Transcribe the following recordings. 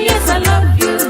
yes, I love you.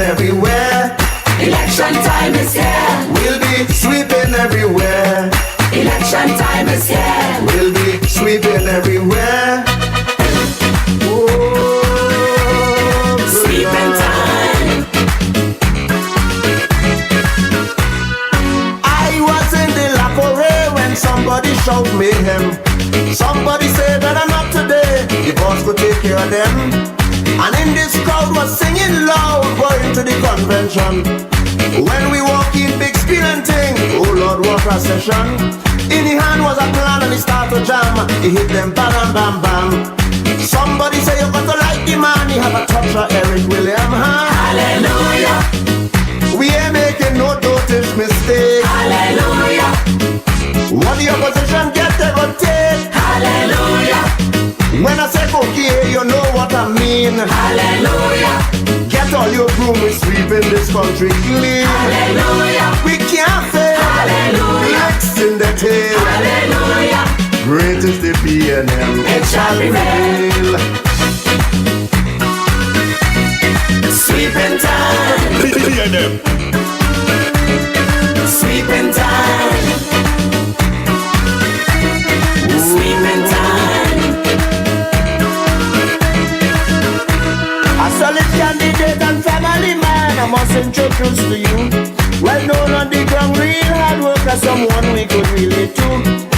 Everywhere. Election time is here. We'll be sweeping everywhere. Election time is here. We'll be sweeping everywhere. Oh, sweeping time. I was in the laboratory when somebody showed me him. Somebody said that I'm not today. The boss could take care of them. And in this crowd was singing loud, going to the convention. When we walk in, big spinning thing, oh Lord, what a session. In the hand was a plan and he start to jam. He hit them bam, bam, bam. Somebody say you got to like the man. He have a touch of Eric William, huh? Hallelujah. We ain't making no dotish mistake. Hallelujah. What the opposition get, they go take. Hallelujah. When I say okay, you know what I mean. Hallelujah. Get all your broom, we sweeping this country clean. Hallelujah. We can't fail. Hallelujah. Next in the tail. Hallelujah. Great is the B&M. It shall prevail. Sweeping time. B&M. Sweeping time. Sweeping time. A solid candidate and family man, I must introduce to you. Well known on the ground, real hard worker, someone we could relate to.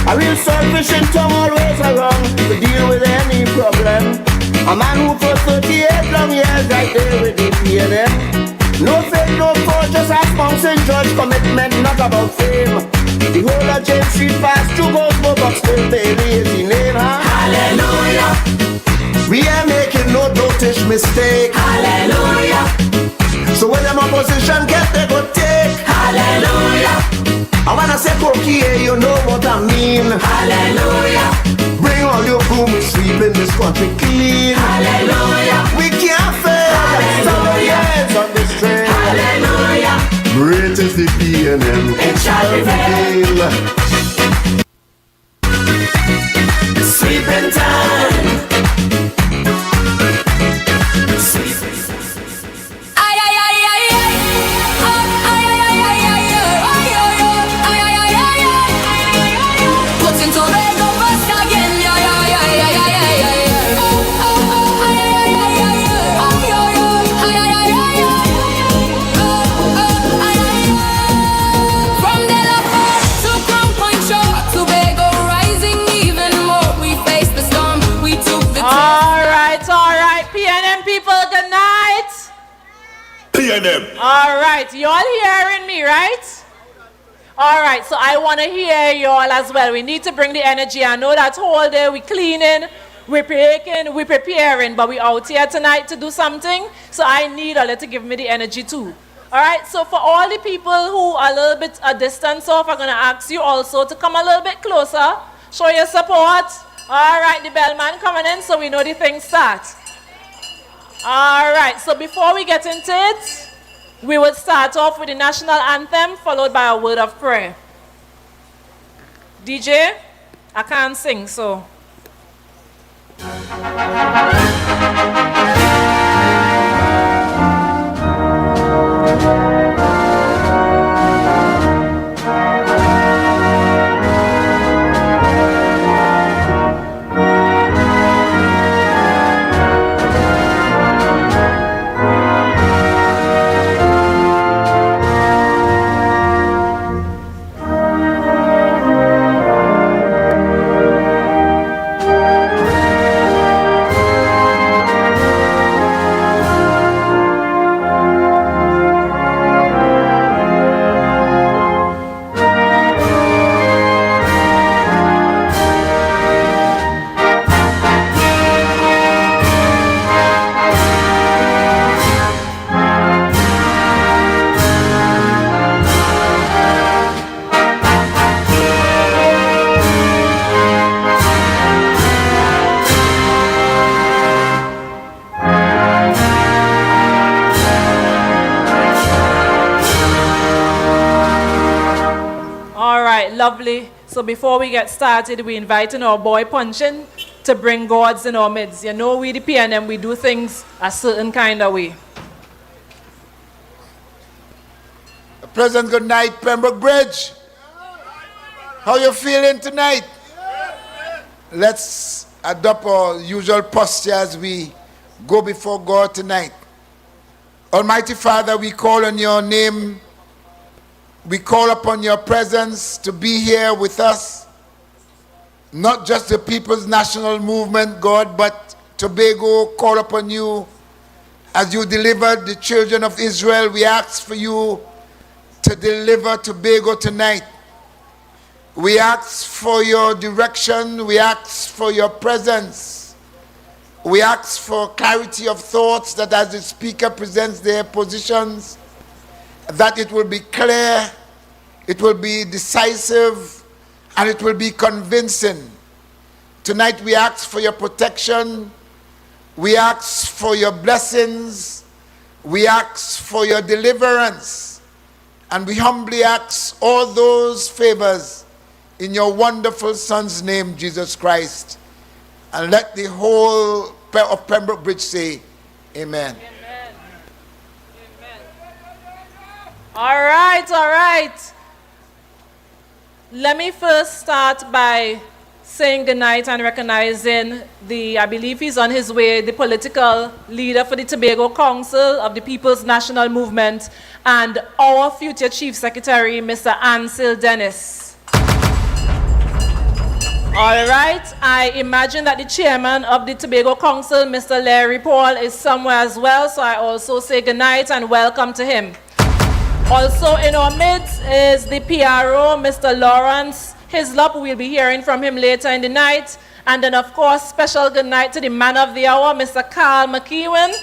A real selfish and tongue always around to deal with any problem. A man who for 38 long years right there with the P&M. No fake, no fraud, just as monks and judge. Commitment, not about fame. The whole of James Street fast to go for but still Bailey is the name, huh? Hallelujah. We ain't making no dotish mistake. Hallelujah. So when them opposition get, they go take. Hallelujah. And when I say cookie, you know what I mean. Hallelujah. Bring all your broom, we sweeping this country clean. Hallelujah. We can't fail. Hallelujah. On this train. Hallelujah. Great is the B&M. It shall prevail. Sweeping time. All right, y'all hearing me, right? All right, so I want to hear y'all as well. We need to bring the energy. I know that whole day we cleaning, we're baking, we're preparing, but we out here tonight to do something. So I need all to give me the energy too. All right, so for all the people who are a little bit a distance off, I'm going to ask you also to come a little bit closer. Show your support. All right, the bellman coming in so we know the thing starts. All right, so before we get into it, we will start off with the national anthem, followed by a word of prayer. DJ, I can't sing, so. lovely. So before we get started, we inviting our boy Punchin to bring gods in our midst. You know, we the PNM, we do things a certain kind of way. Pleasant good night, Pembroke Bridge. How you feeling tonight? Let's adopt our usual posture as we go before God tonight. Almighty Father, we call on your name. We call upon your presence to be here with us. Not just the People's National Movement, God, but Tobago call upon you. As you delivered the children of Israel, we ask for you to deliver Tobago tonight. We ask for your direction. We ask for your presence. We ask for clarity of thoughts, that as the speaker presents their positions, that it will be clear, it will be decisive, and it will be convincing. Tonight we ask for your protection. We ask for your blessings. We ask for your deliverance. And we humbly ask all those favors in your wonderful Son's name, Jesus Christ. And let the whole of Pembroke Bridge say, amen. Amen. Amen. All right, all right. Let me first start by saying goodnight and recognizing I believe he's on his way, the political leader for the Tobago Council of the People's National Movement, and our future Chief Secretary, Mr. Ansel Dennis. All right, I imagine that the chairman of the Tobago Council, Mr. Larry Paul, is somewhere as well, so I also say good night and welcome to him. Also in our midst is the PRO, Mr. Lawrence Hislop. We'll be hearing from him later in the night. And then, of course, special good night to the man of the hour, Mr. Carl McEwen.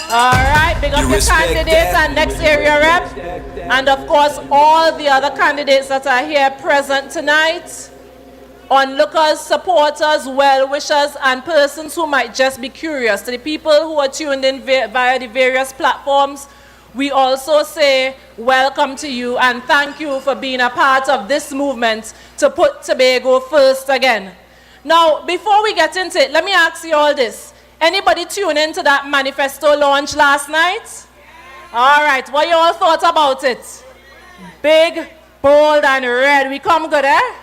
All right, big up your candidates and next area rep. And, of course, all the other candidates that are here present tonight. Onlookers, supporters, well-wishers, and persons who might just be curious. To the people who are tuned in via the various platforms, we also say welcome to you and thank you for being a part of this movement to put Tobago first again. Now, before we get into it, let me ask you all this. Anybody tune into that manifesto launch last night? All right, what you all thought about it? Big, bold, and red. We come good, eh?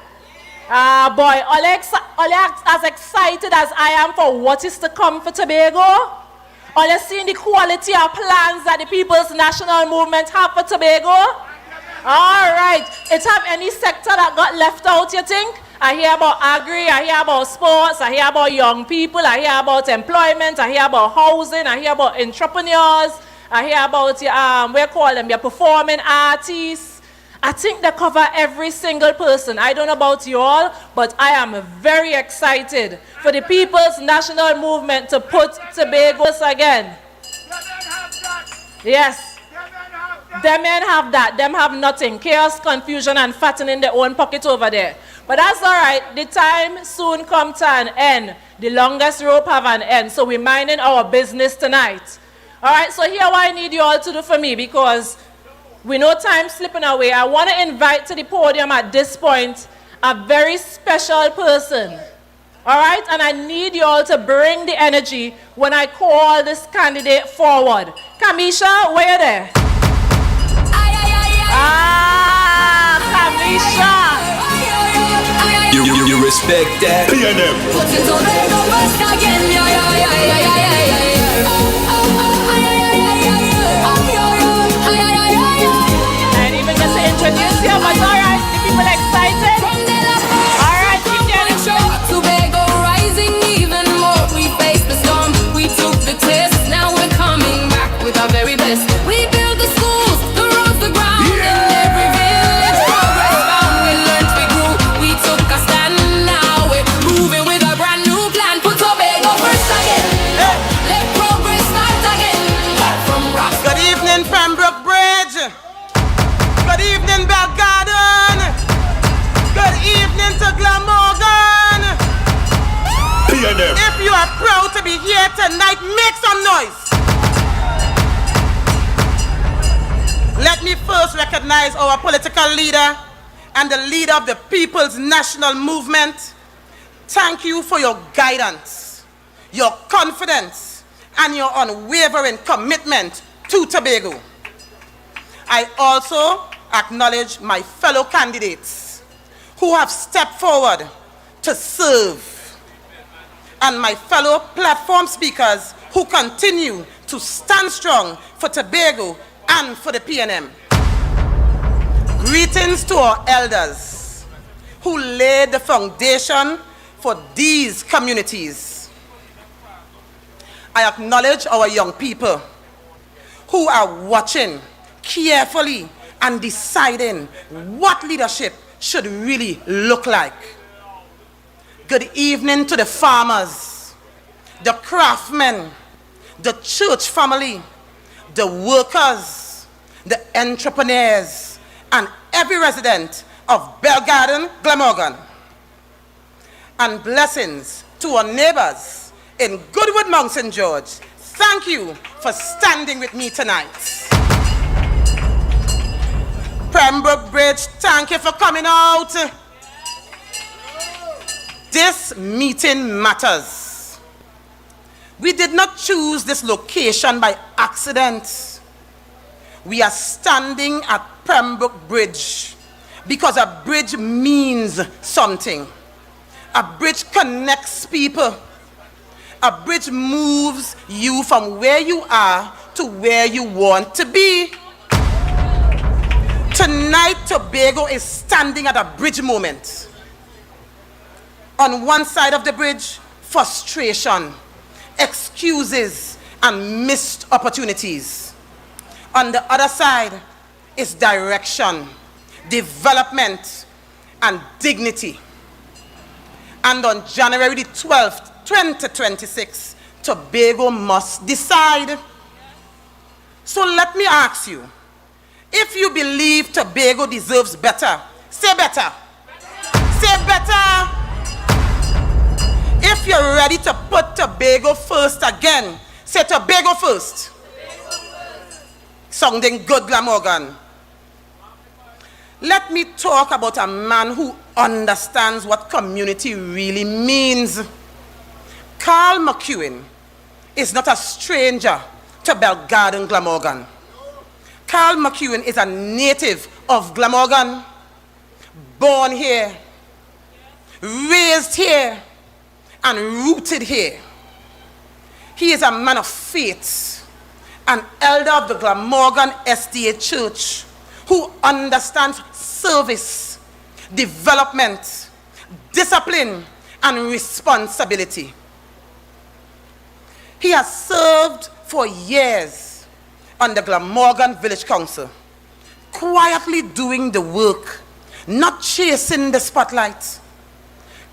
Boy, all as excited as I am for what is to come for Tobago. All you seen the quality of plans that the People's National Movement have for Tobago? All right. It have any sector that got left out, you think? I hear about agri, I hear about sports, I hear about young people, I hear about employment, I hear about housing, I hear about entrepreneurs, I hear about your performing artists. I think they cover every single person. I don't know about you all, but I am very excited for the People's National Movement to put Tobago again. Yes. Them men have that. Them have nothing. Chaos, confusion, and fattening their own pocket over there. But that's all right. The time soon come to an end. The longest rope have an end. So we're minding our business tonight. All right, so here what I need you all to do for me, because we know time slipping away. I want to invite to the podium at this point a very special person. All right? And I need you all to bring the energy when I call this candidate forward. Kamisha, where you there? Kamisha. You respect that? Introduce you, but all right, the people excited? All right, keep getting Tobago rising even more. We faced the storm, we took the test. Now we're coming back with our very best. We built the schools, the roads, the ground. In every village, progress found. We learned, we grew, we took a stand. Now we're moving with a brand new plan. Put Tobago first again. Let progress start again. From rock. Good evening, Pembroke Bridge. Good evening, Belgarden. Good evening to Glamorgan. If you are proud to be here tonight, make some noise. Let me first recognize our political leader, and the leader of the People's National Movement, thank you for your guidance, your confidence, and your unwavering commitment to Tobago. I also acknowledge my fellow candidates who have stepped forward to serve, and my fellow platform speakers who continue to stand strong for Tobago and for the PNM. Greetings to our elders who laid the foundation for these communities. I acknowledge our young people who are watching carefully and deciding what leadership should really look like. Good evening to the farmers, the craftsmen, the church family, the workers, the entrepreneurs, and every resident of Belgarden, Glamorgan. And blessings to our neighbors in Goodwood, Mount St. George. Thank you for standing with me tonight. Pembroke Bridge, thank you for coming out. This meeting matters. We did not choose this location by accident. We are standing at Pembroke Bridge because a bridge means something. A bridge connects people. A bridge moves you from where you are to where you want to be. Tonight, Tobago is standing at a bridge moment. On one side of the bridge, frustration, excuses, and missed opportunities. On the other side is direction, development, and dignity. And on January the 12th, 2026, Tobago must decide. So let me ask you, if you believe Tobago deserves better, say better. Say better. If you're ready to put Tobago first again, say Tobago first. Sounding good, Glamorgan. Let me talk about a man who understands what community really means. 𝐂𝐨𝐸 is not a stranger to Belgarden, Glamorgan. 𝐂𝐨𝐸 is a native of Glamorgan, born here, raised here, and rooted here. He is a man of faith, an elder of the Glamorgan SDA Church, who understands service, development, discipline, and responsibility. He has served for years on the Glamorgan Village Council, quietly doing the work, not chasing the spotlight.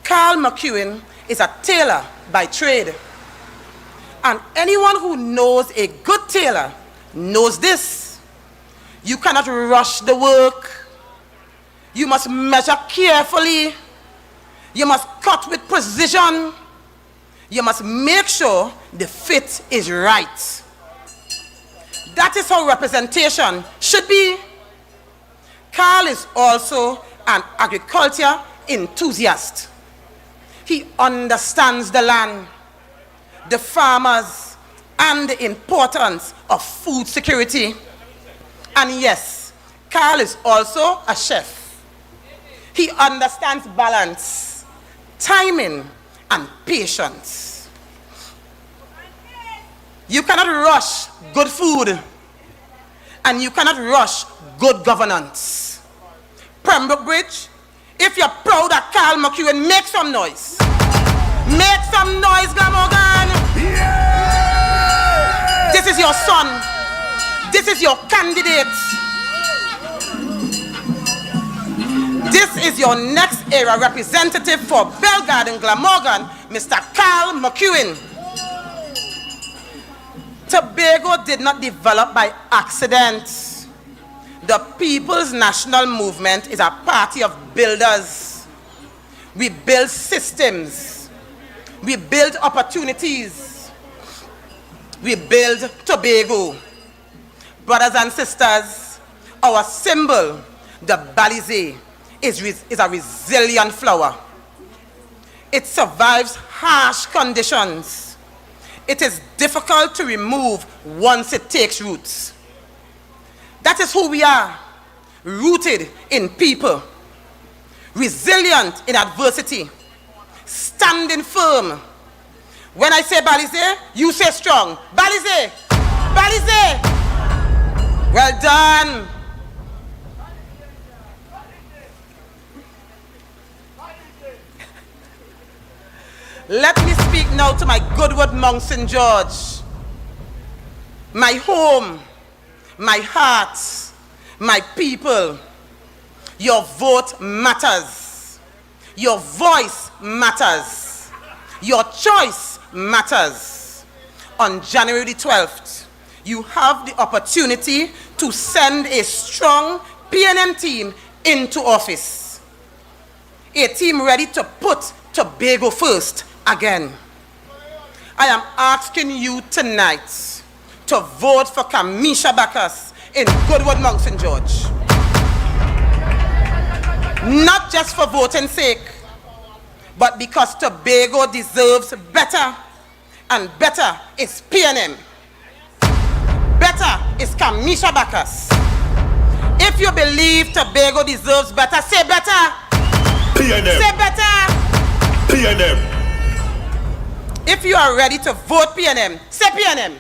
𝐂𝐨𝐸 is a tailor by trade. And anyone who knows a good tailor knows this. You cannot rush the work. You must measure carefully. You must cut with precision. You must make sure the fit is right. That is how representation should be. Carl is also an agriculture enthusiast. He understands the land, the farmers, and the importance of food security. And yes, Carl is also a chef. He understands balance, timing, and patience. You cannot rush good food, and you cannot rush good governance. Pembroke Bridge, if you're proud of 𝐂𝐨𝐸, make some noise. Make some noise, Glamorgan. Yeah! This is your son. This is your candidate. This is your next era representative for Belgarden, Glamorgan, Mr. 𝐂𝐨𝐸. Tobago did not develop by accident. The People's National Movement is a party of builders. We build systems. We build opportunities. We build Tobago. Brothers and sisters, our symbol, the Balize, is a resilient flower. It survives harsh conditions. It is difficult to remove once it takes roots. That is who we are, rooted in people, resilient in adversity, standing firm. When I say Balize, you say strong. Balize! Balize! Well done. Let me speak now to my Goodwood Mount St. George. My home, my heart, my people. Your vote matters. Your voice matters. Your choice matters. On January the 12th, you have the opportunity to send a strong PNM team into office. A team ready to put Tobago first again. I am asking you tonight to vote for Kamisha Bacchus in Goodwood Mount St. George. Not just for voting's sake, but because Tobago deserves better, and better is PNM. Better is Kamisha Bacchus. If you believe Tobago deserves better, say better. PNM. Say better. PNM. If you are ready to vote PNM, say PNM.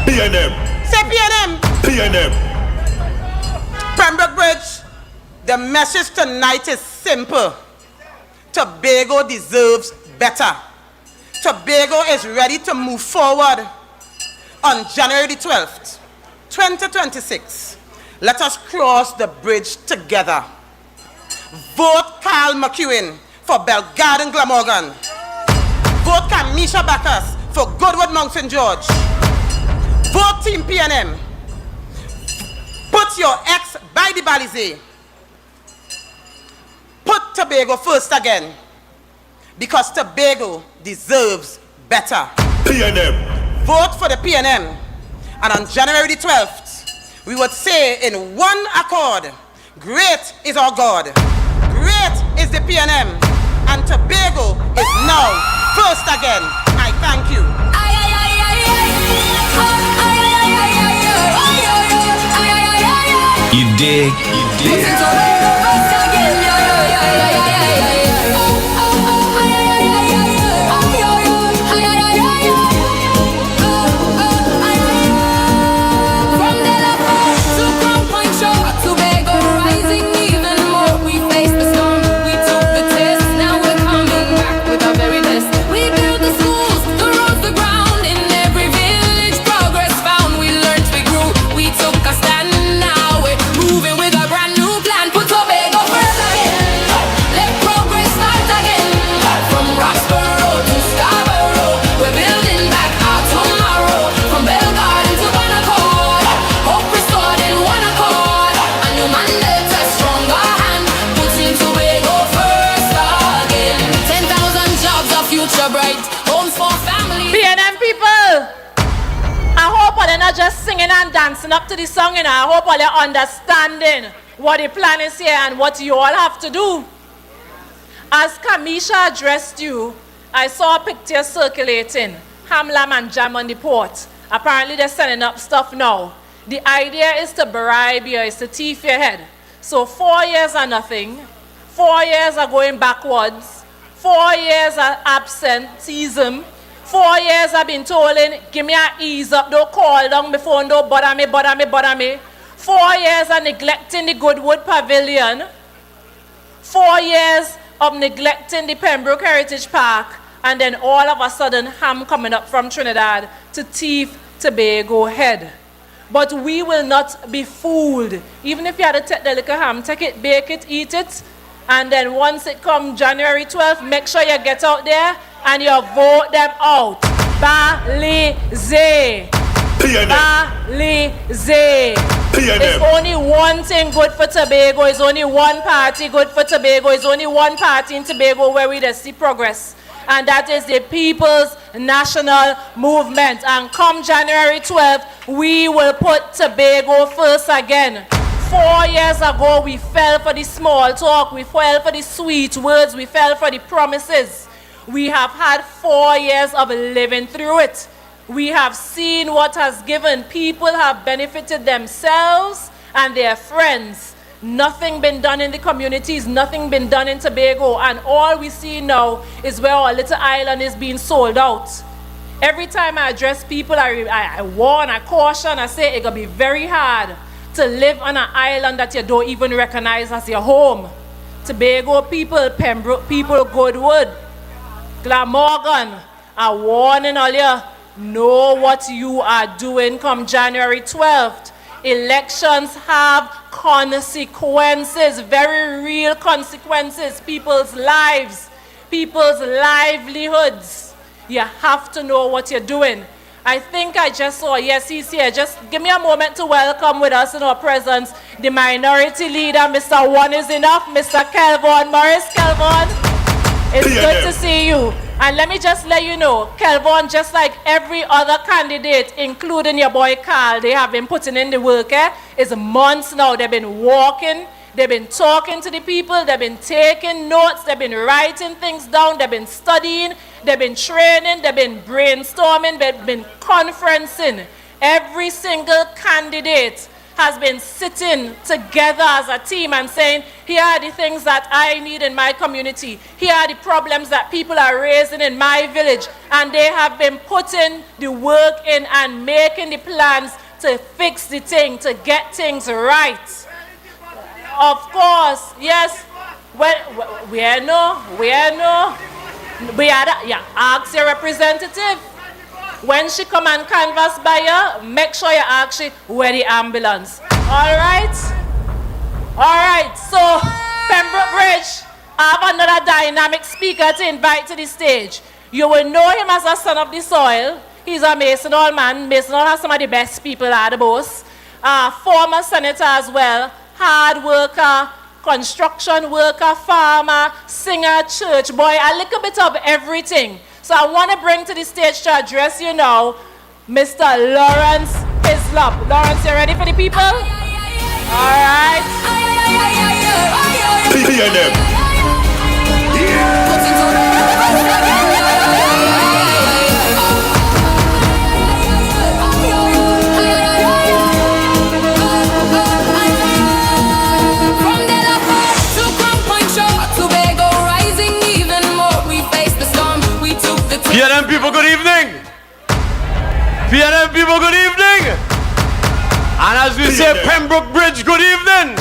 PNM. Say PNM. PNM. Pembroke Bridge, the message tonight is simple. Tobago deserves better. Tobago is ready to move forward. On January the 12th, 2026, let us cross the bridge together. Vote Carl McEwen for Belgarden Glamorgan. Vote Kamisha Bacchus for Goodwood Mount St. George. Vote Team PNM. Put your ex by the Balize. Put Tobago first again, because Tobago deserves better. PNM. Vote for the PNM. And on January the 12th, we would say in one accord, great is our God. Great is the PNM. And Tobago is now first again. I thank you. You dig? You dig? Not just singing and dancing up to the song, and I hope all you're understanding what the plan is here and what you all have to do. As Kamisha addressed you, I saw a picture circulating, ham, lamb, and jam on the port. Apparently they're sending up stuff now. The idea is to bribe you, is to thief your head. So 4 years are nothing, 4 years are going backwards, 4 years are absenteeism, 4 years I've been told, give me a ease up, don't call down before, don't bother me. 4 years of neglecting the Goodwood Pavilion. 4 years of neglecting the Pembroke Heritage Park. And then all of a sudden, ham coming up from Trinidad to thief Tobago head. But we will not be fooled. Even if you had to take the little ham, take it, bake it, eat it. And then once it comes January 12th, make sure you get out there and you vote them out. Balize. PNM. Balize. PNM. It's only one thing good for Tobago. It's only one party good for Tobago. It's only one party in Tobago where we see progress. And that is the People's National Movement. And come January 12th, we will put Tobago first again. 4 years ago, we fell for the small talk, we fell for the sweet words, we fell for the promises. We have had 4 years of living through it. We have seen what has given. People have benefited themselves and their friends. Nothing been done in the communities, nothing been done in Tobago, and all we see now is where our little island is being sold out. Every time I address people, I warn, I caution, I say it's going to be very hard to live on an island that you don't even recognize as your home. Tobago people, Pembroke people, Goodwood, Glamorgan, are warning all you, know what you are doing come January 12th. Elections have consequences, very real consequences, people's lives, people's livelihoods. You have to know what you're doing. I think I just saw, yes, he's here. Just give me a moment to welcome with us in our presence the minority leader, Mr. One is Enough, Mr. Kelvon Morris. Kelvon, it's good to see you. And let me just let you know, Kelvon, just like every other candidate, including your boy Carl, they have been putting in the work. It's months now. They've been walking. They've been talking to the people. They've been taking notes. They've been writing things down. They've been studying. They've been training. They've been brainstorming. They've been conferencing. Every single candidate has been sitting together as a team and saying, here are the things that I need in my community. Here are the problems that people are raising in my village. And they have been putting the work in and making the plans to fix the thing, to get things right. Of course, yes. Well, we ask your representative. When she come and canvass by you, make sure you ask she where the ambulance. All right? All right, so Pembroke Bridge, I have another dynamic speaker to invite to the stage. You will know him as a son of the soil. He's a Mason Hall man. Mason Hall has some of the best people at the boss. Former senator as well, hard worker, construction worker, farmer, singer, church boy, a little bit of everything. So I want to bring to the stage to address you now, Mr. Lawrence Hislop. Lawrence, you ready for the people? All right. PNM people, good evening. PNM people, good evening. And as we say, Pembroke Bridge, good evening.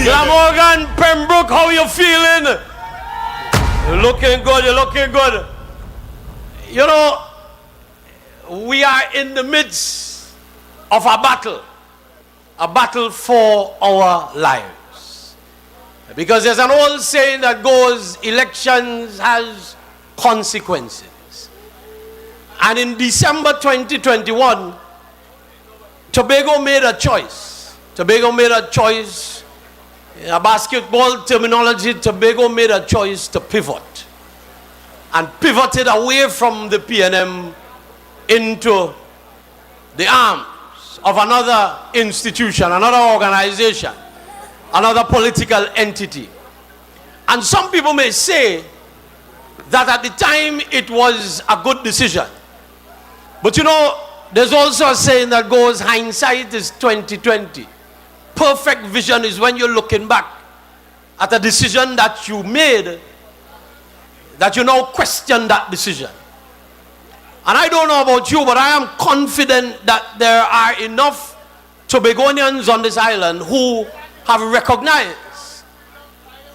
Glamorgan, Pembroke, how you feeling? You're looking good, you're looking good. You know, we are in the midst of a battle for our lives. Because there's an old saying that goes, elections has consequences. And in December 2021, Tobago made a choice. Tobago made a choice. In a basketball terminology, Tobago made a choice to pivot. And pivoted away from the PNM into the arms of another institution, another organization, another political entity. And some people may say that at the time it was a good decision. But you know, there's also a saying that goes, hindsight is 20/20. Perfect vision is when you're looking back at a decision that you made, that you now question that decision. And I don't know about you, but I am confident that there are enough Tobagonians on this island who have recognized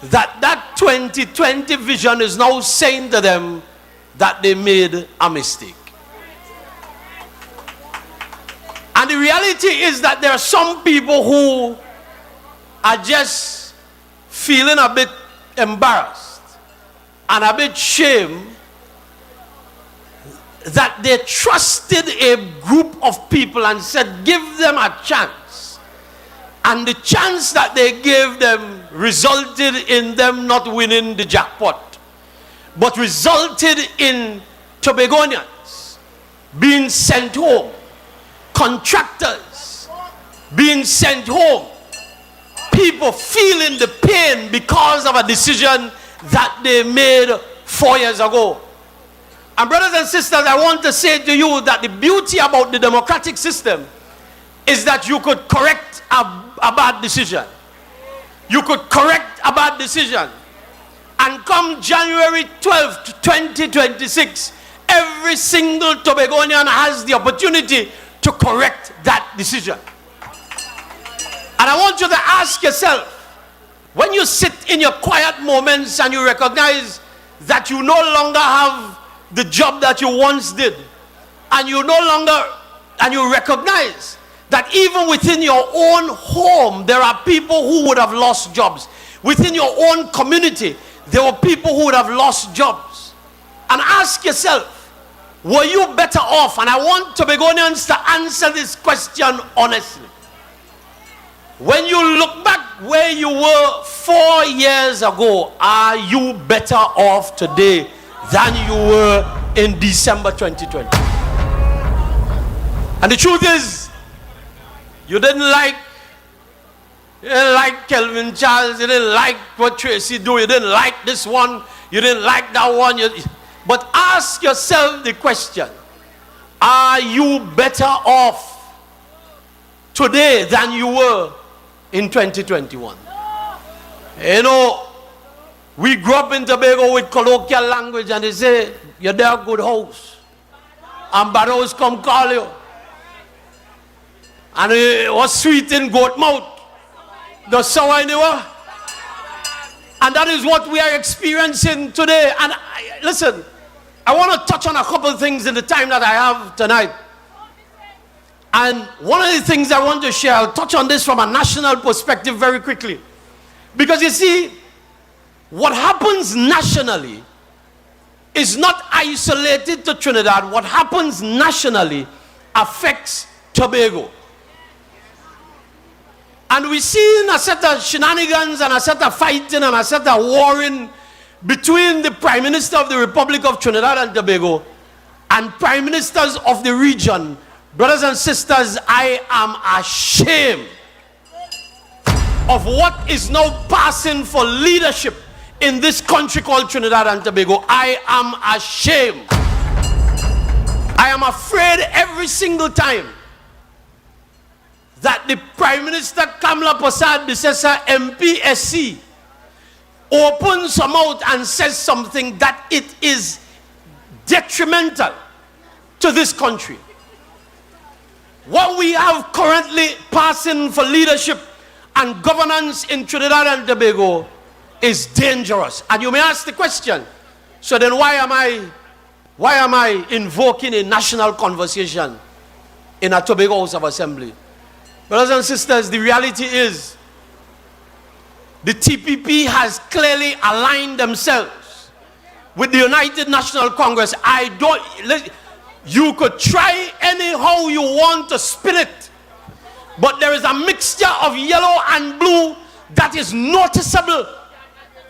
that that 2020 vision is now saying to them that they made a mistake. And the reality is that there are some people who are just feeling a bit embarrassed and a bit shamed that they trusted a group of people and said, give them a chance. And the chance that they gave them resulted in them not winning the jackpot, but resulted in Tobagonians being sent home, contractors being sent home, people feeling the pain because of a decision that they made 4 years ago. And brothers and sisters, I want to say to you that the beauty about the democratic system is that you could correct a bad decision. You could correct a bad decision. And come January 12th, 2026, every single Tobagonian has the opportunity to correct that decision. And I want you to ask yourself, when you sit in your quiet moments and you recognize that you no longer have the job that you once did, and you recognize that even within your own home there are people who would have lost jobs. Within your own community there were people who would have lost jobs. And ask yourself, were you better off? And I want Tobagonians to answer this question honestly. When you look back where you were 4 years ago, are you better off today than you were in December 2020? And the truth is, you didn't like Kelvin Charles, you didn't like what Tracy do, you didn't like this one, you didn't like that one. But ask yourself the question, are you better off today than you were in 2021? You know, we grew up in Tobago with colloquial language, and they say, you're there good house, and bad house come call you. And it was sweet in goat mouth, the sour anyway. And that is what we are experiencing today. And listen, I want to touch on a couple of things in the time that I have tonight. And one of the things I want to share, I'll touch on this from a national perspective very quickly. Because you see, what happens nationally is not isolated to Trinidad. What happens nationally affects Tobago. And we see a set of shenanigans and a set of fighting and a set of warring between the Prime Minister of the Republic of Trinidad and Tobago and Prime Ministers of the region. Brothers and sisters, I am ashamed of what is now passing for leadership in this country called Trinidad and Tobago. I am ashamed. I am afraid every single time that the Prime Minister Kamla Prasad Bisesa MPSC opens her mouth and says something that it is detrimental to this country. What we have currently passing for leadership and governance in Trinidad and Tobago is dangerous. And you may ask the question, so then why am I invoking a national conversation in a Tobago House of Assembly? Brothers and sisters, the reality is the TPP has clearly aligned themselves with the United National Congress. You could try anyhow you want to spin it, but there is a mixture of yellow and blue that is noticeable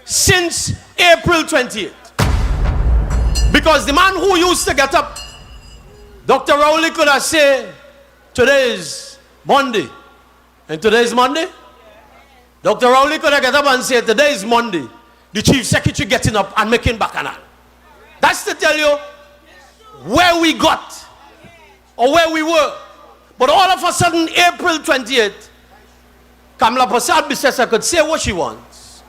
since April 28th. Because the man who used to get up, Dr. Rowley could have said, today is Monday, and today is Monday. Dr. Rowley could have get up and said, today is Monday. The Chief Secretary getting up and making bacchanal. That's to tell you where we got or where we were. But all of a sudden, April 28th, Kamla Prasad Bisesa could say what she wants.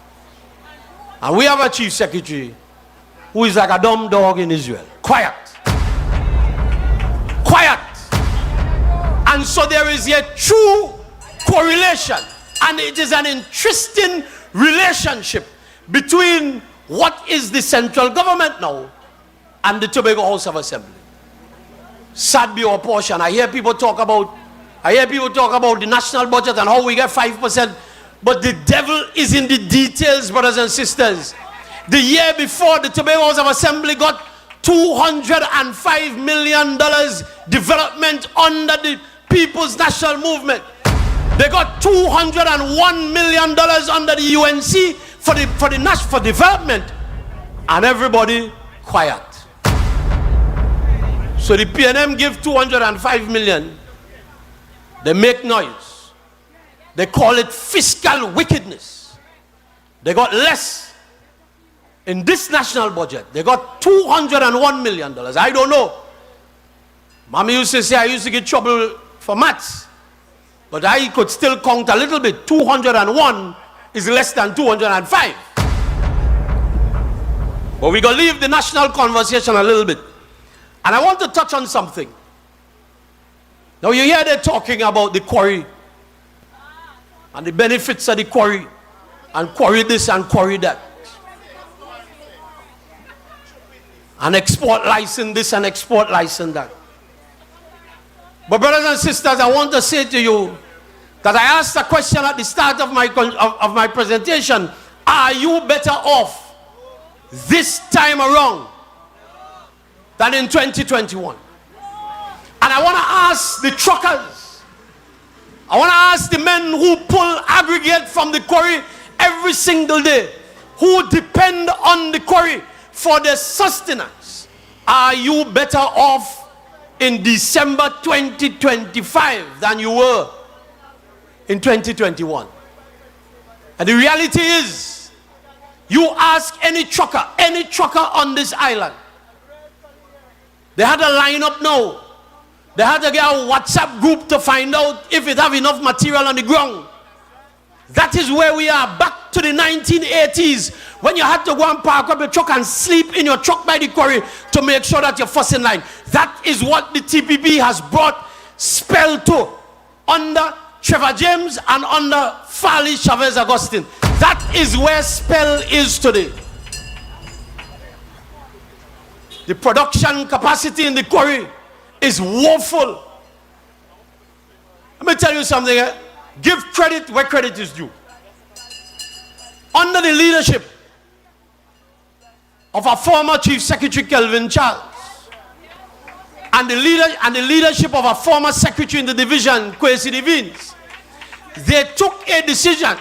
And we have a Chief Secretary who is like a dumb dog in Israel. Quiet. Quiet. And so there is a true correlation, and it is an interesting relationship between what is the central government now and the Tobago House of Assembly. Sad be our portion. I hear people talk about the national budget and how we get 5%, but the devil is in the details, brothers and sisters. The year before, the Tobago House of Assembly got $205 million development under the People's National Movement. They got $201 million under the UNC for development, and everybody quiet. So the PNM give $205 million. They make noise. They call it fiscal wickedness. They got less in this national budget. They got $201 million. I don't know. Mommy used to say I used to get trouble for maths. But I could still count a little bit. 201 is less than 205. But we're going to leave the national conversation a little bit. And I want to touch on something. Now you hear they're talking about the quarry and the benefits of the quarry, and quarry this and quarry that, and export license this and export license that. But brothers and sisters, I want to say to you that I asked a question at the start of my presentation. Are you better off this time around than in 2021? And I want to ask the truckers, I want to ask the men who pull aggregate from the quarry every single day, who depend on the quarry for their sustenance, are you better off in December 2025 than you were in 2021? And the reality is, you ask any trucker on this island, they had a lineup now. They had to get a WhatsApp group to find out if it have enough material on the ground. That is where we are, back to the 1980s, when you had to go and park up your truck and sleep in your truck by the quarry to make sure that you're first in line. That is what the TPP has brought spell to under Trevor James and under Farley Chavez Augustine. That is where spell is today. The production capacity in the quarry is woeful. Let me tell you something. Give credit where credit is due. Under the leadership of our former Chief Secretary Kelvin Charles and the leadership of our former Secretary in the division, 𝐂𝐸𝐸, they took a decision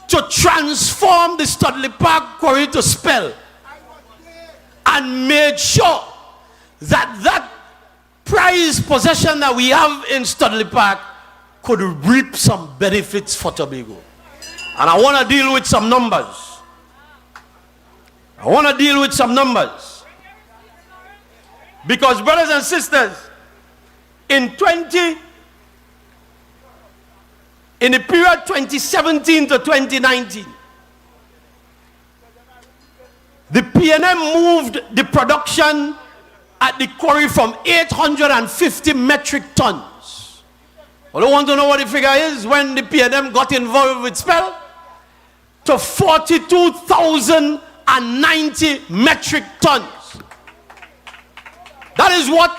to transform the Studley Park quarry to spell, and made sure that that prized possession that we have in Studley Park could reap some benefits for Tobago. And I want to deal with some numbers. Because brothers and sisters, in the period 2017 to 2019, the PNM moved the production at the quarry from 850 metric tons. Well, I want to know what the figure is when the PNM got involved with spell, to 42,090 metric tons. That is what,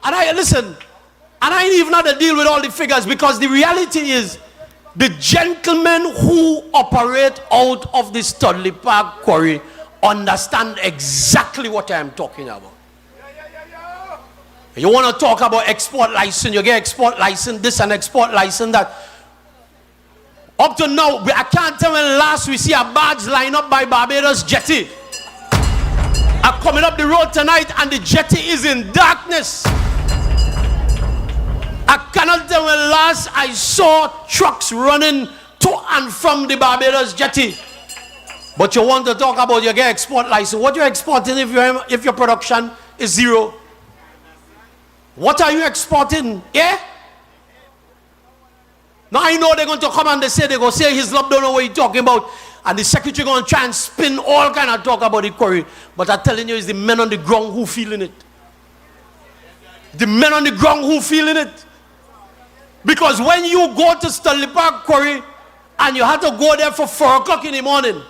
and I ain't even had to deal with all the figures, because the reality is the gentlemen who operate out of the Studley Park quarry understand exactly what I am talking about. You want to talk about export license, you get export license this and export license that. Up to now, I can't tell when last we see a barge line up by Barbados jetty. I'm coming up the road tonight and the jetty is in darkness. I cannot tell when last I saw trucks running to and from the Barbados jetty. But you want to talk about you get export license. What you're exporting if your production is zero? What are you exporting? Yeah? Now I know they're going to come and they're going to say his love don't know what he's talking about. And the secretary going to try and spin all kind of talk about the quarry. But I'm telling you, it's the men on the ground who feeling it. The men on the ground who feeling it. Because when you go to Studley Park quarry and you have to go there for 4 o'clock in the morning,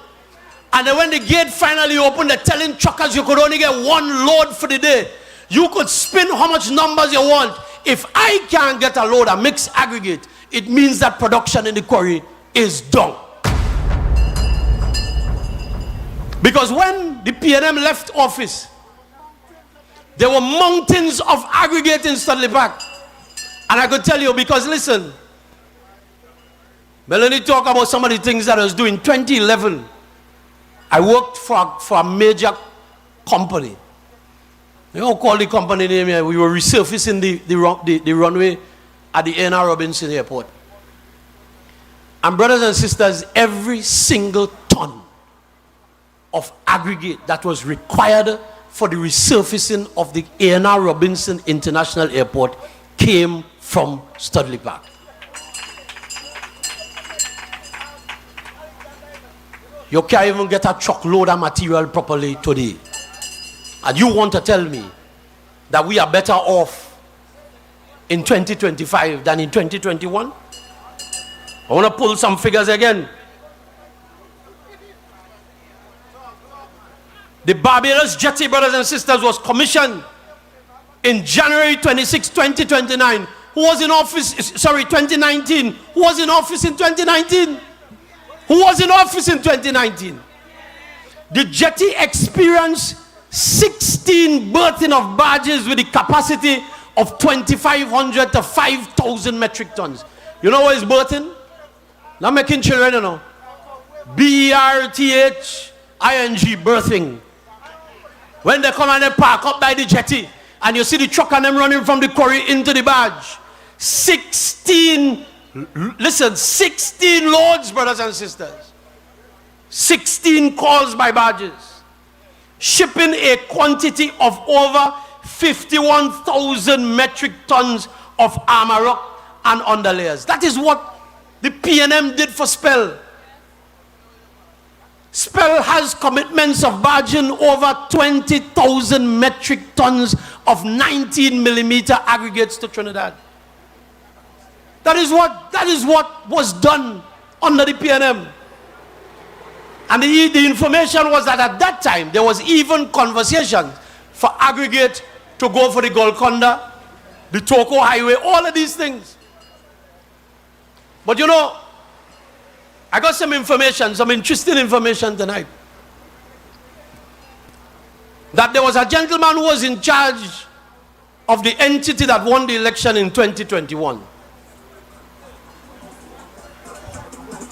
and then when the gate finally opened, they're telling truckers you could only get 1 load for the day. You could spin how much numbers you want. If I can't get a load, a mixed aggregate, it means that production in the quarry is done. Because when the PNM left office, there were mountains of aggregate in Studley Park. And I could tell you, because listen, Melanie talk about some of the things that I was doing. 2011, I worked for a major company. You don't call the company name here. We were resurfacing the runway at the N.R. Robinson Airport. And brothers and sisters, every single ton of aggregate that was required for the resurfacing of the A&R Robinson International Airport came from Studley Park. You can't even get a truckload of material properly today. And you want to tell me that we are better off in 2025 than in 2021? I want to pull some figures again. The Barbados Jetty, brothers and sisters, was commissioned in January 26, 2029. Who was in office, 2019. Who was in office in 2019? Who was in office in 2019? The jetty experienced 16 berthing of barges with the capacity of 2,500 to 5,000 metric tons. You know what is berthing? Not making children, you know. B-E-R-T-H-I-N-G, berthing. When they come and they park up by the jetty, and you see the truck and them running from the quarry into the barge. 16 loads, brothers and sisters. 16 calls by barges. Shipping a quantity of over 51,000 metric tons of armor rock and underlayers. That is what the PNM did for Spell. Spell has commitments of barging over 20,000 metric tons of 19mm aggregates to Trinidad. That is what was done under the PNM. And the information was that at that time there was even conversation for aggregate to go for the Golconda, the Toko Highway, all of these things. But you know, I got some information, some interesting information tonight. That there was a gentleman who was in charge of the entity that won the election in 2021.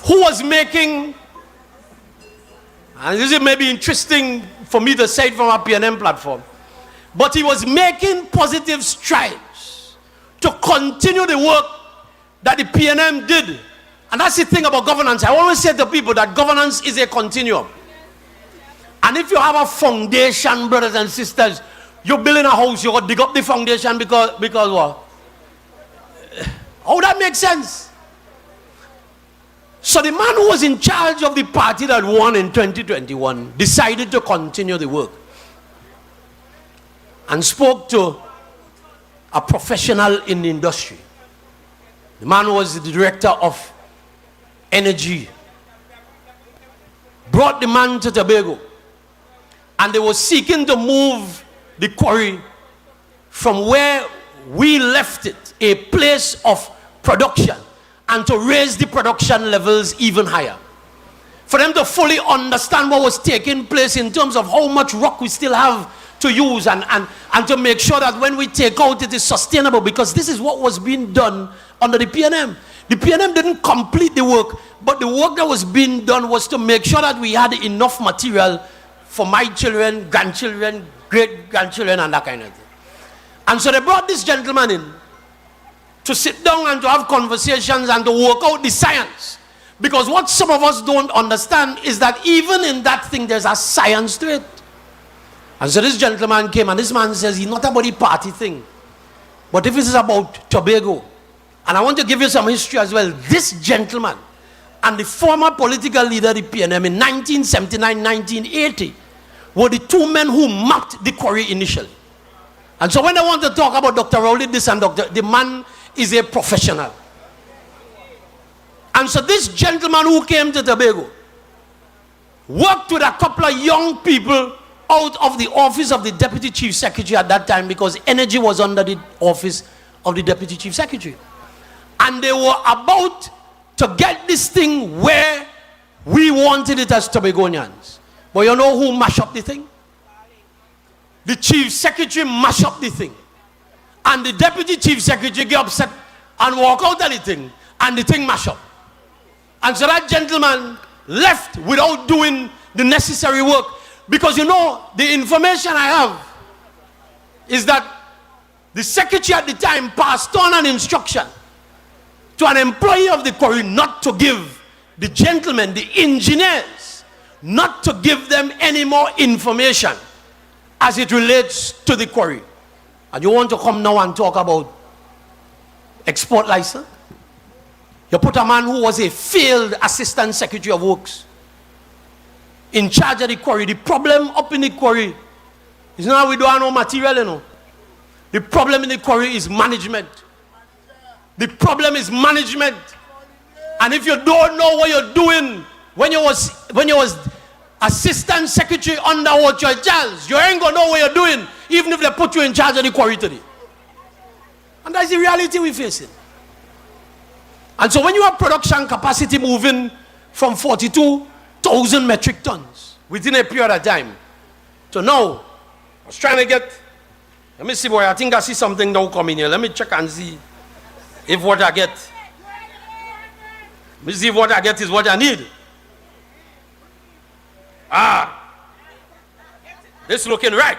Who was making, and this is maybe interesting for me to say it from a PNM platform, but he was making positive strides to continue the work that the PNM did. And that's the thing about governance. I always say to people that governance is a continuum. And if you have a foundation, brothers and sisters, you're building a house, you got to dig up the foundation because what? How that makes sense? So the man who was in charge of the party that won in 2021 decided to continue the work and spoke to a professional in the industry. The man was the director of energy. Brought the man to Tobago, and they were seeking to move the quarry from where we left it, a place of production, and to raise the production levels even higher. For them to fully understand what was taking place in terms of how much rock we still have to use, and to make sure that when we take out it is sustainable, because this is what was being done under the PNM. The PNM didn't complete the work, but the work that was being done was to make sure that we had enough material for my children, grandchildren, great-grandchildren, and that kind of thing. And so they brought this gentleman in to sit down and to have conversations and to work out the science. Because what some of us don't understand is that even in that thing, there's a science to it. And so this gentleman came, and this man says, it's not about the party thing, but if this is about Tobago. And I want to give you some history as well. This gentleman and the former political leader of the PNM in 1979-1980 were the two men who mapped the quarry initially. And so when they want to talk about Dr. Rowley, the man is a professional. And so this gentleman who came to Tobago worked with a couple of young people out of the office of the Deputy Chief Secretary at that time, because energy was under the office of the Deputy Chief Secretary. And they were about to get this thing where we wanted it as Tobagonians. But you know who mashed up the thing? The Chief Secretary mashed up the thing. And the Deputy Chief Secretary get upset and walk out of the thing. And the thing mashed up. And so that gentleman left without doing the necessary work. Because you know, the information I have is that the secretary at the time passed on an instruction to an employee of the quarry not to give the gentlemen, the engineers, not to give them any more information as it relates to the quarry. And you want to come now and talk about export license? You put a man who was a failed assistant secretary of works in charge of the quarry. The problem up in the quarry is not we don't have no material, you know. The problem in the quarry is management. The problem is management. And if you don't know what you're doing when you was assistant secretary under what you're Charles, you ain't gonna know what you're doing even if they put you in charge of the quarry today. And that's the reality we're facing. And so when you have production capacity moving from 42,000 metric tons within a period of time, so now I was trying to get, let me see, boy, I think I see something now coming here. Let me check and see if what I get, let me see if what I get is what I need. This looking right.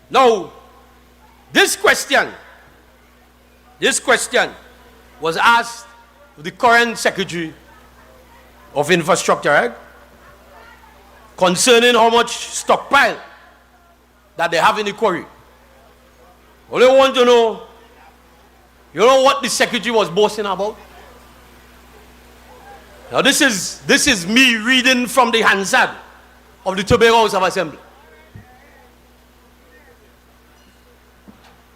Now, this question was asked to the current Secretary of Infrastructure, right? Concerning how much stockpile that they have in the quarry. All they want to know, you know what the Secretary was boasting about? Now this is me reading from the Hansard of the Tobago House of Assembly.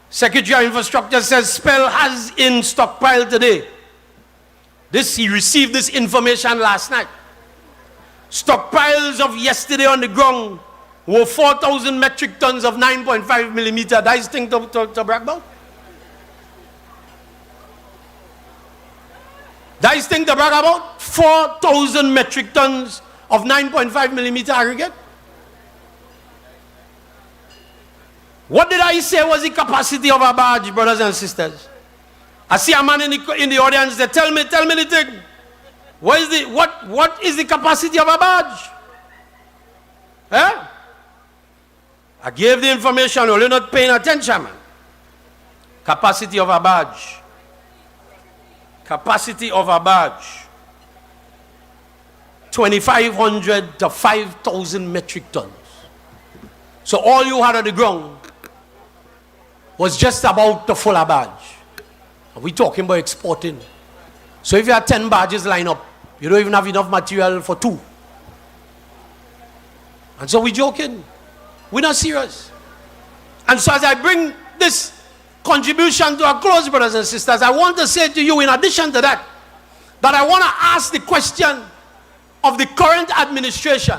Secretary of Infrastructure says Spell has in stockpile today. He received this information last night. Stockpiles of yesterday on the ground were 4,000 metric tons of 9.5 millimeter. That is thing to brag about? That is thing to brag about? 4,000 metric tons of 9.5 millimeter aggregate. What did I say was the capacity of a barge, brothers and sisters? I see a man in the audience that tell me the thing. What is the capacity of a barge? Eh? I gave the information, you're not paying attention, man. Capacity of a barge. Capacity of a barge. 2,500 to 5,000 metric tons. So all you had on the ground was just about to full a barge. We're talking about exporting. So if you have 10 barges lined up, you don't even have enough material for 2. And so we're joking. We're not serious. And so as I bring this contribution to our close, brothers and sisters, I want to say to you, in addition to that, that I want to ask the question of the current administration.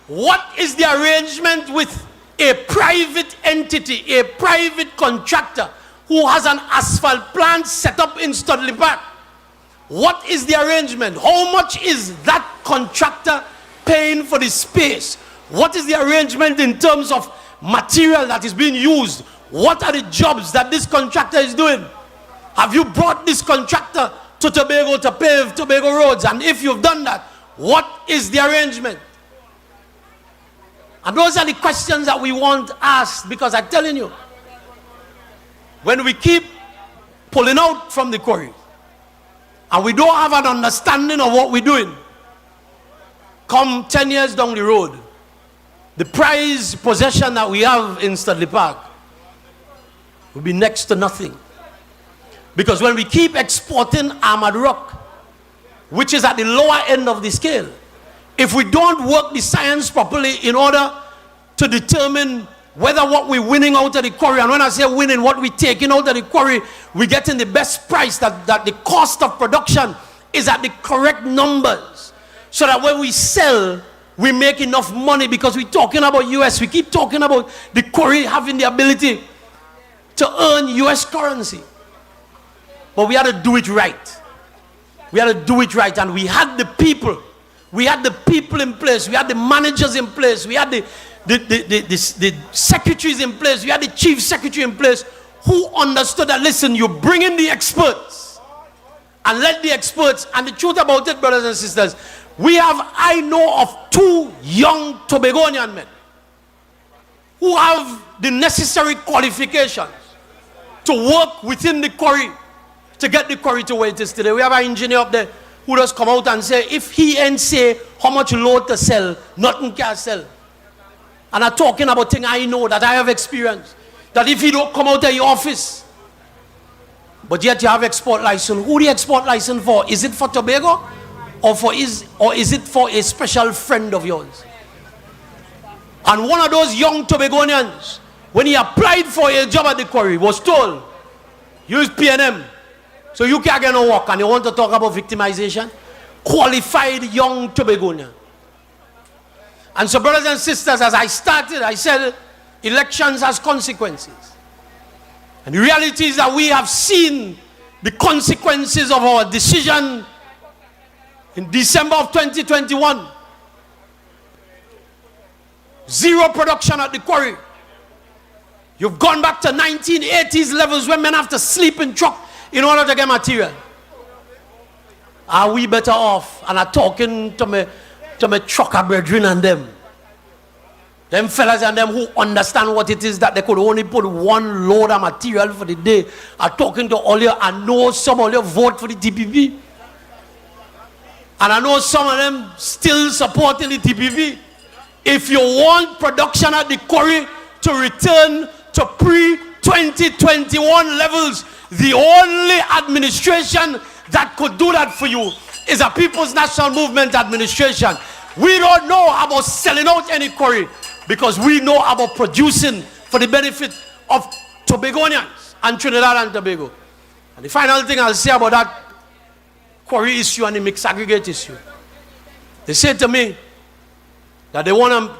What is the arrangement with a private entity, a private contractor who has an asphalt plant set up in Studley Park? What is the arrangement? How much is that contractor paying for the space? What is the arrangement in terms of material that is being used? What are the jobs that this contractor is doing? Have you brought this contractor to Tobago to pave Tobago roads? And if you've done that, what is the arrangement? And those are the questions that we want asked, because I'm telling you, when we keep pulling out from the quarry and we don't have an understanding of what we're doing, come 10 years down the road, the prized possession that we have in Studley Park will be next to nothing. Because when we keep exporting armored rock, which is at the lower end of the scale, if we don't work the science properly in order to determine whether what we're winning out of the quarry, and when I say winning, what we're taking out of the quarry, we're getting the best price, that the cost of production is at the correct numbers, so that when we sell, we make enough money. Because we're talking about US, we keep talking about the quarry having the ability to earn US currency. But we had to do it right. We had to do it right, and we had the people. We had the people in place. We had the managers in place. We had the secretaries in place. We had the chief secretary in place who understood that, listen, you bring in the experts and let the experts, and the truth about it, brothers and sisters, I know of 2 young Tobagonian men who have the necessary qualifications to work within the quarry to get the quarry to where it is today. We have an engineer up there who does come out and say, if he ain't say how much load to sell, nothing can sell. And I'm talking about things I know, that I have experienced. That if you don't come out of your office, but yet you have export license. Who the export license for? Is it for Tobago? Or is it for a special friend of yours? And one of those young Tobagonians, when he applied for a job at the quarry, was told, use PNM, so you can't get no work. And you want to talk about victimization? Qualified young Tobagonian. And so, brothers and sisters, as I started, I said, elections has consequences. And the reality is that we have seen the consequences of our decision in December of 2021. Zero production at the quarry. You've gone back to 1980s levels where men have to sleep in truck in order to get material. Are we better off? And I'm talking to my trucker brethren and them fellas and them who understand what it is that they could only put one load of material for the day. I'm talking to all you. I know some of you vote for the TPP. And I know some of them still supporting the TPP. If you want production at the quarry to return to pre-2021 levels, the only administration that could do that for you is a People's National Movement administration. We don't know about selling out any quarry because we know about producing for the benefit of Tobagonians and Trinidad and Tobago. And the final thing I'll say about that quarry issue and the mixed aggregate issue, they said to me that they want to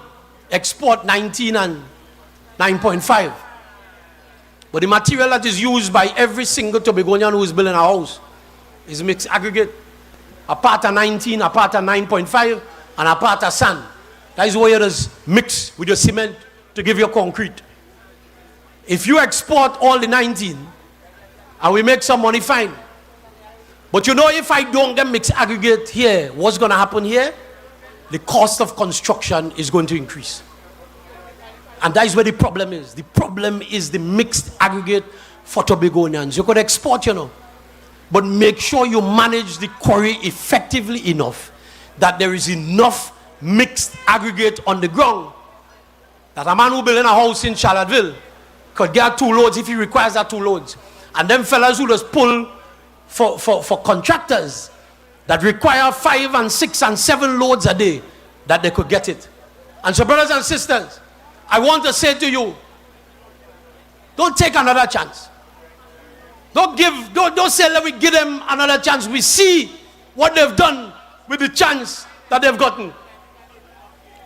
export 19 and 9.5. But the material that is used by every single Tobagonian who is building a house is mixed aggregate. A part of 19, a part of 9.5, and a part of sand. That is where you just mix with your cement to give you concrete. If you export all the 19 and we make some money, fine. But you know, if I don't get mixed aggregate here, what's going to happen here? The cost of construction is going to increase. And that is where the problem is. The problem is the mixed aggregate for Tobagonians. You could export, you know, but make sure you manage the quarry effectively enough that there is enough mixed aggregate on the ground that a man who building a house in Charlottesville could get 2 loads if he requires that 2 loads. And them fellas who just pull for contractors that require 5 and 6 and 7 loads a day, that they could get it. And so, brothers and sisters, I want to say to you, don't take another chance. Don't say, let me give them another chance. We see what they've done with the chance that they've gotten.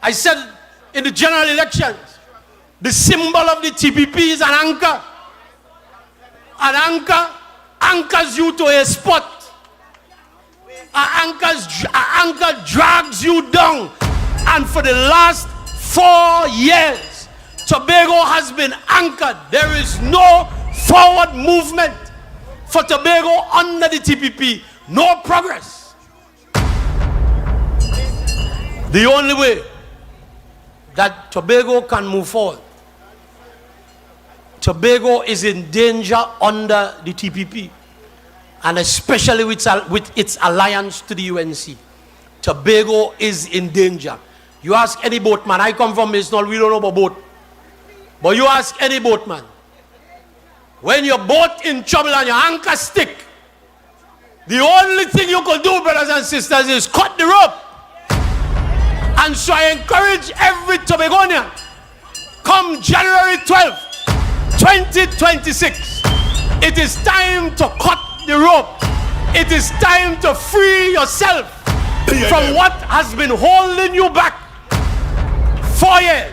I said in the general elections, the symbol of the TPP is an anchor. An anchor anchors you to a spot. An anchor drags you down. And for the last 4 years, Tobago has been anchored. There is no forward movement for Tobago under the TPP. No progress. The only way that Tobago can move forward, Tobago is in danger under the TPP, and especially with its alliance to the UNC. Tobago is in danger. You ask any boatman, I come from Misnol, we don't know about boat. But you ask any boatman, when your boat in trouble and your anchor stick, the only thing you could do, brothers and sisters, is cut the rope. And so I encourage every Tobagonian, come January 12th, 2026, it is time to cut the rope. It is time to free yourself from what has been holding you back. 4 years.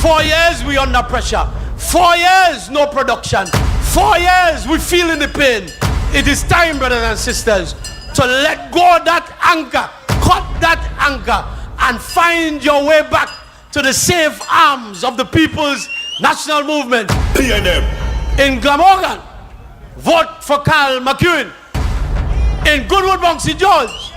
4 years we under pressure. 4 years no production. 4 years we feeling the pain. It is time, brothers and sisters, to let go of that anchor, cut that anchor, and find your way back to the safe arms of the People's National Movement. PNM. In Glamorgan, vote for Carl McEwen. In Goodwood, Bunksy George,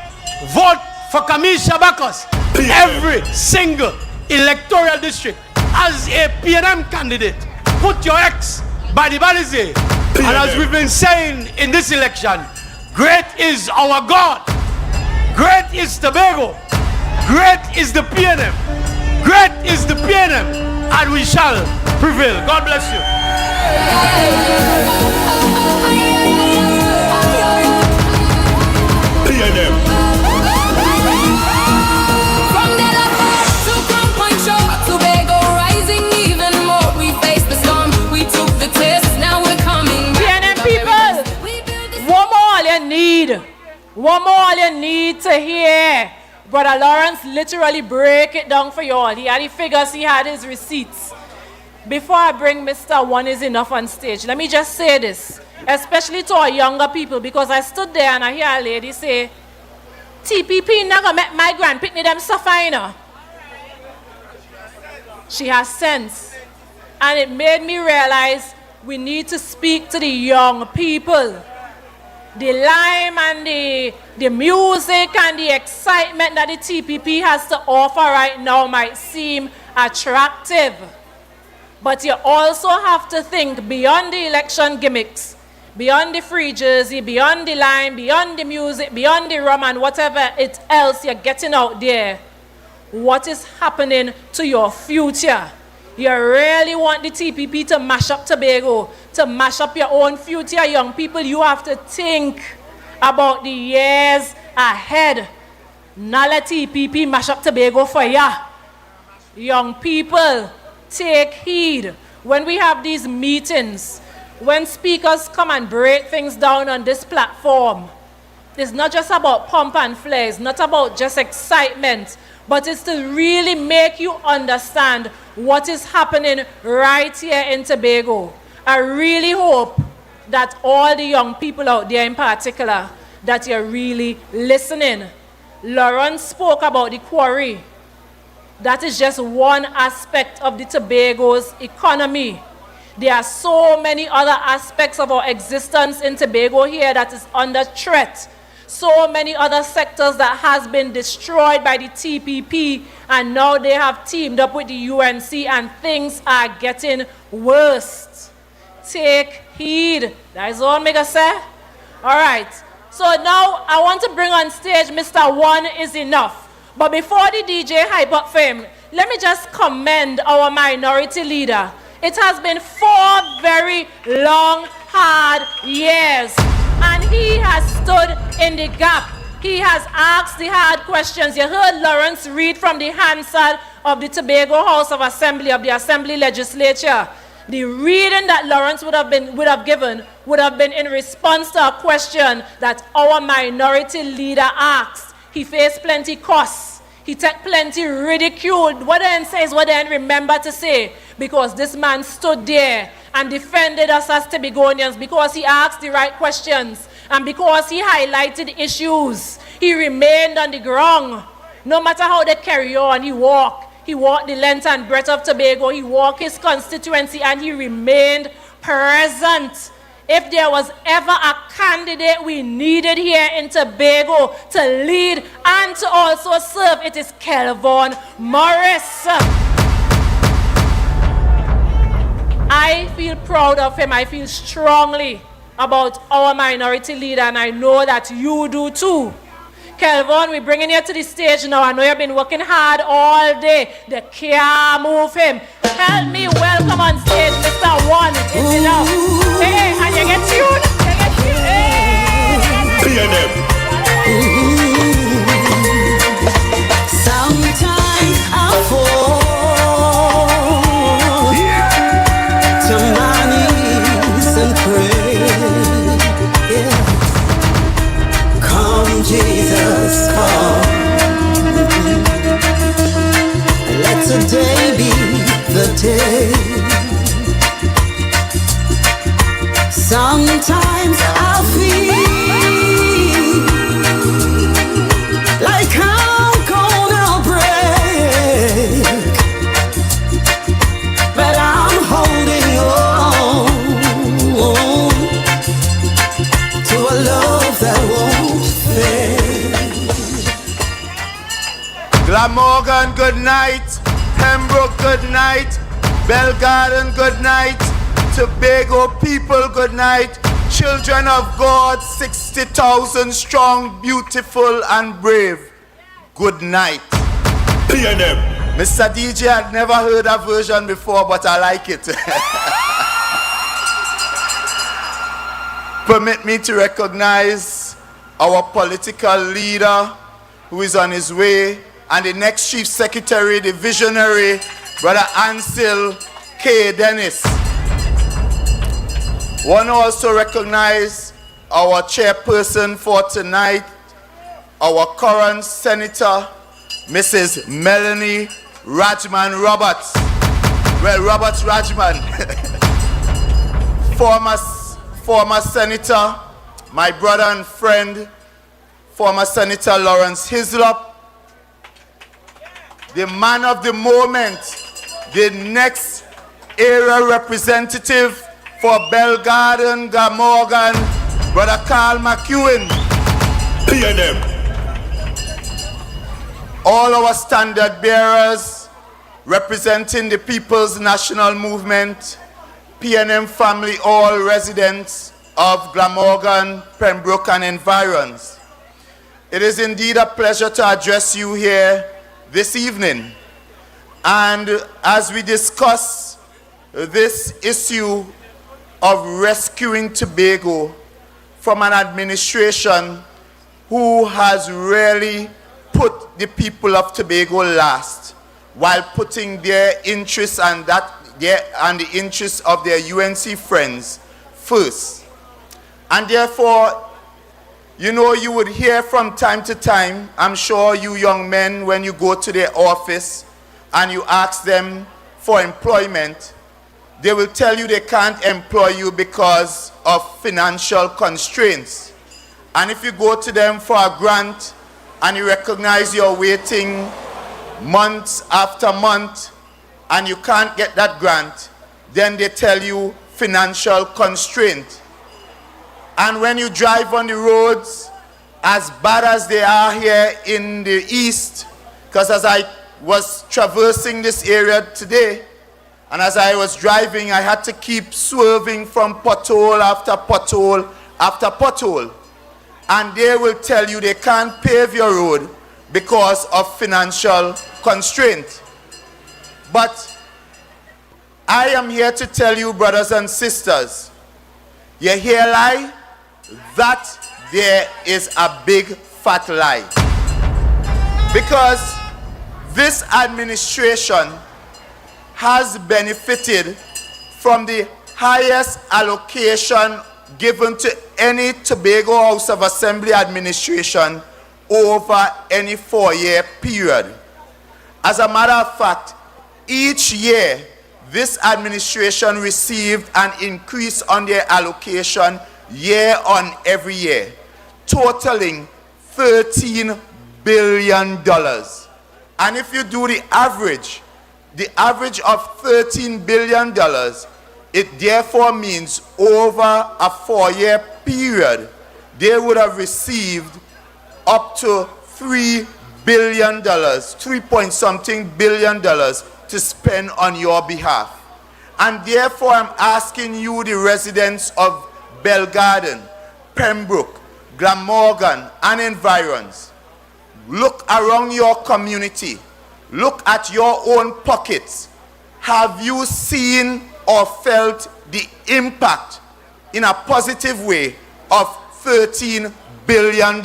vote for Kamisha Bacchus. Every single electoral district as a PNM candidate. Put your X by the Balize. And as we've been saying in this election, great is our God. Great is Tobago. Great is the PNM. Great is the PNM. And we shall prevail. God bless you. PNM. From Delaware to Crown Point Shore, Tobago rising even more. We faced the storm, we took the test, now we're coming back. PNM people, We built this one more all you need. One more all you need to hear. Brother Lawrence literally break it down for you all. He had the figures, he had his receipts. Before I bring Mr. One Is Enough on stage, let me just say this, especially to our younger people, because I stood there and I hear a lady say, TPP not gonna make my grandpicnic them suffer, you know. She has sense. And it made me realize we need to speak to the young people. The lime and the music and the excitement that the TPP has to offer right now might seem attractive. But you also have to think beyond the election gimmicks, beyond the free jersey, beyond the lime, beyond the music, beyond the rum and whatever else you're getting out there. What is happening to your future? You really want the TPP to mash up Tobago, to mash up your own future, young people. You have to think about the years ahead. Not let TPP mash up Tobago for ya. Young people, take heed. When we have these meetings, when speakers come and break things down on this platform, it's not just about pump and flare, it's not about just excitement, but it's to really make you understand what is happening right here in Tobago. I really hope that all the young people out there in particular, that you're really listening. Lawrence spoke about the quarry. That is just one aspect of the Tobago's economy. There are so many other aspects of our existence in Tobago here that is under threat. So many other sectors that has been destroyed by the TPP, and now they have teamed up with the UNC and things are getting worse. Take heed. That is all Mega say. All right. So now I want to bring on stage Mr. One Is Enough. But before the DJ hype up for him, let me just commend our minority leader. It has been 4 very long, hard years. And he has stood in the gap. He has asked the hard questions. You heard Lawrence read from the Hansard of the Tobago House of Assembly, of the Assembly Legislature. The reading that Lawrence would have given would have been in response to a question that our minority leader asked. He faced plenty costs. He took plenty ridicule. What then says, what then remember to say, because this man stood there and defended us as Tobagonians, because he asked the right questions and because he highlighted issues. He remained on the ground. No matter how they carry on, he walked. He walked the length and breadth of Tobago. He walked his constituency and he remained present. If there was ever a candidate we needed here in Tobago to lead and to also serve, it is Kelvon Morris. I feel proud of him. I feel strongly about our minority leader, and I know that you do too. Kelvon, we're bringing you to the stage now. I know you've been working hard all day. They can't move him. Help me welcome on stage Mr. One Is Enough. Hey, and you get tuned. You get tuned. Hey. PNM. Sometimes I fall to my knees and pray. Yeah. Come, Jesus, come. Let today be the day. Sometimes I feel like I'm gonna break, but I'm holding on to a love that won't fade. Glamorgan, good night. Pembroke, good night. Bell Garden, good night. Tobago people, good night. Children of God, 60,000 strong, beautiful and brave. Good night. PNM. Mr. DJ, I'd never heard a version before, but I like it. Permit me to recognize our political leader who is on his way, and the next Chief Secretary, the visionary, Brother Ansel K. Dennis. Want to also recognize our chairperson for tonight, our current Senator, Mrs. Melanie Rajman Roberts. Well, Roberts Rajman. former Senator, my brother and friend, former Senator Lawrence Hislop, the man of the moment, the next era representative for Belgarden, Glamorgan, Brother Carl McEwen. PNM. All our standard bearers representing the People's National Movement, PNM family, all residents of Glamorgan, Pembroke and environs. It is indeed a pleasure to address you here this evening. And as we discuss this issue of rescuing Tobago from an administration who has really put the people of Tobago last, while putting their interests and the interests of their UNC friends first. And therefore, you know, you would hear from time to time, I'm sure you young men, when you go to their office and you ask them for employment, they will tell you they can't employ you because of financial constraints. And if you go to them for a grant and you recognize you're waiting months after month and you can't get that grant, then they tell you financial constraint. And when you drive on the roads, as bad as they are here in the east, because as I was traversing this area today, and as I was driving, I had to keep swerving from pothole after pothole after pothole. And they will tell you they can't pave your road because of financial constraint. But I am here to tell you, brothers and sisters, you hear lie? That there is a big fat lie. Because this administration has benefited from the highest allocation given to any Tobago House of Assembly administration over any 4-year period. As a matter of fact, each year, this administration received an increase on their allocation year on every year, totaling $13 billion. And if you do the average of $13 billion, it therefore means over a 4-year period, they would have received up to $3 billion, 3-point-something billion dollars to spend on your behalf. And therefore, I'm asking you, the residents of Belgarden, Pembroke, Glamorgan, and environs, look around your community. Look at your own pockets. Have you seen or felt the impact in a positive way of $13 billion?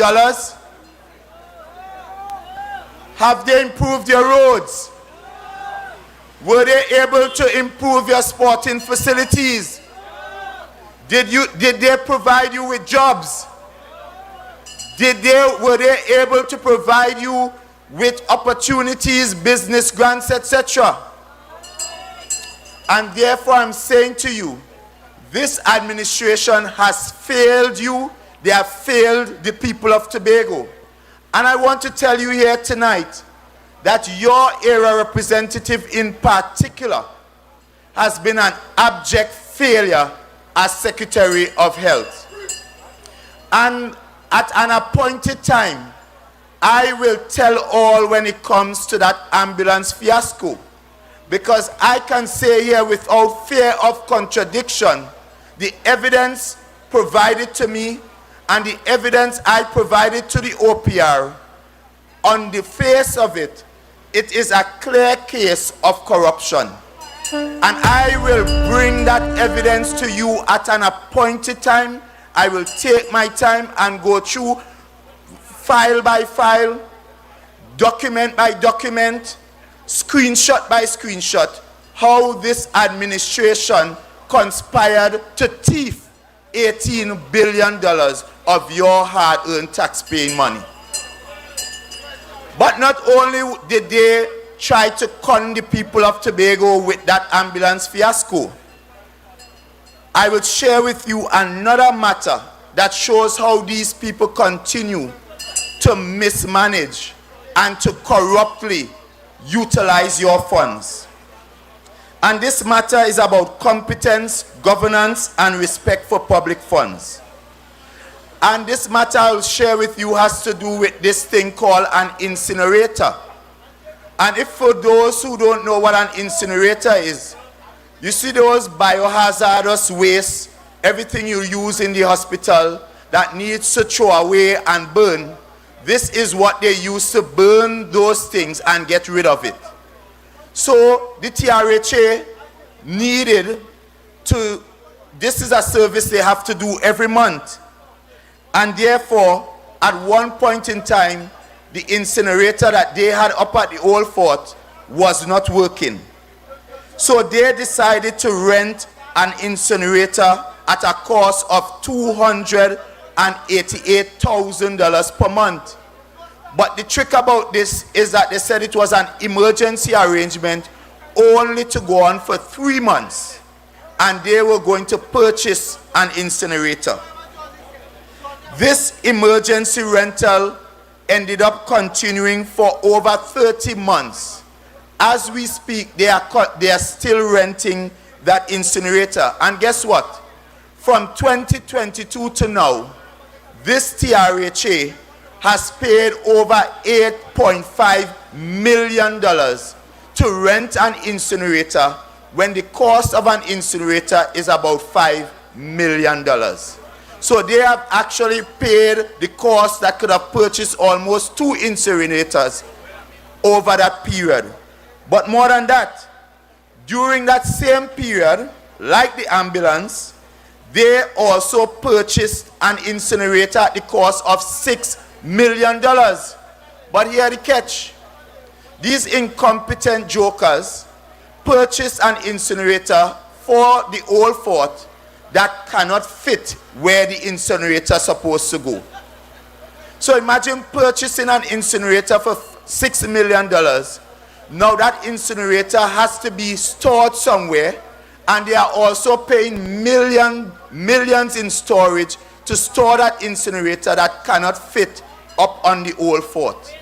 Have they improved your roads? Were they able to improve your sporting facilities? Did they provide you with jobs? Were they able to provide you with opportunities, business grants, etc.? And therefore, I'm saying to you, this administration has failed you. They have failed the people of Tobago. And I want to tell you here tonight that your area representative in particular has been an abject failure as Secretary of Health. And at an appointed time, I will tell all when it comes to that ambulance fiasco. because I can say here without fear of contradiction, the evidence provided to me and the evidence I provided to the OPR, on the face of it, it is a clear case of corruption. And I will bring that evidence to you at an appointed time. I will take my time and go through file by file, document by document, screenshot by screenshot, how this administration conspired to thief $18 billion of your hard-earned tax-paying money. But not only did they try to con the people of Tobago with that ambulance fiasco, I will share with you another matter that shows how these people continue to mismanage and to corruptly utilize your funds. And this matter is about competence, governance, and respect for public funds. And this matter I'll share with you has to do with this thing called an incinerator. And if for those who don't know what an incinerator is, you see those biohazardous waste, everything you use in the hospital that needs to throw away and burn, this is what they use to burn those things and get rid of it. So the TRHA needed to, this is a service they have to do every month. And therefore, at one point in time, the incinerator that they had up at the old fort was not working. So they decided to rent an incinerator at a cost of $288,000 per month. But the trick about this is that they said it was an emergency arrangement only to go on for 3 months. And they were going to purchase an incinerator. This emergency rental ended up continuing for over 30 months. As we speak, they are still renting that incinerator. And guess what? From 2022 to now, this TRHA has paid over $8.5 million to rent an incinerator when the cost of an incinerator is about $5 million. So they have actually paid the cost that could have purchased almost 2 incinerators over that period. But more than that, during that same period, like the ambulance, they also purchased an incinerator at the cost of $6 million. But here the catch. These incompetent jokers purchased an incinerator for the old fort that cannot fit where the incinerator is supposed to go. So imagine purchasing an incinerator for $6 million. Now that incinerator has to be stored somewhere, and they are also paying millions in storage to store that incinerator that cannot fit up on the old fort.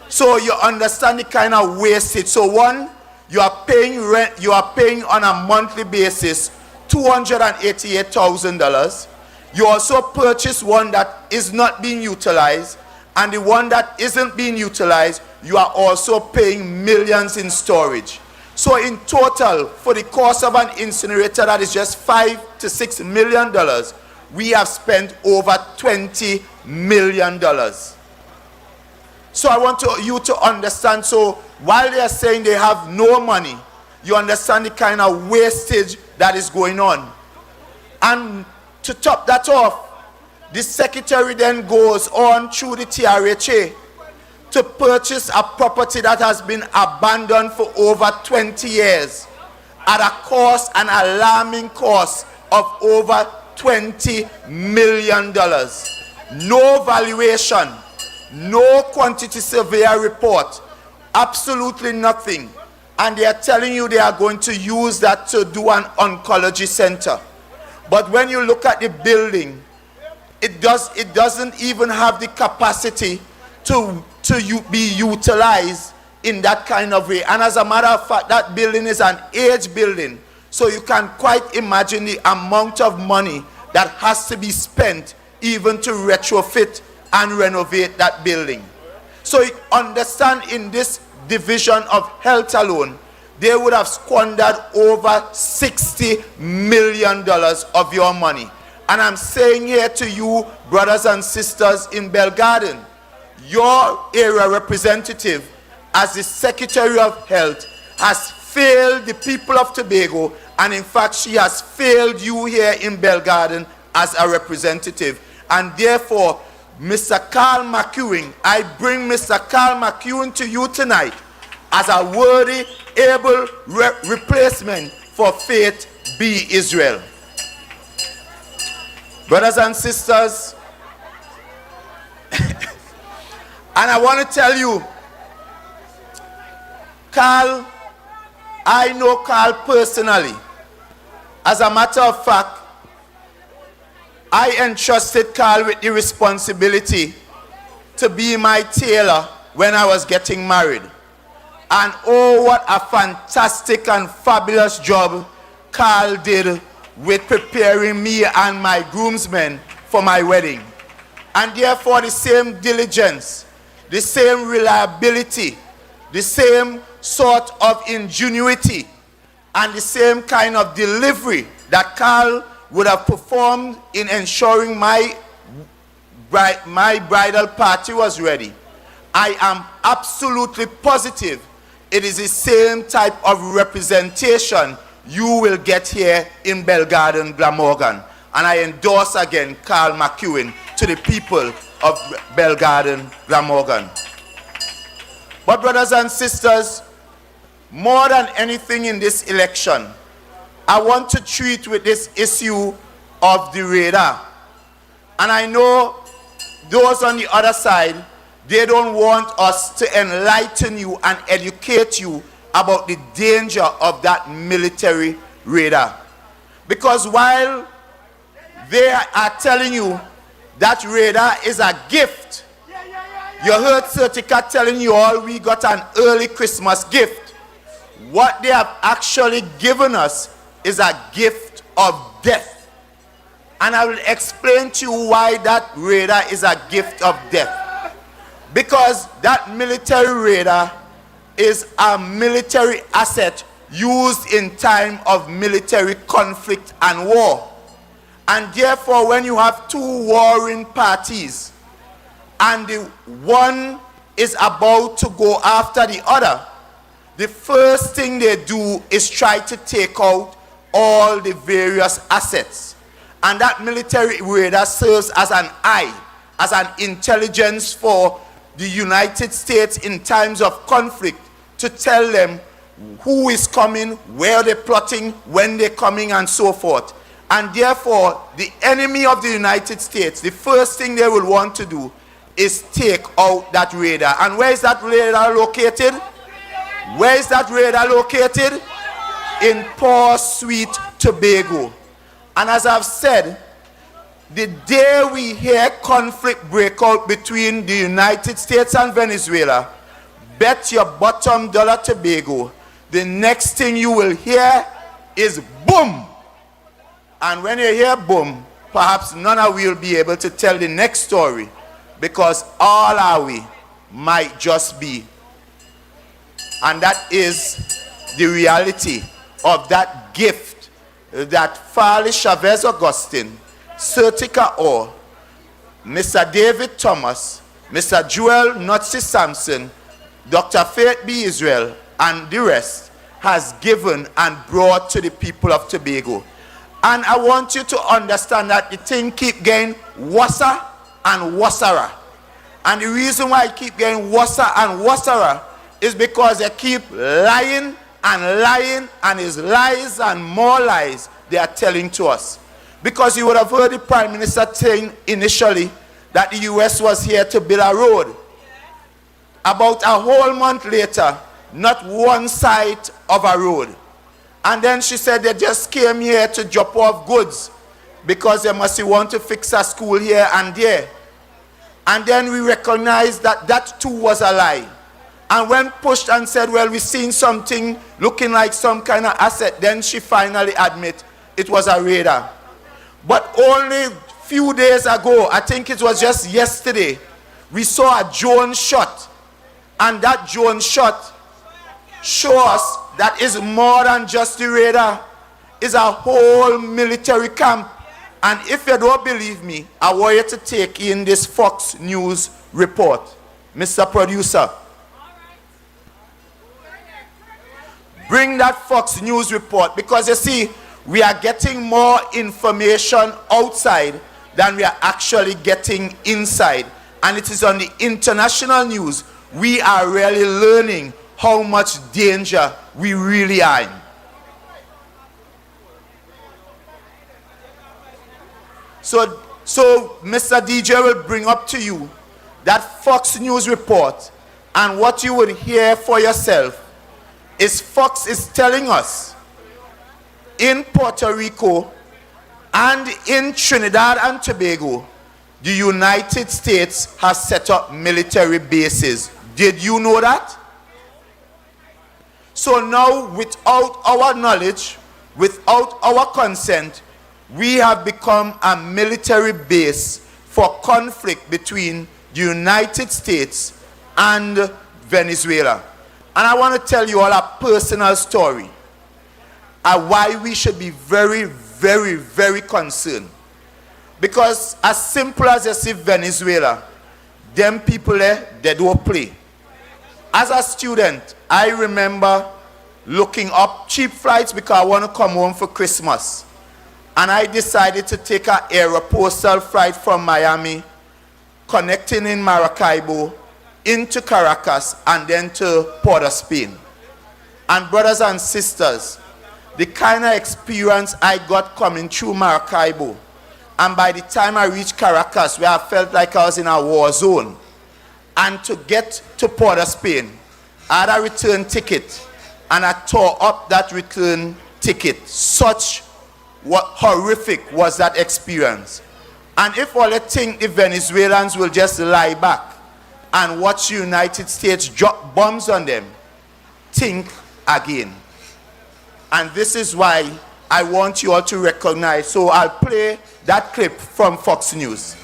So you understand the kind of wastage. So one, you are paying rent, you are paying on a monthly basis $288,000. You also purchase one that is not being utilized, and the one that isn't being utilized, you are also paying millions in storage. So in total, for the cost of an incinerator that is just $5 to $6 million, we have spent over $20 million. So I want you to understand, so while they are saying they have no money, you understand the kind of wastage that is going on. And to top that off, the secretary then goes on through the TRHA to purchase a property that has been abandoned for over 20 years at a cost, an alarming cost of over $20 million. No valuation, no quantity surveyor report, absolutely nothing. And they are telling you they are going to use that to do an oncology center. But when you look at the building, it doesn't even have the capacity to be utilized in that kind of way. And as a matter of fact, that building is an age building. So you can quite imagine the amount of money that has to be spent even to retrofit and renovate that building. So you understand, in this division of health alone, they would have squandered over $60 million of your money. And I'm saying here to you, brothers and sisters in Bell Garden, your area representative, as the Secretary of Health, has failed the people of Tobago, and in fact, she has failed you here in Bell Garden as a representative. And therefore, Mr. 𝐂𝐨𝐦𝐞, I bring Mr. 𝐂𝐨𝐴𝐞 to you tonight as a worthy, able replacement for Faith B. Israel. Brothers and sisters, and I want to tell you, Carl, I know Carl personally. As a matter of fact, I entrusted Carl with the responsibility to be my tailor when I was getting married. And oh, what a fantastic and fabulous job Carl did with preparing me and my groomsmen for my wedding. And therefore the same diligence, the same reliability, the same sort of ingenuity, and the same kind of delivery that Carl would have performed in ensuring my bridal party was ready, I am absolutely positive it is the same type of representation you will get here in Bell Garden, Glamorgan. And I endorse again 𝐂𝐨𝐴𝐞 to the people of Bell Garden, Glamorgan. But brothers and sisters, more than anything in this election, I want to treat with this issue of the radar. And I know those on the other side, they don't want us to enlighten you and educate you about the danger of that military radar. Because while they are telling you that radar is a gift, you heard Certica telling you all we got an early Christmas gift. What they have actually given us is a gift of death. And I will explain to you why that radar is a gift of death. Because that military radar is a military asset used in time of military conflict and war. And therefore, when you have two warring parties and the one is about to go after the other, the first thing they do is try to take out all the various assets. And that military radar serves as an eye, as an intelligence for the United States in times of conflict, to tell them who is coming, where they're plotting, when they're coming, and so forth. And therefore, the enemy of the United States, the first thing they will want to do is take out that radar. And where is that radar located? Where is that radar located? In poor, sweet Tobago. And as I've said, the day we hear conflict break out between the United States and Venezuela, bet your bottom dollar Tobago, the next thing you will hear is boom. And when you hear boom, perhaps none of you will be able to tell the next story, because all are we might just be. And that is the reality of that gift that Farley Chavez Augustine, Certica Orr, Mr. David Thomas, Mr. Joel Notsi Sampson, Dr. Faith B. Israel, and the rest has given and brought to the people of Tobago. And I want you to understand that the thing keep getting worse and worser. And the reason why it keep getting worse and worser is because they keep lying and lying, and it's lies and more lies they are telling to us. Because you would have heard the Prime Minister saying initially that the US was here to build a road. About a whole month later, not one sight of a road. And then she said they just came here to drop off goods because they must want to fix a school here and there. And then we recognized that that too was a lie. And when pushed and said, well, we've seen something looking like some kind of asset, then she finally admitted it was a radar. But only a few days ago, I think it was just yesterday, we saw a drone shot. And that drone shot show us that is more than just the radar. It's a whole military camp. And if you don't believe me, I want you to take in this Fox News report. Mr. Producer. Bring that Fox News report, because you see, we are getting more information outside than we are actually getting inside. And it is on the international news we are really learning how much danger we really are in. So Mr. DJ will bring up to you that Fox News report, and what you would hear for yourself is Fox is telling us in Puerto Rico and in Trinidad and Tobago, the United States has set up military bases. Did you know that? So now, without our knowledge, without our consent, we have become a military base for conflict between the United States and Venezuela. And I want to tell you all a personal story and why we should be very, very, very concerned. Because as simple as you see Venezuela, them people there, they don't play. As a student, I remember looking up cheap flights because I want to come home for Christmas. And I decided to take an Aeropostal flight from Miami, connecting in Maracaibo, into Caracas, and then to Port of Spain. And brothers and sisters, the kind of experience I got coming through Maracaibo, and by the time I reached Caracas, where I felt like I was in a war zone, and to get to Port of Spain, I had a return ticket, and I tore up that return ticket. Such horrific was that experience. And if all you think the Venezuelans will just lie back and watch the United States drop bombs on them, think again. And this is why I want you all to recognize. So I'll play that clip from Fox News.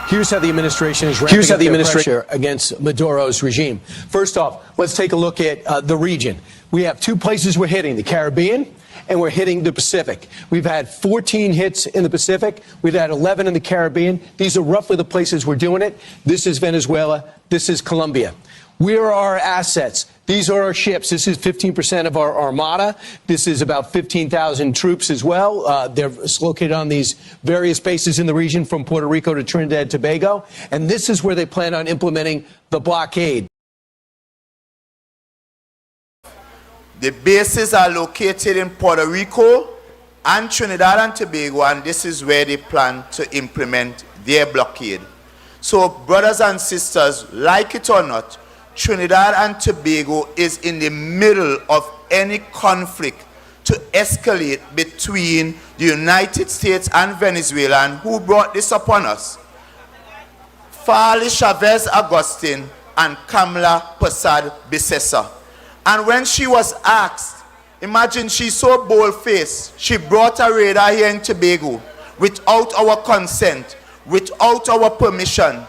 Here's how the administration is ramping up their pressure against Maduro's regime. First off, let's take a look at the region. We have two places we're hitting, the Caribbean and we're hitting the Pacific. We've had 14 hits in the Pacific. We've had 11 in the Caribbean. These are roughly the places we're doing it. This is Venezuela. This is Colombia. Where are our assets? These are our ships. This is 15% of our armada. This is about 15,000 troops as well. They're located on these various bases in the region from Puerto Rico to Trinidad and Tobago. And this is where they plan on implementing the blockade. The bases are located in Puerto Rico and Trinidad and Tobago, and this is where they plan to implement their blockade. So, brothers and sisters, like it or not, Trinidad and Tobago is in the middle of any conflict to escalate between the United States and Venezuela. And who brought this upon us? Farley Chavez Agustin and Kamala Persad Bissessa. And when she was asked, imagine she's so bold-faced, she brought a radar here in Tobago without our consent, without our permission.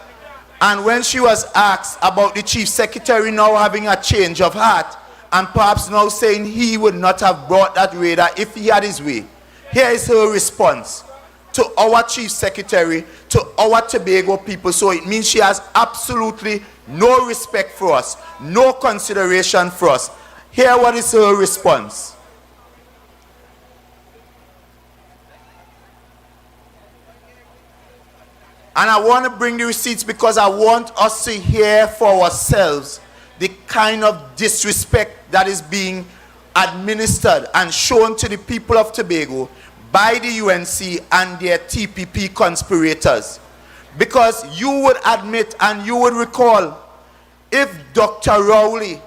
And when she was asked about the chief secretary now having a change of heart and perhaps now saying he would not have brought that radar if he had his way, here is her response to our chief secretary, to our Tobago people. So it means she has absolutely no respect for us, no consideration for us. Here what is her response. And I want to bring the receipts because I want us to hear for ourselves the kind of disrespect that is being administered and shown to the people of Tobago by the UNC and their TPP conspirators. Because you would admit and you would recall, if Dr. Rowley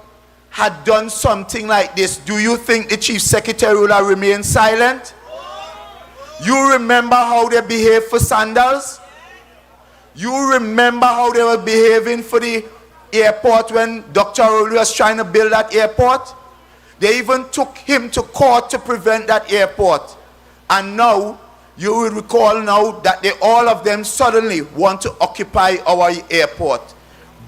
had done something like this, do you think the chief secretary would have remained silent? You remember how they behaved for Sandals? You remember how they were behaving for the airport when Dr. Rowley was trying to build that airport? They even took him to court to prevent that airport. And now, you will recall now that all of them suddenly want to occupy our airport.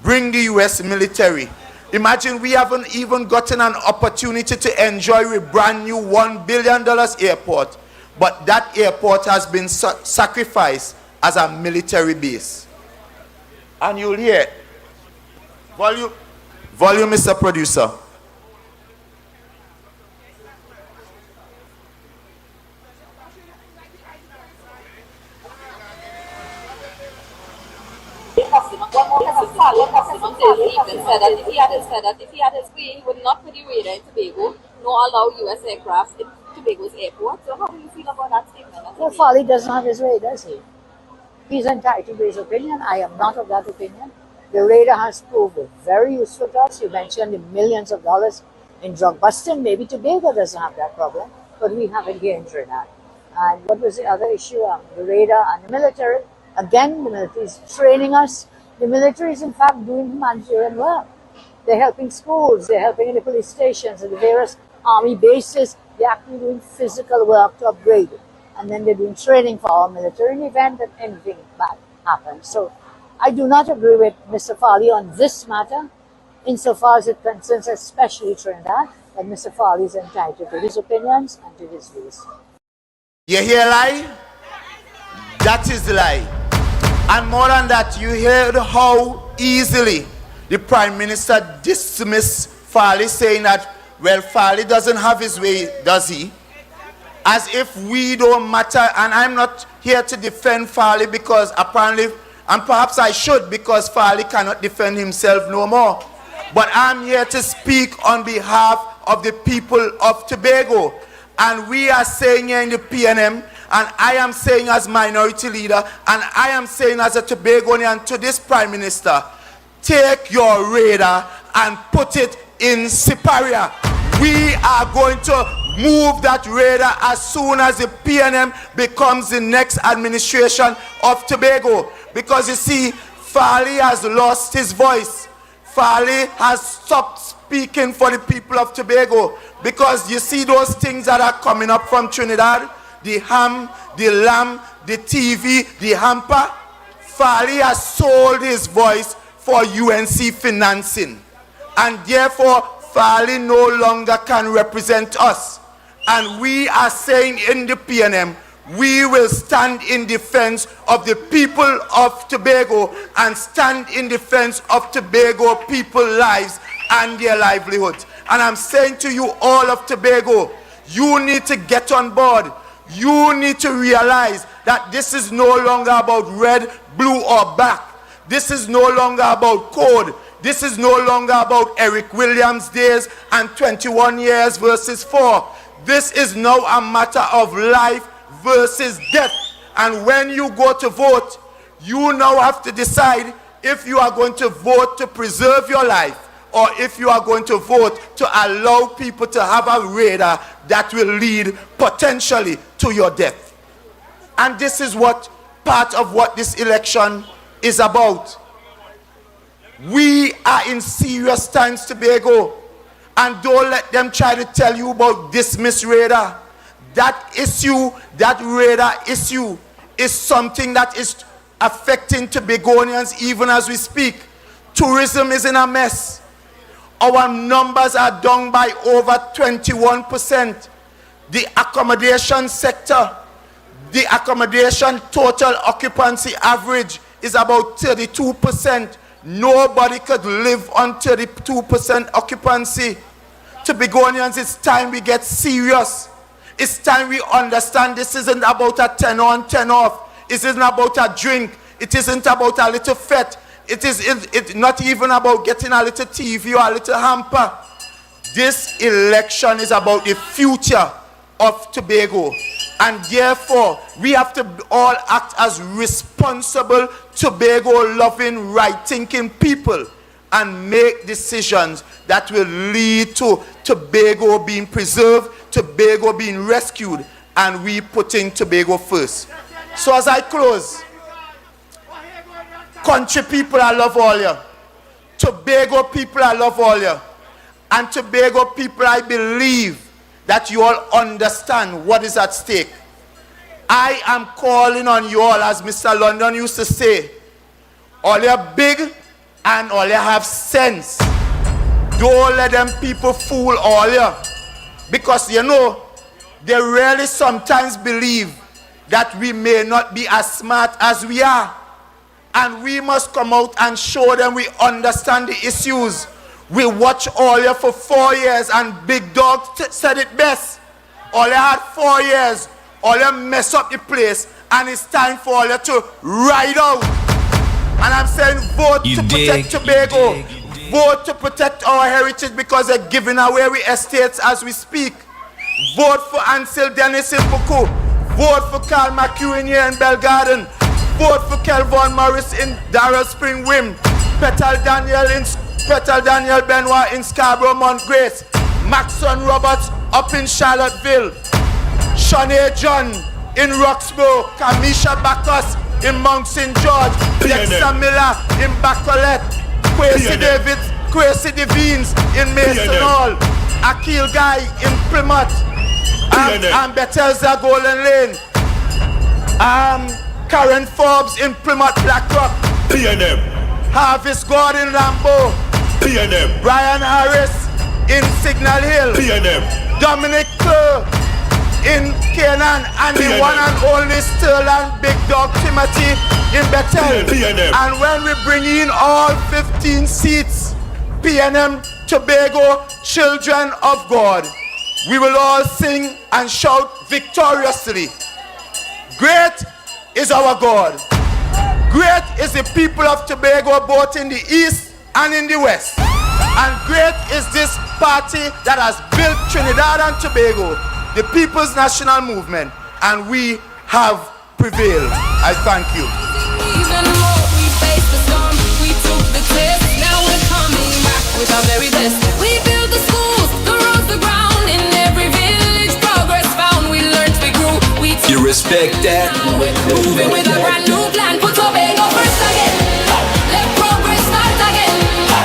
bring the US military. Imagine we haven't even gotten an opportunity to enjoy a brand new $1 billion airport, but that airport has been sacrificed as a military base. And you'll hear it. Volume, Mr. Producer. Said that if he had his way, he would not put the radar in Tobago, nor allow US aircraft in Tobago's airport. So how do you feel about that statement? Well, Farley doesn't have his way, does he? He's entitled to his opinion. I am not of that opinion. The radar has proved very useful to us. You mentioned the millions of dollars in drug busting. Maybe Tobago doesn't have that problem, but we have it here in Trinidad. And what was the other issue? The radar and the military. Again, the military is training us. The military is in fact doing humanitarian work. They're helping schools, they're helping in the police stations and the various army bases. They're actually doing physical work to upgrade it. And then they're doing training for our military in the event that anything bad happens. So I do not agree with Mr. Farley on this matter, insofar as it concerns especially Trinidad, that Mr. Farley is entitled to his opinions and to his views. You hear lie? That is the lie. And more than that, you heard how easily the Prime Minister dismissed Farley, saying that, well, Farley doesn't have his way, does he? As if we don't matter. And I'm not here to defend Farley because apparently, and perhaps I should, because Farley cannot defend himself no more. But I'm here to speak on behalf of the people of Tobago. And we are saying here in the PNM, and I am saying as minority leader, and I am saying as a Tobagonian to this Prime Minister, take your radar and put it in Siparia. We are going to move that radar as soon as the PNM becomes the next administration of Tobago. Because you see, Farley has lost his voice. Farley has stopped speaking for the people of Tobago. Because you see those things that are coming up from Trinidad, the ham, the lamb, the TV, the hamper. Farley has sold his voice for UNC financing. And therefore, Farley no longer can represent us. And we are saying in the PNM, we will stand in defense of the people of Tobago and stand in defense of Tobago people's lives and their livelihoods. And I'm saying to you all of Tobago, you need to get on board. You need to realize that this is no longer about red, blue, or black. This is no longer about code. This is no longer about Eric Williams' days and 21 years versus 4. This is now a matter of life versus death. And when you go to vote, you now have to decide if you are going to vote to preserve your life or if you are going to vote to allow people to have a radar that will lead potentially to your death. And this is what part of what this election is about. We are in serious times, Tobago, and don't let them try to tell you about dismiss radar. That issue, that radar issue, is something that is affecting Tobagonians even as we speak. Tourism is in a mess. Our numbers are down by over 21%. The accommodation sector, the accommodation total occupancy average is about 32%. Nobody could live on 32% occupancy. Tobagonians, it's time we get serious. It's time we understand this isn't about a 10 on, 10 off. It isn't about a drink. It isn't about a little fete. It's not even about getting a little TV or a little hamper. This election is about the future of Tobago. And therefore, we have to all act as responsible, Tobago-loving, right-thinking people and make decisions that will lead to Tobago being preserved, Tobago being rescued, and we putting Tobago first. So as I close, country people, I love all you. Tobago people, I love all you. And Tobago people, I believe that you all understand what is at stake. I am calling on you all, as Mr. London used to say, all your big and all you have sense. Don't let them people fool all you. Because you know, they really sometimes believe that we may not be as smart as we are. And we must come out and show them we understand the issues. We watch all you for 4 years, and Big Dog said it best. All you had 4 years, all you mess up the place, and it's time for all you to ride out. And I'm saying vote to protect Tobago. Vote to protect our heritage, because they're giving away our estates as we speak. Vote for Ansel Dennis in Buku. Vote for Carl McEwen here in Bell Garden. Vote for Kelvon Morris in Darrell Spring Wim. Petal Daniel Benoit in Scarborough Mount Grace. Maxon Roberts up in Charlottesville. Shanae John in Roxborough. Kamisha Bacchus in Mount St. George. Dexter Miller in Bacolet. Kwesi Devines in Mason Hall. Akil Guy in Plymouth. And Bethesda Golden Lane. Karen Forbes in Plymouth Blackrock. PNM. Harvest God in Lambeau. PNM. Brian Harris in Signal Hill. PNM. Dominic Kerr in Canaan. And the one and only Sterling Big Dog Timothy in Bethel. PNM. And when we bring in all 15 seats, PNM Tobago, children of God, we will all sing and shout victoriously. Great is our God. Great is the people of Tobago, both in the east and in the west. And great is this party that has built Trinidad and Tobago, the People's National Movement, and we have prevailed. I thank you. Even more, we faced the storm, we took the test. Now we're coming back with our very best. We built the schools, the roads, the ground. In every village, progress found. We learned, we grew, we took. You respect that? Now we're moving with a brand new plan. Put Tobago first again. Let progress start again.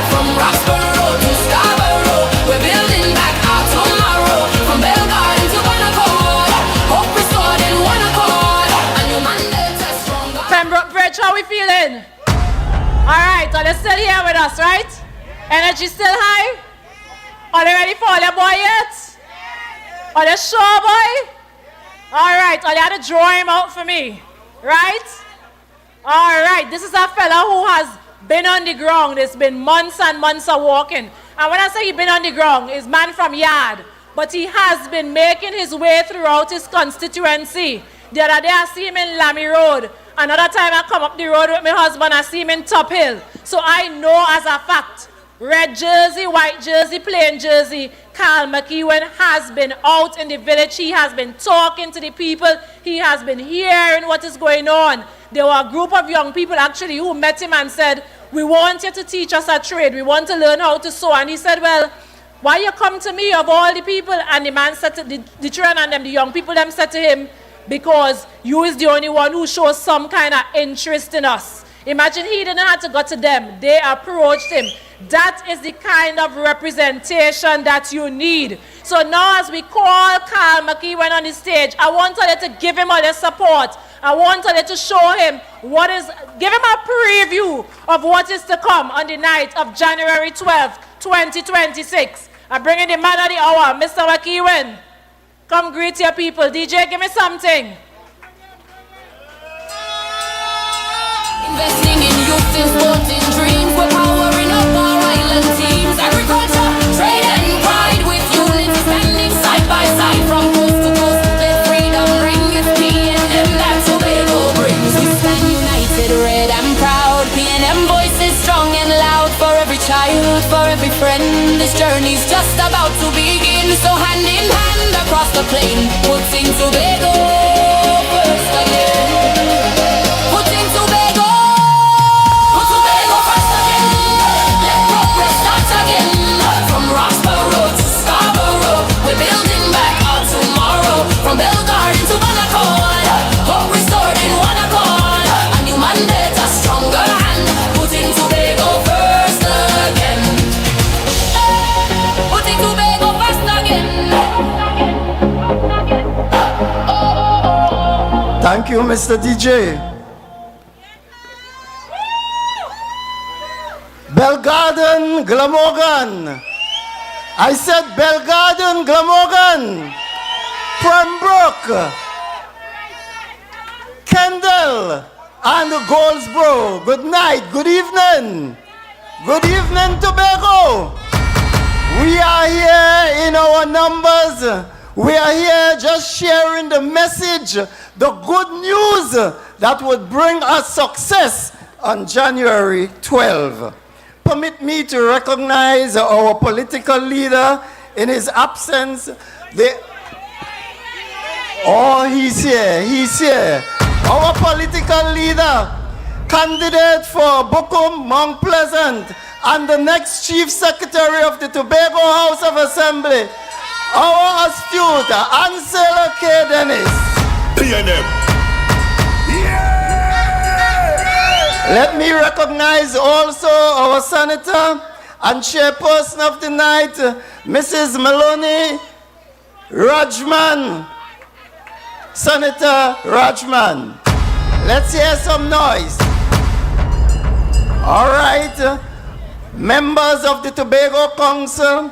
From Roxborough to Scarborough, we're building back our tomorrow. From Bell Garden to One Accord, hope restored in One Accord. A new mandate is stronger. Pembroke Bridge, how we feeling? All right, are they still here with us, right? Energy still high? Are they ready for all your boy yet? Are they sure, boy? All right, all you had to draw him out for me, right? All right, this is a fella who has been on the ground. It's been months and months of walking. And when I say he's been on the ground, he's man from yard. But he has been making his way throughout his constituency. The other day I see him in Lammy Road. Another time I come up the road with my husband, I see him in Top Hill. So I know as a fact, red jersey, white jersey, plain jersey, Carl McEwen has been out in the village. He has been talking to the people. He has been hearing what is going on. There were a group of young people actually who met him and said, we want you to teach us a trade. We want to learn how to sew. And he said, well, why you come to me of all the people? And the man said to the children and them, the young people, them said to him, because you is the only one who shows some kind of interest in us. Imagine he didn't have to go to them. They approached him. That is the kind of representation that you need. So now as we call Carl McEwen on the stage, I want you to give him all the support. I want you to show him give him a preview of what is to come on the night of January 12th, 2026. I bring in the man of the hour, Mr. McEwen. Come greet your people. DJ, give me something. Investing in youth is sporting dreams. We're powering up our island teams. Agriculture, trade and pride with unity standing side by side from coast to coast. Let freedom ring. It's PNM that Tobago brings. We stand united, red and proud. PNM voice is strong and loud for every child, for every friend. This journey's just about to begin. So hand in hand across the plain, putting Tobago first again. Putting Tobago. From Roxborough to Scarborough, we're building back our tomorrow. From Bell Garden to One Accord, hope restored in One Accord. A new mandate, a stronger hand, putting Tobago first again. Putting Tobago first again. Thank you, Mr. DJ. Belgarden, Glamorgan. I said Belgarden, Glamorgan, Pembroke, Kendall, and Goldsboro. Good night, good evening. Good evening, Tobago. We are here in our numbers. We are here just sharing the message, the good news that would bring us success on January 12. Permit me to recognize our political leader in his absence. Oh, he's here. Our political leader, candidate for Bucum, Mount Pleasant, and the next Chief Secretary of the Tobago House of Assembly, our astute Ansel K. Dennis. Let me recognize also our Senator and Chairperson of the night, Mrs. Maloney Rajman. Senator Rajman. Let's hear some noise. All right, members of the Tobago Council,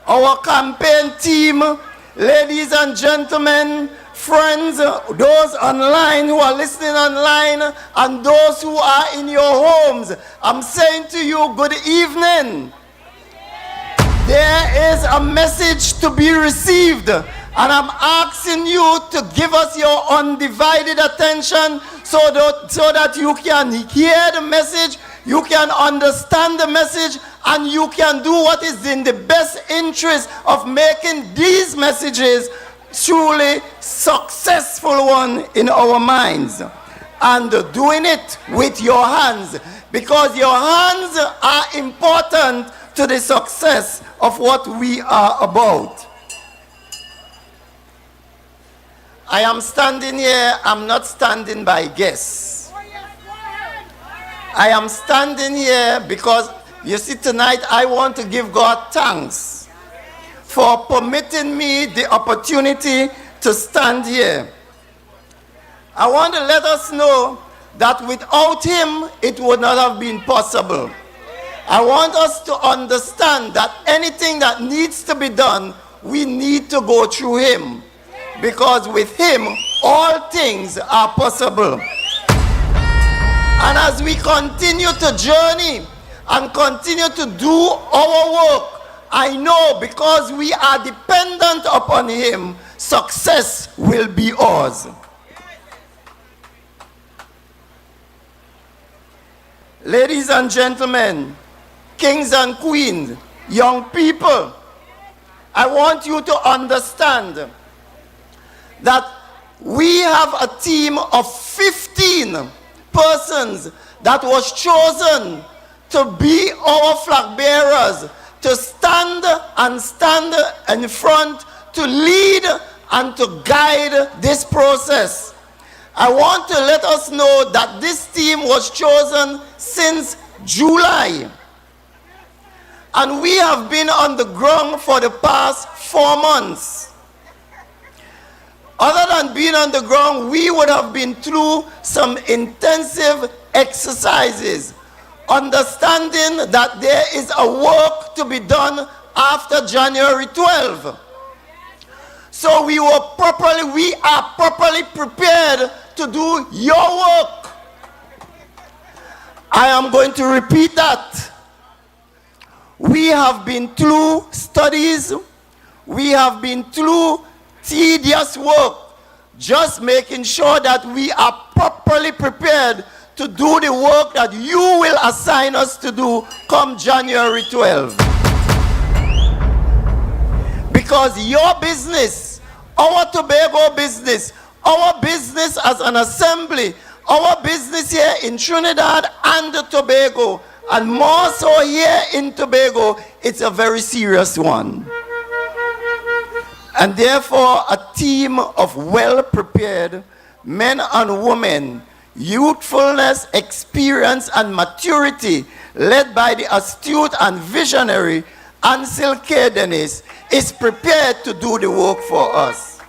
our campaign team, ladies and gentlemen, friends, those online who are listening online, and those who are in your homes, I'm saying to you, good evening. There is a message to be received, and I'm asking you to give us your undivided attention so that you can hear the message, you can understand the message, and you can do what is in the best interest of making these messages truly successful one in our minds, and doing it with your hands, because your hands are important to the success of what we are about. I am standing here, I'm not standing by guess. I am standing here because, you see, tonight I want to give God thanks for permitting me the opportunity to stand here. I want to let us know that without him, it would not have been possible. I want us to understand that anything that needs to be done, we need to go through him. Because with him, all things are possible. And as we continue to journey and continue to do our work, I know because we are dependent upon him, success will be ours. Ladies and gentlemen, kings and queens, young people, I want you to understand that we have a team of 15 persons that was chosen to be our flag bearers, to stand in front, to lead and to guide this process. I want to let us know that this team was chosen since July. And we have been on the ground for the past 4 months. Other than being on the ground, we would have been through some intensive exercises, understanding that there is a work to be done after January 12. So we are properly prepared to do your work. I am going to repeat that. We have been through studies, we have been through tedious work, just making sure that we are properly prepared to do the work that you will assign us to do come January 12. Because your business, our Tobago business, our business as an assembly, our business here in Trinidad and Tobago, and more so here in Tobago, it's a very serious one. And therefore, a team of well-prepared men and women, youthfulness, experience, and maturity, led by the astute and visionary Ansel K. Dennis, is prepared to do the work for us.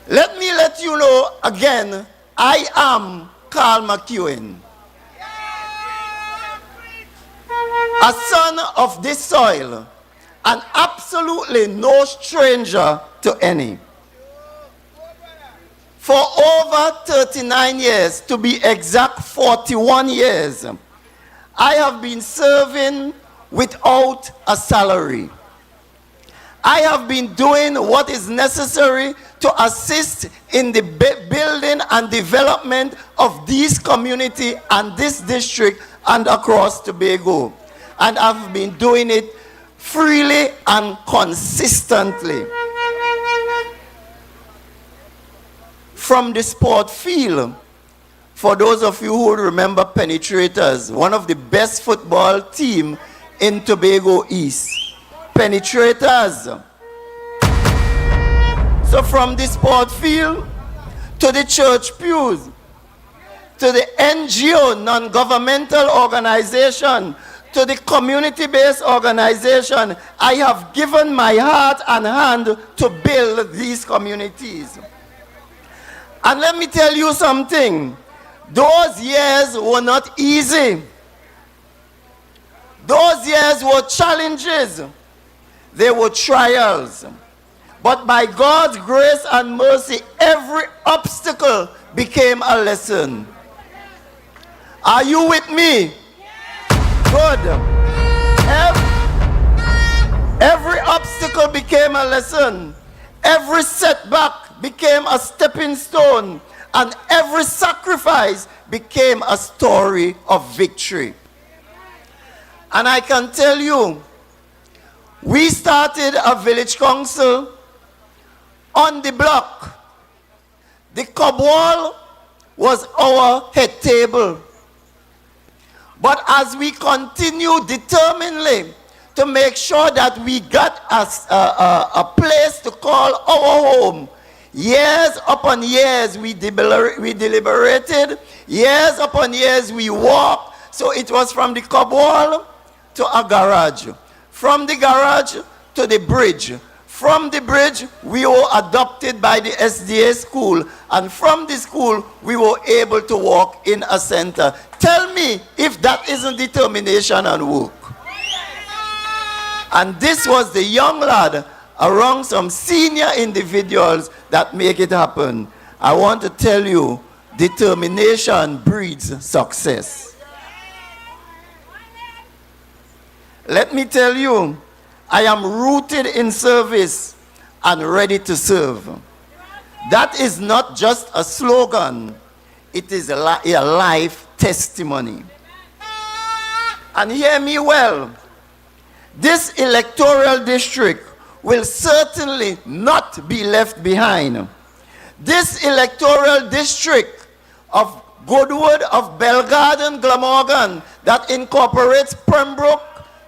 Let me let you know again, I am Carl McEwen, a son of this soil, and absolutely no stranger to any. For over 39 years, to be exact 41 years, I have been serving without a salary. I have been doing what is necessary to assist in the building and development of this community and this district and across Tobago. And I've been doing it freely and consistently. From the sport field, for those of you who remember Penetrators, one of the best football team in Tobago East. Penetrators. So from the sport field to the church pews, to the NGO, non-governmental organization, to the community-based organization, I have given my heart and hand to build these communities. And let me tell you something. Those years were not easy. Those years were challenges. They were trials. But by God's grace and mercy, every obstacle became a lesson. Are you with me? Good. Every obstacle became a lesson. Every setback became a stepping stone, and every sacrifice became a story of victory. And I can tell you, we started a village council on the block. The cob wall was our head table. But as we continue determinedly to make sure that we got a place to call our home, years upon years we deliberated, years upon years we walked. So it was from the cob wall to a garage, from the garage to the bridge. From the bridge, we were adopted by the SDA school, and from the school, we were able to walk in a center. Tell me if that isn't determination and work. And this was the young lad around some senior individuals that make it happen. I want to tell you, determination breeds success. Let me tell you, I am rooted in service and ready to serve. That is not just a slogan, it is a life testimony. And hear me well, this electoral district will certainly not be left behind. This electoral district of Goodwood, of Belgarden, Glamorgan, that incorporates Pembroke,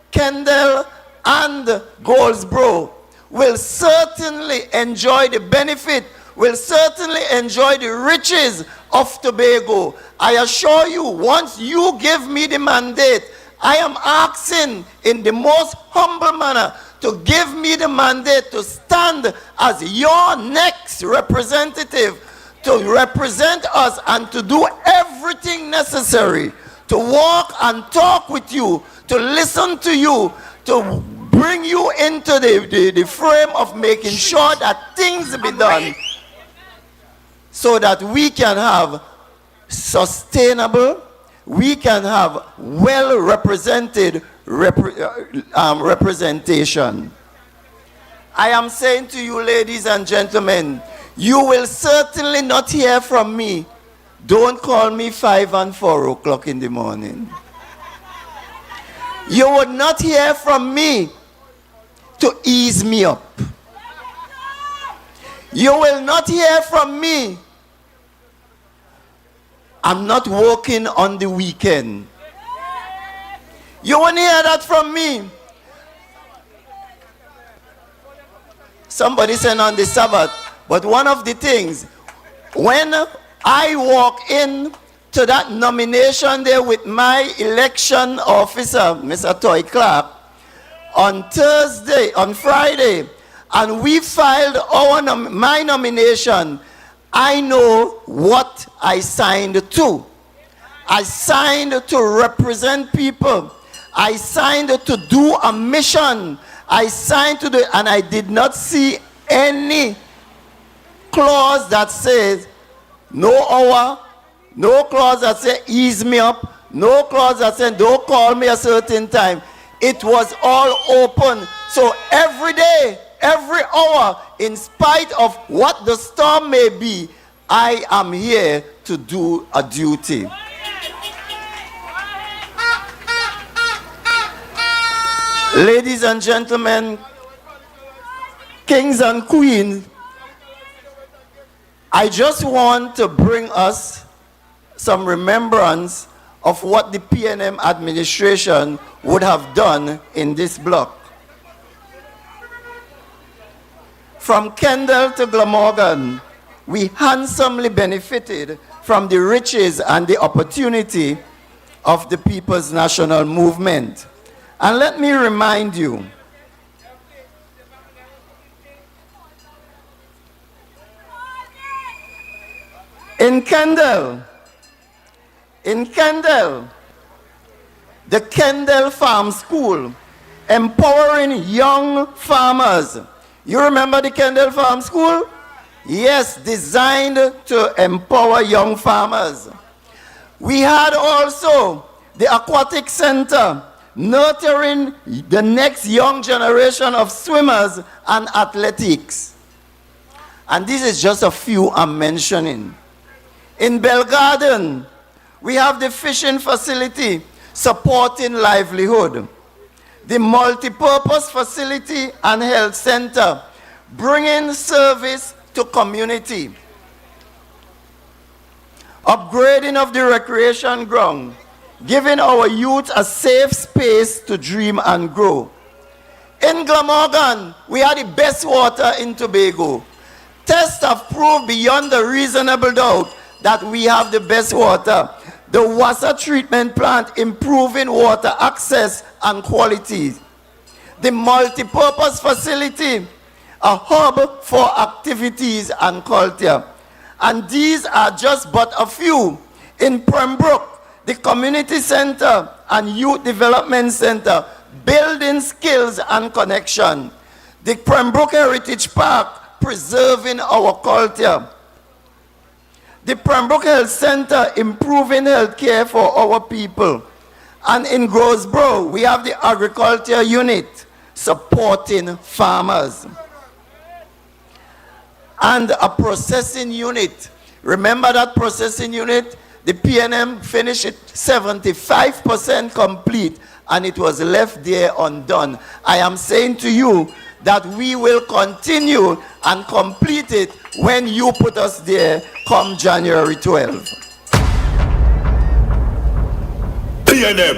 Kendall, and Goldsboro, will certainly enjoy the benefit, will certainly enjoy the riches of Tobago. I assure you, once you give me the mandate, I am asking in the most humble manner to give me the mandate to stand as your next representative, to represent us and to do everything necessary to walk and talk with you, to listen to you, to bring you into the frame of making sure that things be done so that we can have sustainable, we can have well-represented representation. I am saying to you, ladies and gentlemen, you will certainly not hear from me. Don't call me 5 and 4 o'clock in the morning. You would not hear from me to ease me up. You will not hear from me. I'm not working on the weekend. You won't hear that from me. Somebody said on the Sabbath, but one of the things, when I walk in to that nomination there with my election officer, Mr. Toy Clark, on Thursday, on Friday, and we filed my nomination, I know what I signed to. I signed to represent people. I signed to do a mission. I signed to do, and I did not see any clause that says no hour, no clause that says ease me up, no clause that says don't call me a certain time. It was all open. So every day, every hour, in spite of what the storm may be, I am here to do a duty. Ladies and gentlemen, kings and queens, I just want to bring us some remembrance of what the PNM administration would have done in this block. From Kendall to Glamorgan, we handsomely benefited from the riches and the opportunity of the People's National Movement. And let me remind you, in Kendall, the Kendall Farm School, empowering young farmers. You remember the Kendall Farm School? Yes, designed to empower young farmers. We had also the Aquatic Center, nurturing the next young generation of swimmers and athletics. And this is just a few I'm mentioning. In Belgarden, we have the fishing facility supporting livelihood. The multi-purpose facility and health center bringing service to community. Upgrading of the recreation ground, giving our youth a safe space to dream and grow. In Glamorgan, we had the best water in Tobago. Tests have proved beyond a reasonable doubt that we have the best water. The water treatment plant improving water access and quality. The multi-purpose facility, a hub for activities and culture. And these are just but a few. In Pembroke, the community center and youth development center, building skills and connection. The Pembroke Heritage Park, preserving our culture. The Pembroke Health Center, improving health care for our people. And in Grosborough, we have the agriculture unit, supporting farmers. And a processing unit. Remember that processing unit? The PNM finished it 75% complete, and it was left there undone. I am saying to you that we will continue and complete it when you put us there come January 12. PNM.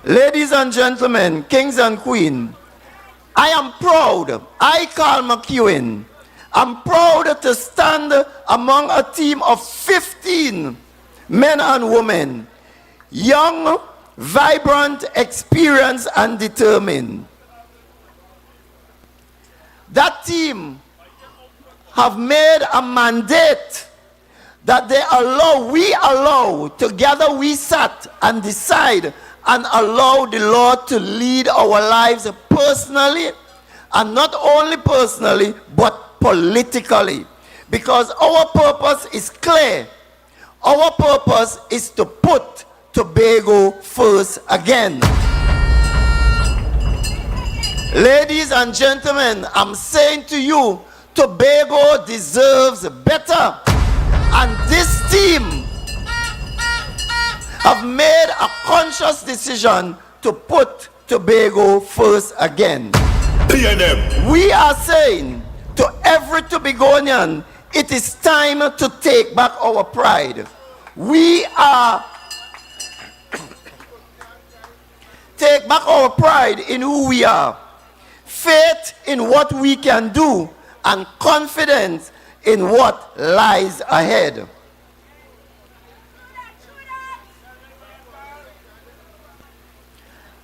Ladies and gentlemen, kings and queens, I am proud, I, 𝐂𝐨𝐦𝐞 𝐋𝐞𝐦, I'm proud to stand among a team of 15 men and women, young, vibrant, experienced, and determined. That team have made a mandate that we allow, together we sat and decide and allow the Lord to lead our lives personally, and not only personally, but politically. Because our purpose is clear. Our purpose is to put Tobago first again. Ladies and gentlemen, I'm saying to you, Tobago deserves better. And this team have made a conscious decision to put Tobago first again. PNM. We are saying to every Tobagonian, it is time to take back our pride. We are take back our pride in who we are, faith in what we can do, and confidence in what lies ahead.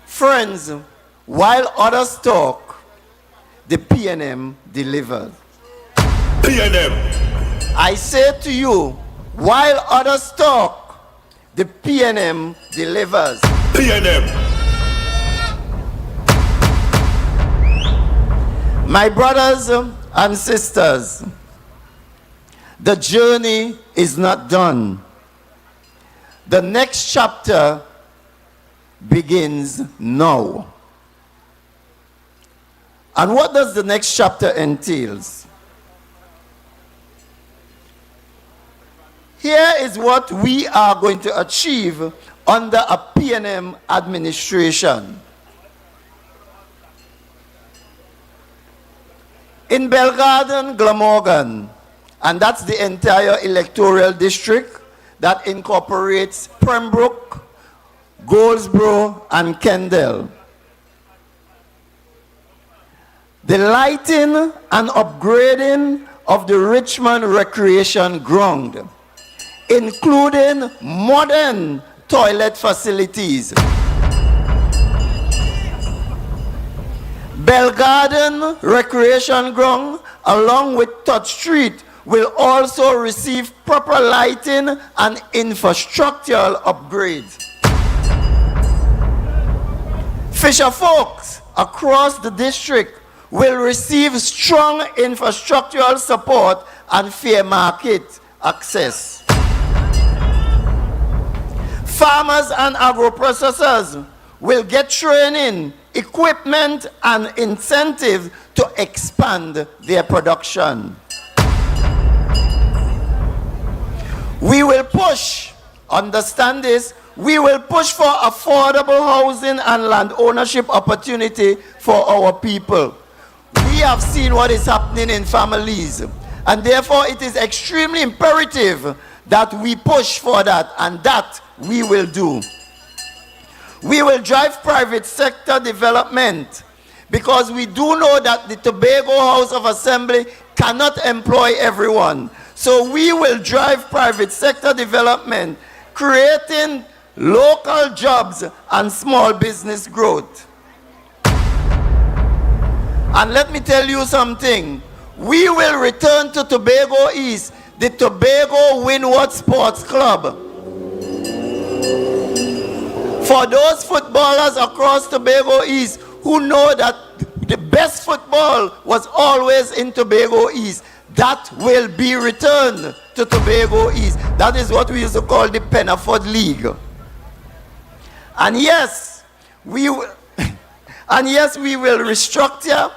Friends, while others talk, the PNM delivers. PNM. I say to you, while others talk, the PNM delivers. PNM. My brothers and sisters, the journey is not done. The next chapter begins now. And what does the next chapter entails? Here is what we are going to achieve under a PNM administration. In Belgarden, Glamorgan, and that's the entire electoral district that incorporates Pembroke, Goldsboro, and Kendall. The lighting and upgrading of the Richmond Recreation Ground, including modern toilet facilities. Belgarden Recreation Ground, along with Touch Street, will also receive proper lighting and infrastructural upgrades. Fisher Folks across the district will receive strong infrastructural support and fair market access. Farmers and agro-processors will get training, equipment, and incentive to expand their production. We will push, understand this, we will push for affordable housing and land ownership opportunity for our people. We have seen what is happening in families, and therefore it is extremely imperative that we push for that, and that we will do. We will drive private sector development because we do know that the Tobago House of Assembly cannot employ everyone. So we will drive private sector development, creating local jobs and small business growth. And let me tell you something. We will return to Tobago East, the Tobago Windward Sports Club. For those footballers across Tobago East who know that the best football was always in Tobago East, that will be returned to Tobago East. That is what we used to call the Penaford League. And yes, we will restructure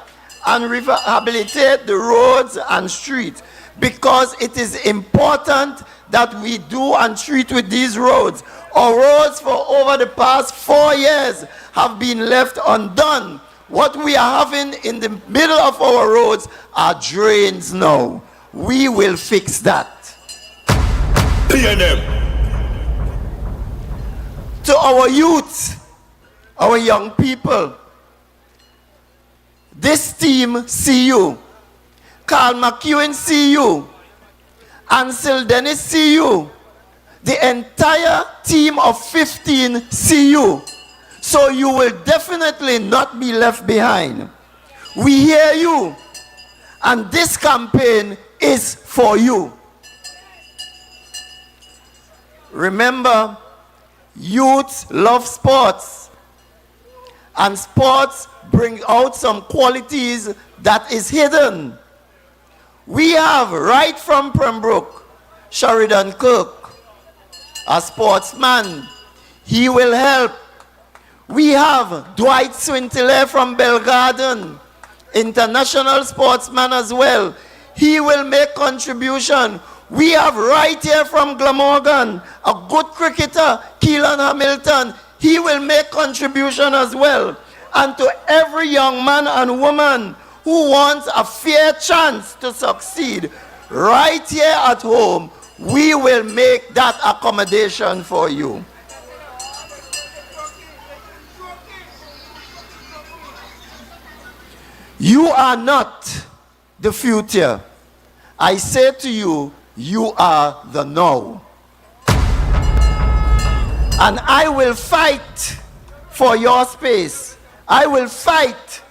and rehabilitate the roads and streets, because it is important that we do and treat with these roads. Our roads for over the past 4 years have been left undone. What we are having in the middle of our roads are drains now. We will fix that. PNM. To our youth, our young people, this team see you. Carl McEwen see you. Ansel Dennis see you. The entire team of 15 see you. So you will definitely not be left behind. We hear you. And this campaign is for you. Remember, youth love sports. And sports bring out some qualities that is hidden. We have, right from Pembroke, Sheridan Kirk, a sportsman. He will help. We have Dwight Swintile from Belgarden, international sportsman as well. He will make contribution. We have right here from Glamorgan, a good cricketer, Keelan Hamilton. He will make contribution as well. And to every young man and woman who wants a fair chance to succeed, right here at home, we will make that accommodation for you. You are not the future. I say to you, you are the now. And I will fight for your space. I will fight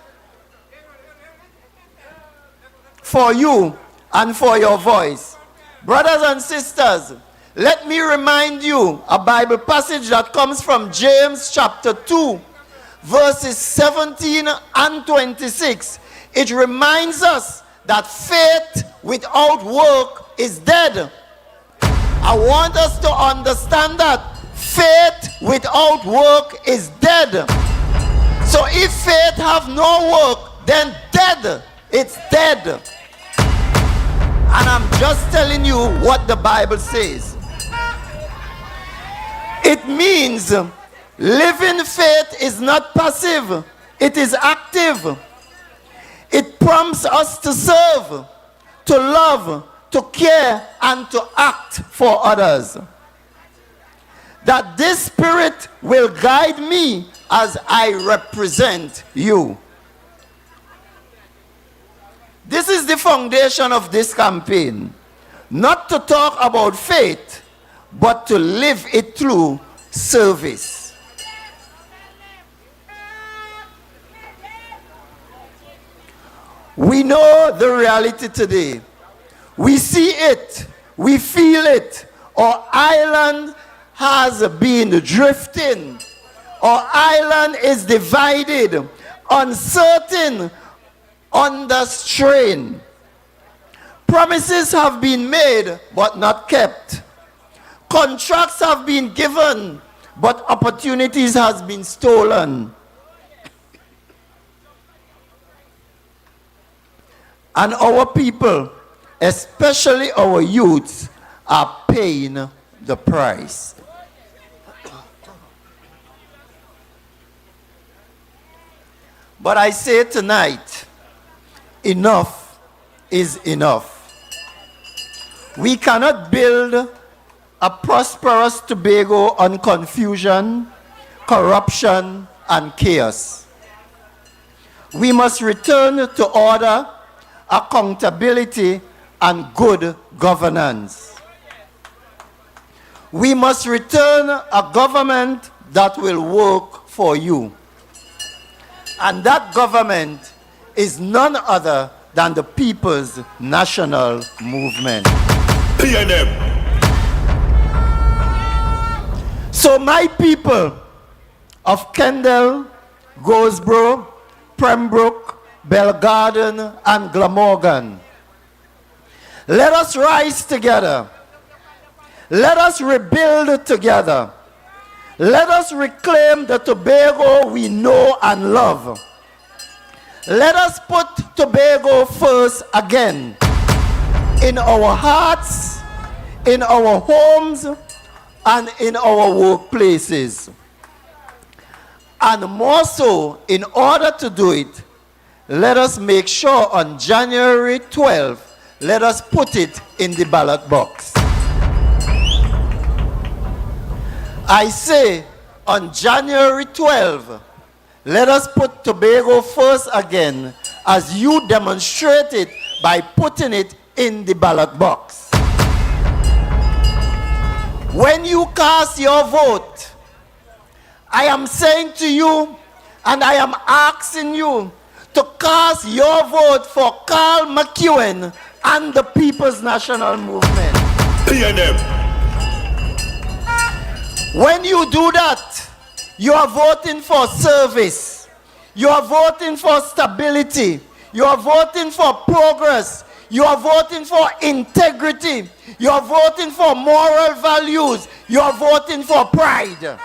for you and for your voice. Brothers and sisters, Let me remind you a Bible passage that comes from James chapter 2, verses 17 and 26. It reminds us that faith without work is dead. I want us to understand that faith without work is dead. So if faith have no work, then dead. It's dead. And I'm just telling you what the Bible says. It means living faith is not passive, it is active. It prompts us to serve, to love, to care, and to act for others. That this spirit will guide me as I represent you. This is the foundation of this campaign. Not to talk about faith, but to live it through service. We know the reality today. We see it. We feel it. Our island has been drifting. Our island is divided, uncertain, under strain. Promises have been made, but not kept. Contracts have been given, but opportunities has been stolen. And our people, especially our youths, are paying the price. But I say tonight, enough is enough. We cannot build a prosperous Tobago on confusion, corruption, and chaos. We must return to order, accountability, and good governance. We must return a government that will work for you. And that government is none other than the People's National Movement. PNM. So my people of Kendall, Goldsboro, Pembroke, Belgarden, and Glamorgan, let us rise together. Let us rebuild together. Let us reclaim the Tobago we know and love. Let us put Tobago first again, in our hearts, in our homes, and in our workplaces. And more so, in order to do it, let us make sure on January 12th, let us put it in the ballot box. I say, on January 12th, let us put Tobago first again, as you demonstrated by putting it in the ballot box. When you cast your vote, I am saying to you, and I am asking you, to cast your vote for Carl McEwen and the People's National Movement. PNM. When you do that, you are voting for service. You are voting for stability. You are voting for progress. You are voting for integrity. You are voting for moral values. You are voting for pride.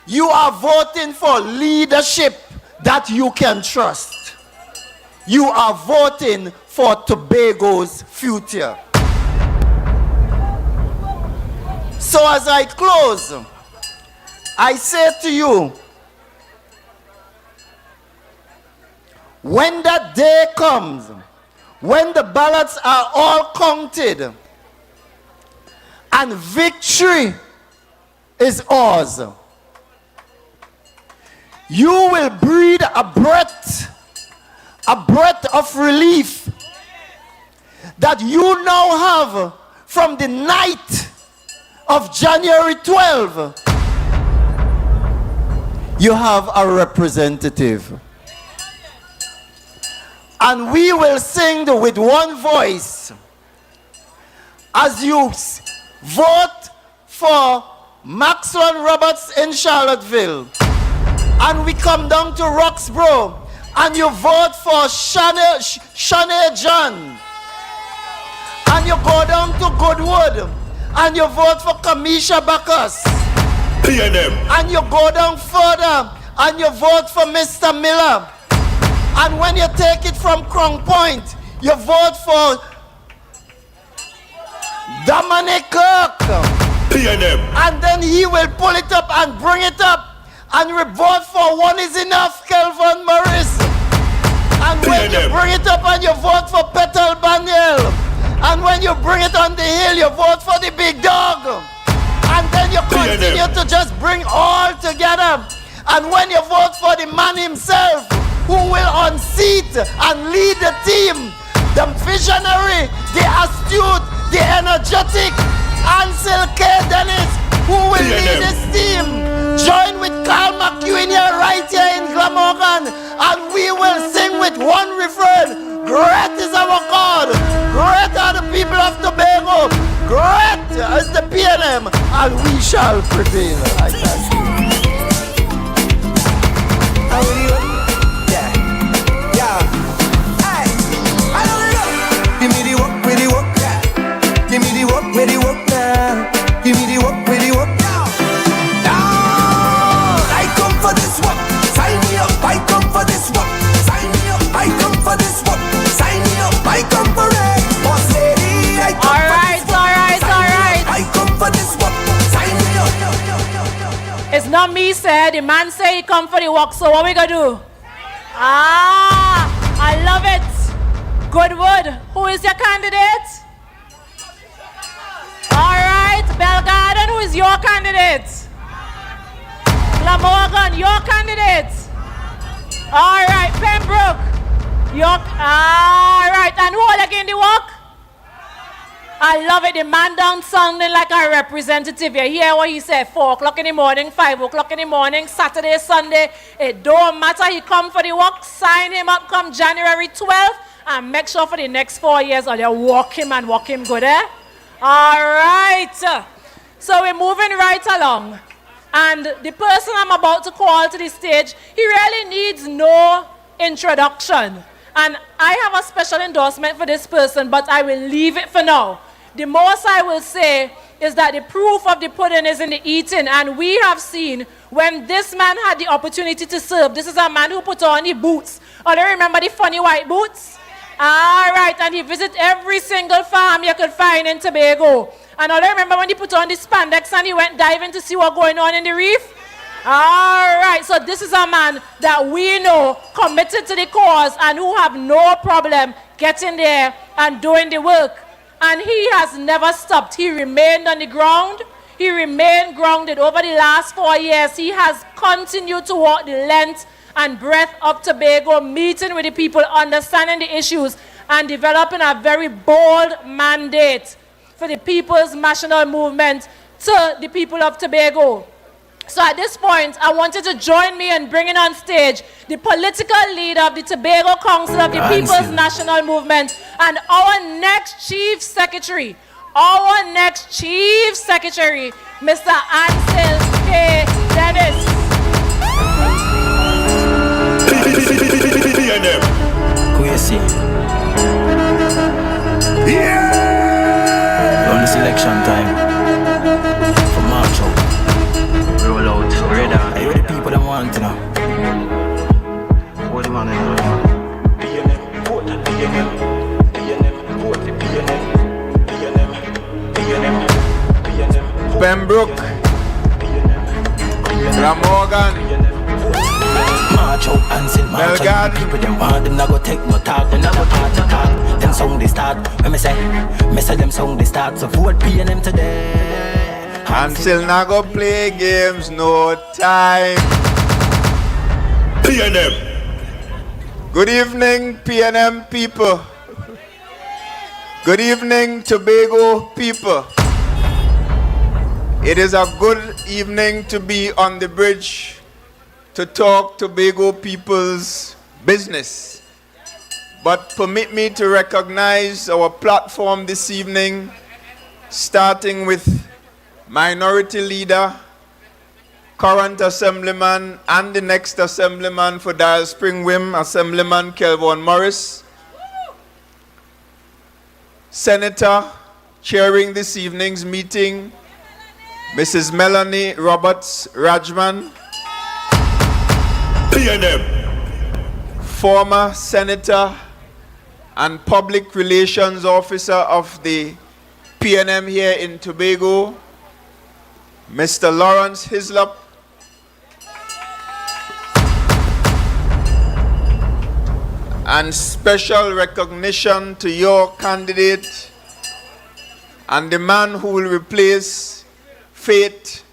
You are voting for leadership that you can trust. You are voting for Tobago's future. So as I close, I say to you, when that day comes, when the ballots are all counted, and victory is ours, you will breathe a breath of relief that you now have from the night of January 12. You have a representative. And we will sing with one voice, as youths, vote for Maxwell Roberts in Charlottesville, and we come down to Roxborough, and you vote for Shanae John, and you go down to Goodwood, and you vote for Kamisha Bacchus, and you go down further, and you vote for Mr. Miller, and when you take it from Crown Point, you vote for Dominic Kirk, and then he will pull it up and bring it up, and we vote for One Is Enough, Kelvin Morris, and when you bring it up and you vote for Petal Baniel, and when you bring it on the hill, you vote for the big dog, and then you continue to just bring all together, and when you vote for the man himself, who will unseat and lead the team, the visionary, the astute, the energetic, Ansel K. Dennis, who will lead this team. Join with Carl McEwen here, right here in Glamorgan, and we will sing with one refrain. Great is our God, great are the people of Tobago, great is the PNM, and we shall prevail. I thank you. Give me the work, with the work, give me the work, with the work now. Give me the work, with the work now. Down, I come for this work. Sign me up, I come for this work. Sign me up, I come for this work. Sign me up, I come for it. Boss lady, I come for this work. All right. I come for this work. Sign me up. It's not me, sir. The man say he come for the work, so what we gonna do? I love it. Goodwood, who is your candidate? All right, Belgarden, who is your candidate? Glamorgan, your candidate? All right, Pembroke, your, all right, and who are again the work? I love it, the man down sounding like a representative. You hear what he said, 4 o'clock in the morning, 5 o'clock in the morning, Saturday, Sunday. It don't matter, he come for the work, sign him up come January 12th, and make sure for the next 4 years, or they walk him and walk him good, eh? All right. So we're moving right along. And the person I'm about to call to the stage, he really needs no introduction. And I have a special endorsement for this person, but I will leave it for now. The most I will say is that the proof of the pudding is in the eating, and we have seen when this man had the opportunity to serve. This is a man who put on the boots. Oh, do you remember the funny white boots? All right, and he visited every single farm you could find in Tobago. And I remember when he put on the spandex and he went diving to see what's going on in the reef. All right, so this is a man that we know committed to the cause and who have no problem getting there and doing the work. And he has never stopped. He remained on the ground. He remained grounded over the last 4 years. He has continued to walk the length and breadth of Tobago, meeting with the people, understanding the issues, and developing a very bold mandate for the People's National Movement to the people of Tobago. So at this point, I want you to join me in bringing on stage the political leader of the Tobago Council of the People's National Movement and our next Chief Secretary, Mr. Ansel K. Dennis. Yeah! Only selection time. For March out. Roll out. Radar. Hey, what the people that want to know? What do you want to know? PNM, vote the PNM. PNM, vote the PNM. PNM, Pembroke, Glamorgan, March out and send march out. People them want them not go take no talk. Them not go talk to talk. Them song they start. When me say them song they start. So vote PNM today. Until now go play games, no time. PNM. Good evening, PNM people. Good evening, Tobago people. It is a good evening to be on the bridge to talk Tobago people's business. But permit me to recognize our platform this evening starting with Minority Leader, current Assemblyman, and the next Assemblyman for Dial Spring Wim, Assemblyman Kelvin Morris. Senator, chairing this evening's meeting, Mrs. Melanie Roberts Rajman. PNM. Former Senator and Public Relations Officer of the PNM here in Tobago, Mr. Lawrence Hislop. And special recognition to your candidate and the man who will replace Faith,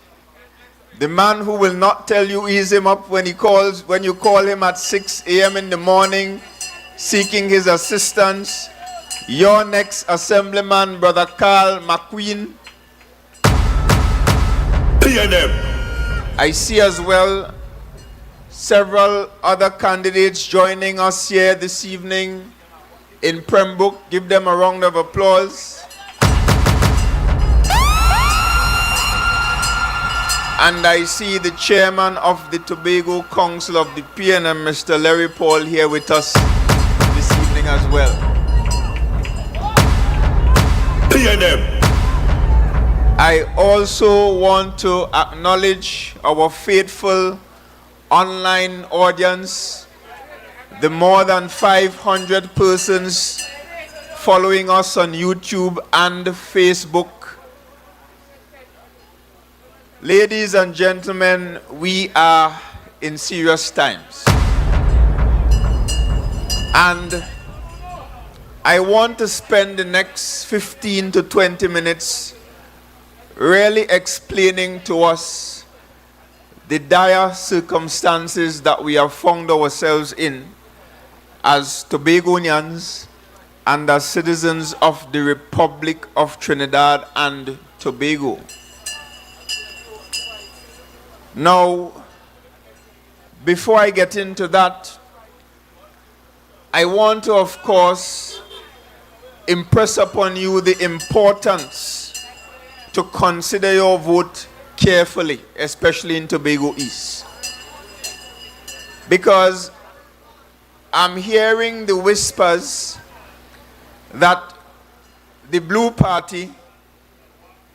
the man who will not tell you ease him up when you call him at 6 a.m. in the morning seeking his assistance, your next Assemblyman, Brother Carl McQueen. PNM. I see as well several other candidates joining us here this evening in Pembroke. Give them a round of applause. And I see the chairman of the Tobago Council of the PNM, Mr. Larry Paul, here with us this evening as well. PNM. I also want to acknowledge our faithful online audience, the more than 500 persons following us on YouTube and Facebook. Ladies and gentlemen, we are in serious times. And I want to spend the next 15 to 20 minutes really explaining to us the dire circumstances that we have found ourselves in as Tobagonians and as citizens of the Republic of Trinidad and Tobago. Now, before I get into that, I want to, of course, impress upon you the importance to consider your vote carefully, especially in Tobago East. Because I'm hearing the whispers that the Blue Party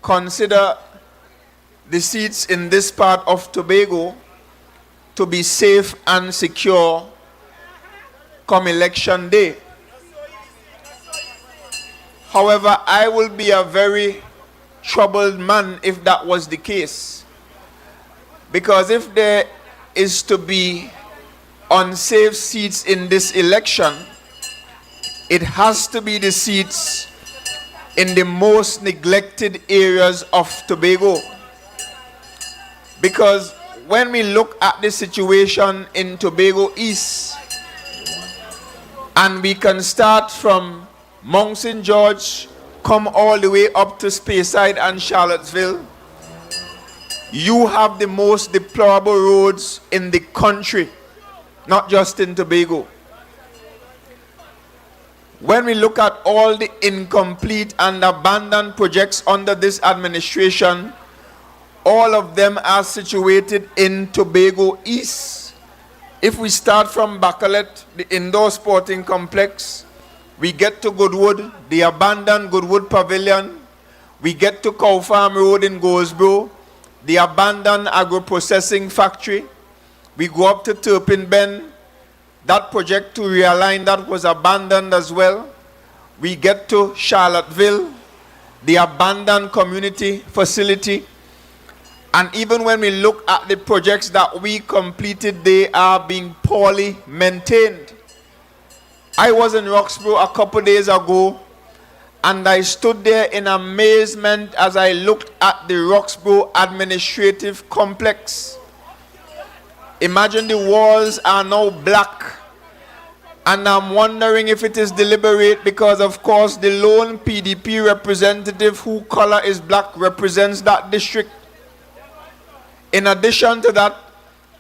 consider the seats in this part of Tobago to be safe and secure come election day. However, I will be a very troubled man if that was the case. Because if there is to be unsafe seats in this election, it has to be the seats in the most neglected areas of Tobago. Because when we look at the situation in Tobago East, and we can start from Mount St. George, come all the way up to Speyside and Charlottesville, you have the most deplorable roads in the country, not just in Tobago. When we look at all the incomplete and abandoned projects under this administration, all of them are situated in Tobago East. If we start from Bacalet, the indoor sporting complex, we get to Goodwood, the abandoned Goodwood Pavilion. We get to Cow Farm Road in Goldsboro, the abandoned agro-processing factory. We go up to Turpin Bend, that project to realign that was abandoned as well. We get to Charlottesville, the abandoned community facility. And even when we look at the projects that we completed, they are being poorly maintained. I was in Roxborough a couple days ago, and I stood there in amazement as I looked at the Roxborough Administrative Complex. Imagine the walls are now black, and I'm wondering if it is deliberate because, of course, the lone PDP representative whose color is black represents that district. In addition to that,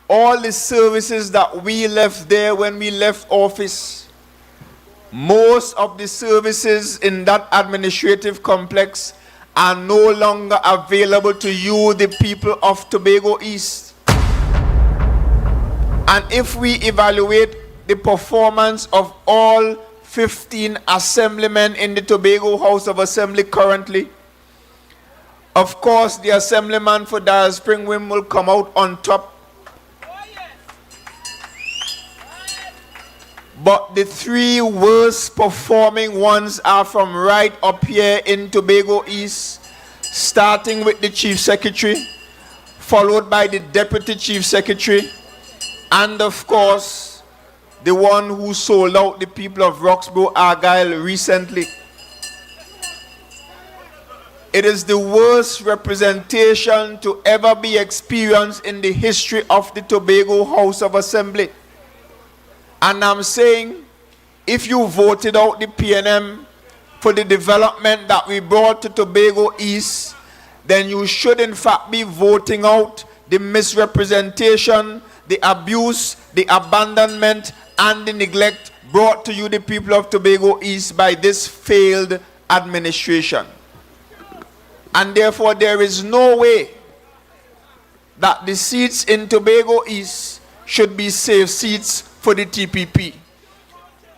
all the services that we left there when we left office, most of the services in that administrative complex are no longer available to you, the people of Tobago East. And if we evaluate the performance of all 15 assemblymen in the Tobago House of Assembly currently, of course the assemblyman for Dire Spring Wim will come out on top. But the 3 worst performing ones are from right up here in Tobago East, starting with the Chief Secretary, followed by the Deputy Chief Secretary, and of course, the one who sold out the people of Roxborough Argyle recently. It is the worst representation to ever be experienced in the history of the Tobago House of Assembly. And I'm saying, if you voted out the PNM for the development that we brought to Tobago East, then you should in fact be voting out the misrepresentation, the abuse, the abandonment, and the neglect brought to you, the people of Tobago East, by this failed administration. And therefore, there is no way that the seats in Tobago East should be safe seats for the TPP.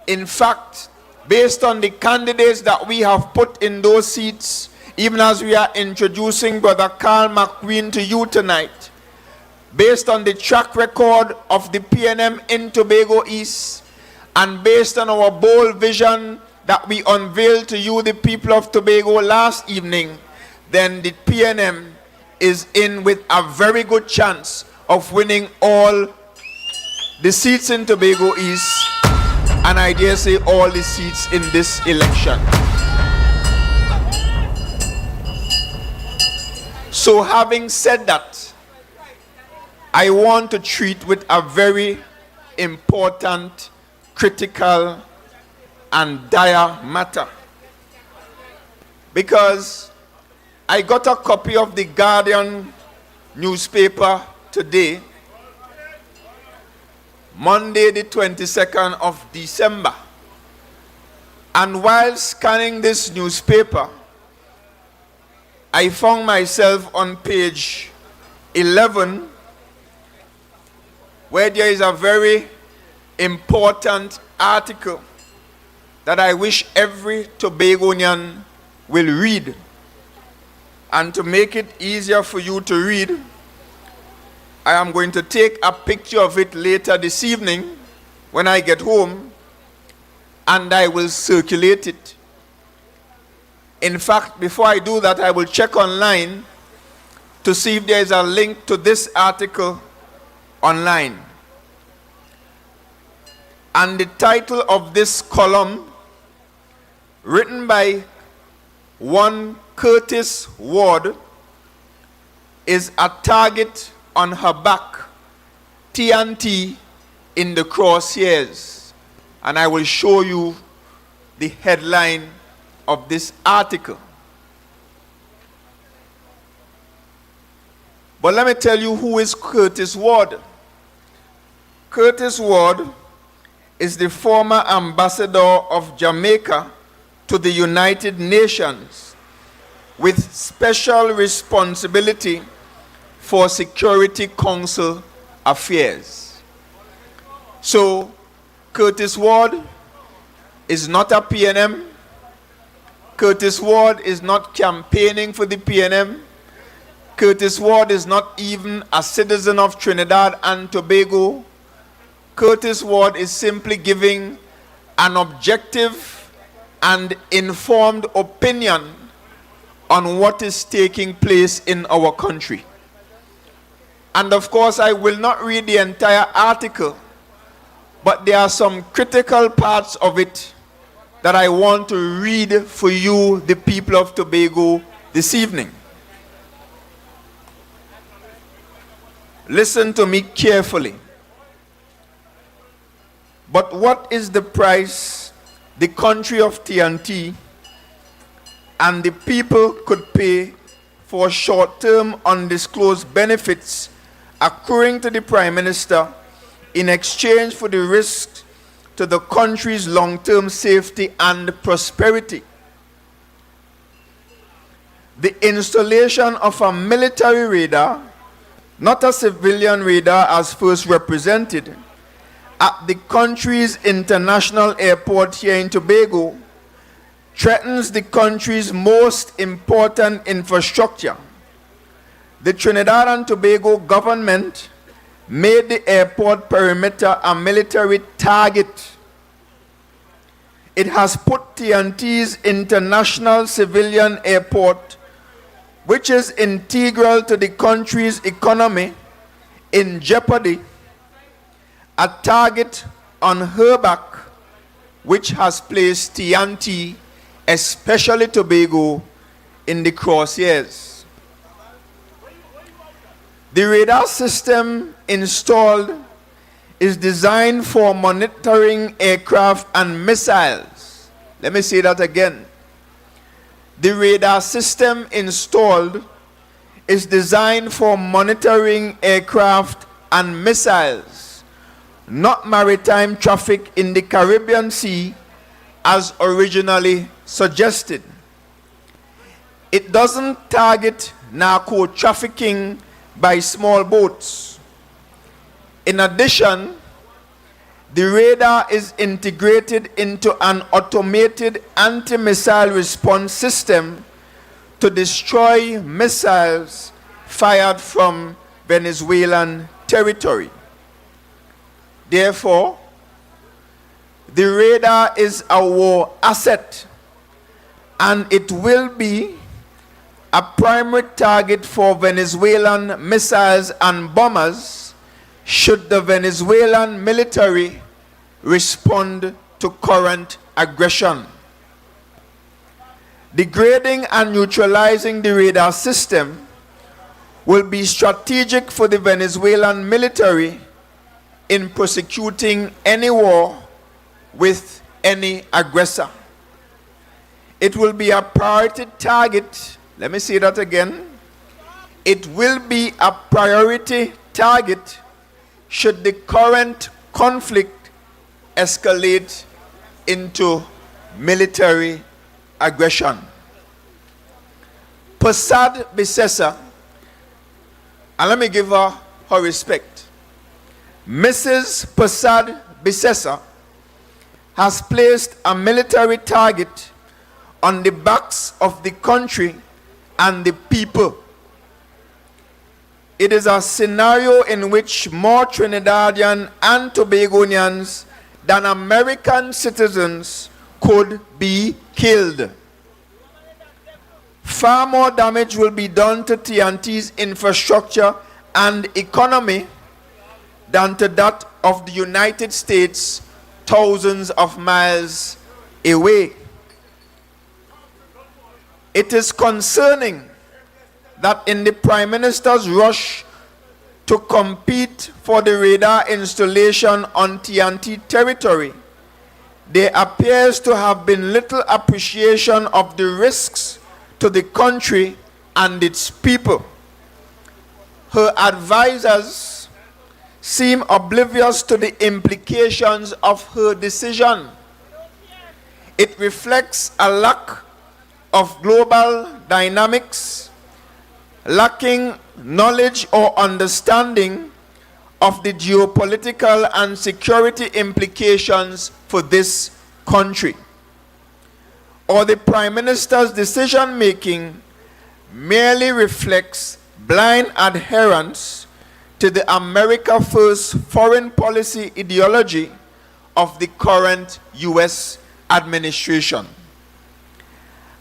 In fact, based on the candidates that we have put in those seats, even as we are introducing Brother Carl McQueen to you tonight, based on the track record of the PNM in Tobago East, and based on our bold vision that we unveiled to you, the people of Tobago, last evening, then the PNM is in with a very good chance of winning all the seats in Tobago East, and I dare say all the seats in this election. So having said that, I want to treat with a very important, critical, and dire matter. Because I got a copy of the Guardian newspaper today, Monday the 22nd of December. And while scanning this newspaper, I found myself on page 11, where there is a very important article that I wish every Tobagonian will read. And to make it easier for you to read, I am going to take a picture of it later this evening when I get home, and I will circulate it. In fact, before I do that, I will check online to see if there is a link to this article online. And the title of this column, written by one Curtis Ward, is "A Target on Her Back, TNT in the Crosshairs." And I will show you the headline of this article. But let me tell you who is Curtis Ward. Curtis Ward is the former ambassador of Jamaica to the United Nations with special responsibility for Security Council affairs. So, Curtis Ward is not a PNM. Curtis Ward is not campaigning for the PNM. Curtis Ward is not even a citizen of Trinidad and Tobago. Curtis Ward is simply giving an objective and informed opinion on what is taking place in our country. And of course, I will not read the entire article, but there are some critical parts of it that I want to read for you, the people of Tobago, this evening. Listen to me carefully. But what is the price the country of TNT and the people could pay for short-term undisclosed benefits accruing to the Prime Minister in exchange for the risk to the country's long-term safety and prosperity? the installation of a military radar, not a civilian radar as first represented, at the country's international airport here in Tobago threatens the country's most important infrastructure. The Trinidad and Tobago government made the airport perimeter a military target. It has put TNT's international civilian airport, which is integral to the country's economy, in jeopardy. A target on her back, which has placed TNT, especially Tobago, in the crosshairs. The radar system installed is designed for monitoring aircraft and missiles. Let me say that again. The radar system installed is designed for monitoring aircraft and missiles, not maritime traffic in the Caribbean Sea as originally suggested. It doesn't target narco trafficking by small boats. In addition, the radar is integrated into an automated anti-missile response system to destroy missiles fired from Venezuelan territory. Therefore, the radar is a war asset, and it will be a primary target for Venezuelan missiles and bombers should the Venezuelan military respond to current aggression. Degrading and neutralizing the radar system will be strategic for the Venezuelan military in prosecuting any war with any aggressor. It will be a priority target. Let me say that again. It will be a priority target should the current conflict escalate into military aggression. Persad Bisesa, and let me give her respect. Mrs. Persad Bisesa has placed a military target on the backs of the country and the people. It is a scenario in which more Trinidadian and Tobagonians than American citizens could be killed. Far more damage will be done to TNT's infrastructure and economy than to that of the United States, thousands of miles away. It is concerning that in the Prime Minister's rush to compete for the radar installation on TNT territory, there appears to have been little appreciation of the risks to the country and its people. Her advisors seem oblivious to the implications of her decision. It reflects a lack of global dynamics, lacking knowledge or understanding of the geopolitical and security implications for this country. Or the Prime Minister's decision-making merely reflects blind adherence to the America First foreign policy ideology of the current U.S. administration.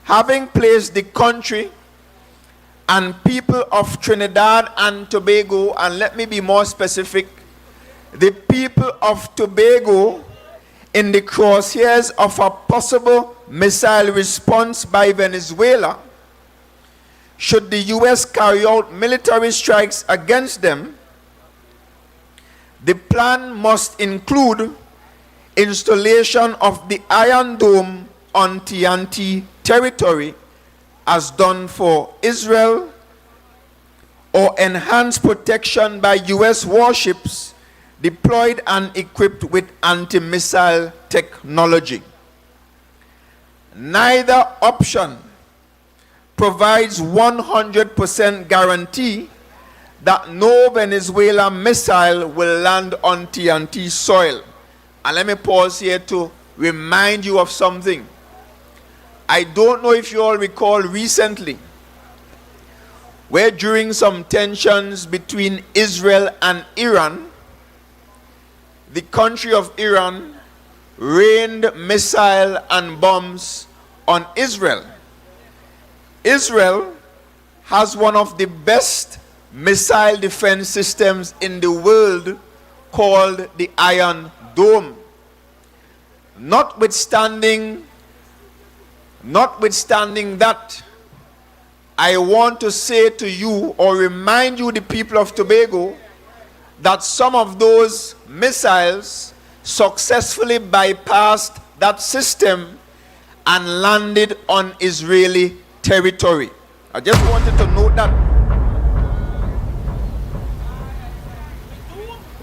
Having placed the country and people of Trinidad and Tobago, and let me be more specific, the people of Tobago in the crosshairs of a possible missile response by Venezuela, should the U.S. carry out military strikes against them, the plan must include installation of the Iron Dome on TNT territory as done for Israel, or enhanced protection by U.S. warships deployed and equipped with anti-missile technology. Neither option provides 100% guarantee that no Venezuelan missile will land on TNT soil. And let me pause here to remind you of something. I don't know if you all recall recently, where during some tensions between Israel and Iran, the country of Iran rained missile and bombs on Israel. Israel has one of the best missile defense systems in the world called the Iron Dome. Notwithstanding that, I want to say to you or remind you, the people of Tobago, that some of those missiles successfully bypassed that system and landed on Israeli territory. I just wanted to note that.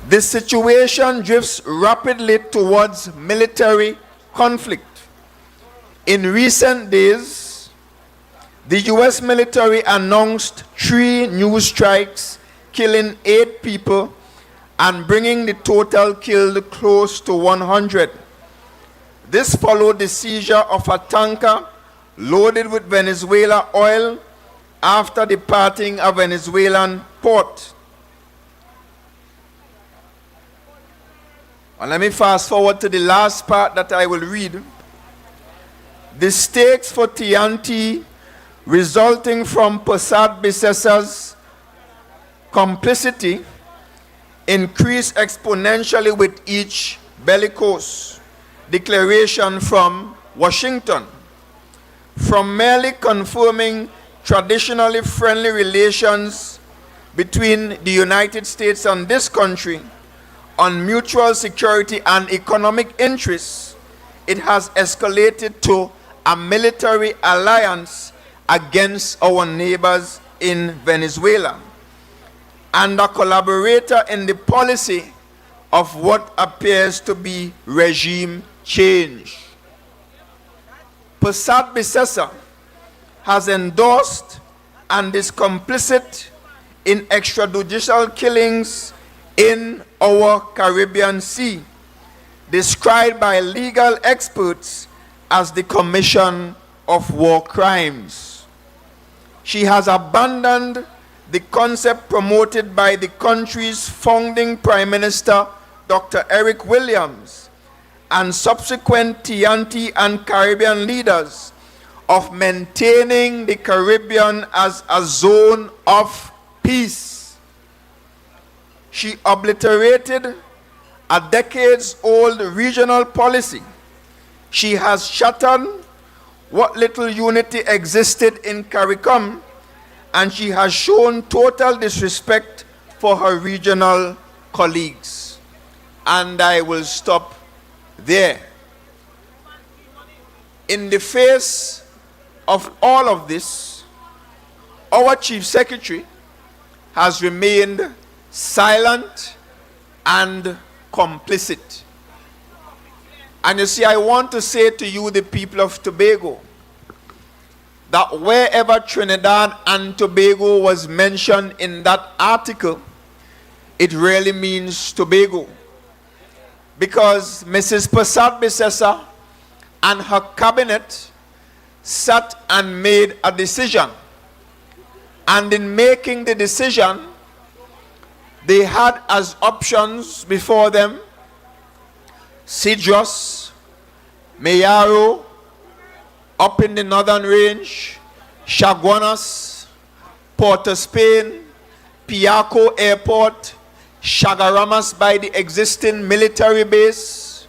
The situation drifts rapidly towards military conflict. In recent days, the US military announced 3 new strikes, killing 8 people and bringing the total killed close to 100. This followed the seizure of a tanker loaded with Venezuela oil after departing a Venezuelan port. And let me fast forward to the last part that I will read. The stakes for TNT resulting from Prasad Bisesa's complicity increase exponentially with each bellicose declaration from Washington. From merely confirming traditionally friendly relations between the United States and this country on mutual security and economic interests, it has escalated to a military alliance against our neighbors in Venezuela and a collaborator in the policy of what appears to be regime change. Prasad Bisesa has endorsed and is complicit in extrajudicial killings in our Caribbean Sea, described by legal experts as the commission of war crimes. She has abandoned the concept promoted by the country's founding Prime Minister, Dr. Eric Williams, and subsequent TNT and Caribbean leaders of maintaining the Caribbean as a zone of peace. She obliterated a decades-old regional policy. She has shattered what little unity existed in CARICOM, and she has shown total disrespect for her regional colleagues. And I will stop there. In the face of all of this, our Chief Secretary has remained silent and complicit. And you see, I want to say to you, the people of Tobago, that wherever Trinidad and Tobago was mentioned in that article, it really means Tobago. Because Mrs. Prasad Bisesa and her cabinet sat and made a decision. And in making the decision, they had as options before them Sidros, Mayaro, up in the northern range, Chaguanas, Port of Spain, Piaco Airport, Chagaramas by the existing military base,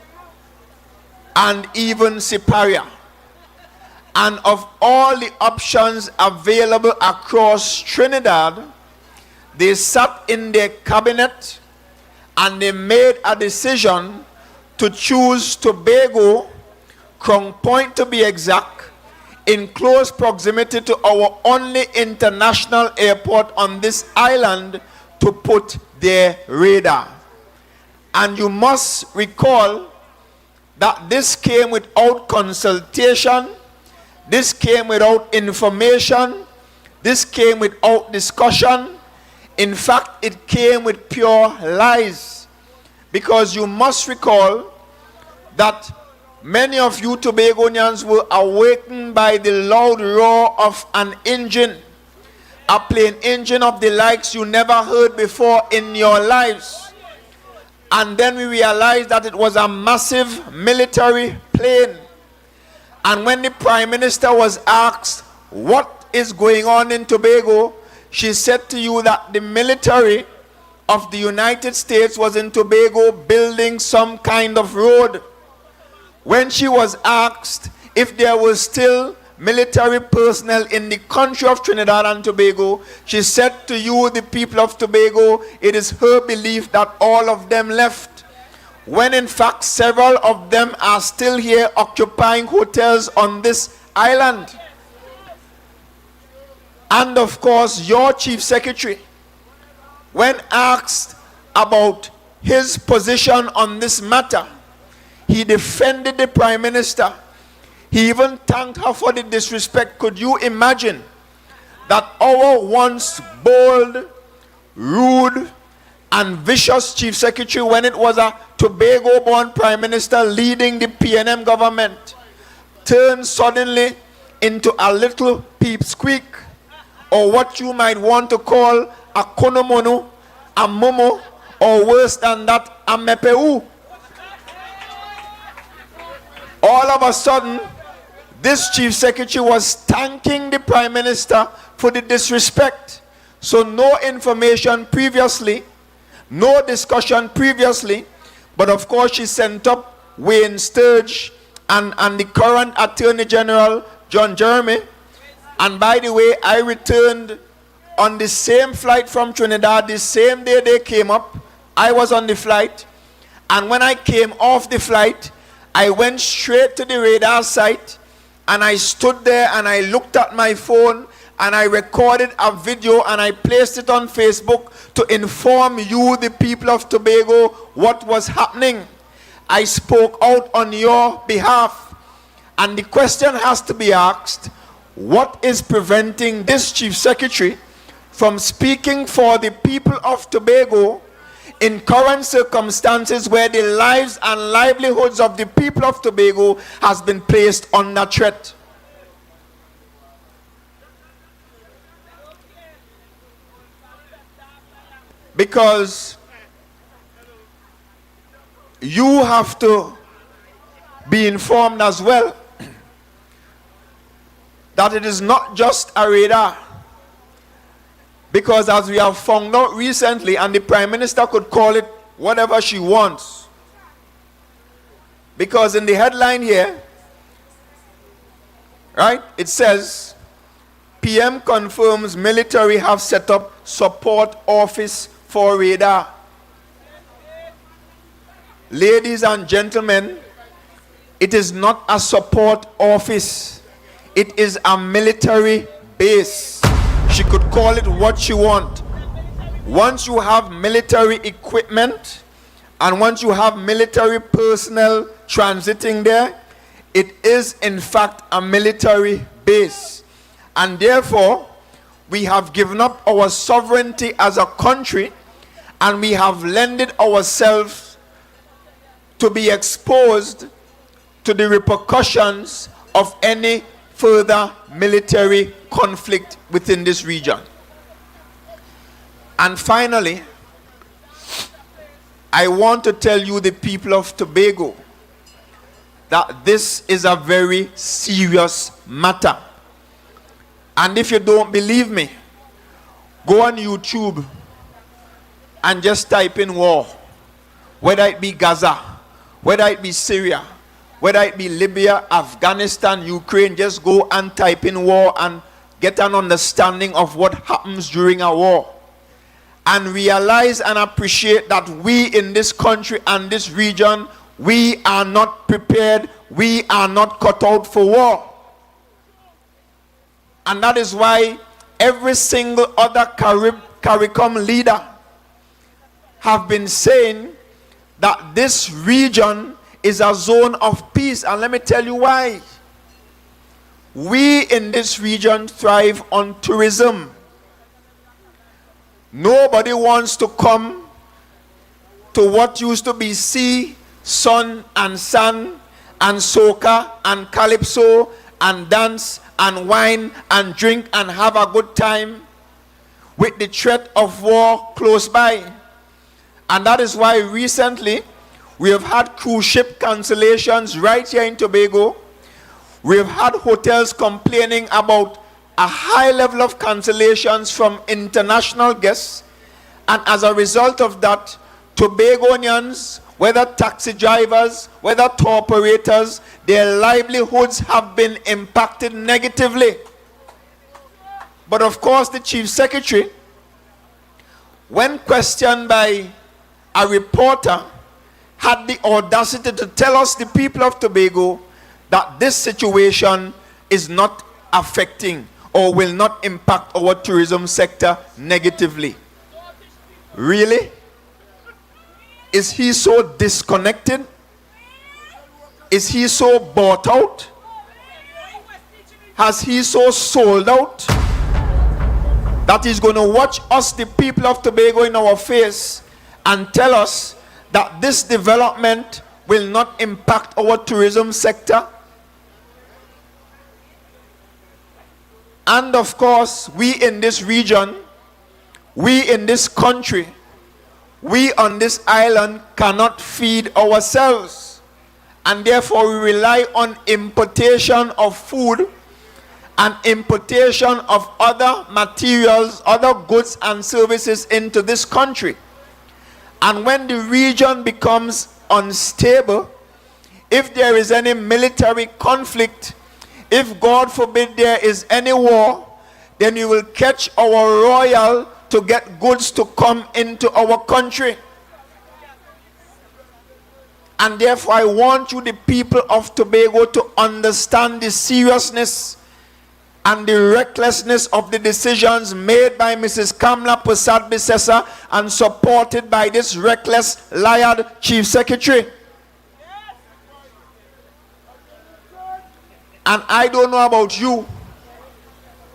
and even Siparia. And of all the options available across Trinidad, they sat in their cabinet and they made a decision to choose Tobago, Crown Point to be exact, in close proximity to our only international airport on this island, to put their radar. And you must recall that this came without consultation. This came without information. This came without discussion. In fact, it came with pure lies. Because you must recall that many of you Tobagonians were awakened by the loud roar of an engine. A plane engine of the likes you never heard before in your lives. And then we realized that it was a massive military plane. And when the Prime Minister was asked what is going on in Tobago, she said to you that the military of the United States was in Tobago building some kind of road. When she was asked if there was still military personnel in the country of Trinidad and Tobago, she said to you, the people of Tobago, it is her belief that all of them left, when in fact several of them are still here occupying hotels on this island. And of course, your Chief Secretary, when asked about his position on this matter, he defended the Prime Minister. He even thanked her for the disrespect. Could you imagine that our once bold, rude, and vicious Chief Secretary, when it was a Tobago-born Prime Minister leading the PNM government, turned suddenly into a little peepsqueak, or what you might want to call a konomono, a momo, or worse than that, a mepeu. All of a sudden, this Chief Secretary was thanking the Prime Minister for the disrespect. So no information previously, no discussion previously, but of course she sent up Wayne Sturge and the current Attorney General, John Jeremy. And by the way, I returned on the same flight from Trinidad, the same day they came up. I was on the flight. And when I came off the flight, I went straight to the radar site. And I stood there and I looked at my phone and I recorded a video and I placed it on Facebook to inform you, the people of Tobago, what was happening. I spoke out on your behalf. And the question has to be asked, what is preventing this Chief Secretary from speaking for the people of Tobago in current circumstances where the lives and livelihoods of the people of Tobago has been placed under threat? Because you have to be informed as well that it is not just a radar. Because as we have found out recently, and the Prime Minister could call it whatever she wants. Because in the headline here, right, it says, PM confirms military have set up support office for radar. Ladies and gentlemen, it is not a support office. It is a military base. She could call it what she wants. Once you have military equipment and once you have military personnel transiting there, it is in fact a military base. And therefore, we have given up our sovereignty as a country and we have lended ourselves to be exposed to the repercussions of any further military conflict within this region. And finally, I want to tell you, the people of Tobago, that this is a very serious matter. And if you don't believe me, go on YouTube and just type in war. Whether it be Gaza, whether it be Syria, whether it be Libya, Afghanistan, Ukraine, just go and type in war and get an understanding of what happens during a war. And realize and appreciate that we in this country and this region, we are not prepared, we are not cut out for war. And that is why every single other CARICOM leader have been saying that this region is a zone of peace. And let me tell you why. we in this region thrive on tourism. Nobody wants to come to what used to be sea, sun, and sand, and soca, and calypso, and dance, and wine, and drink, and have a good time with the threat of war close by. And that is why recently we have had cruise ship cancellations right here in Tobago. We have had hotels complaining about a high level of cancellations from international guests. And as a result of that, Tobagonians, whether taxi drivers, whether tour operators, their livelihoods have been impacted negatively. But of course, the Chief Secretary, when questioned by a reporter, had the audacity to tell us, the people of Tobago, that this situation is not affecting or will not impact our tourism sector negatively. Really? Is he so disconnected? Is he so bought out? Has he so sold out that he's going to watch us, the people of Tobago, in our face and tell us that this development will not impact our tourism sector? And of course, we in this region, we in this country, we on this island cannot feed ourselves. And therefore we rely on importation of food and importation of other materials, other goods and services into this country. And when the region becomes unstable, if there is any military conflict, if God forbid there is any war, then we will catch our royal to get goods to come into our country. And therefore I want you, the people of Tobago, to understand the seriousness and the recklessness of the decisions made by Mrs. Kamla Persad-Bissessar and supported by this reckless, liar Chief Secretary. And I don't know about you,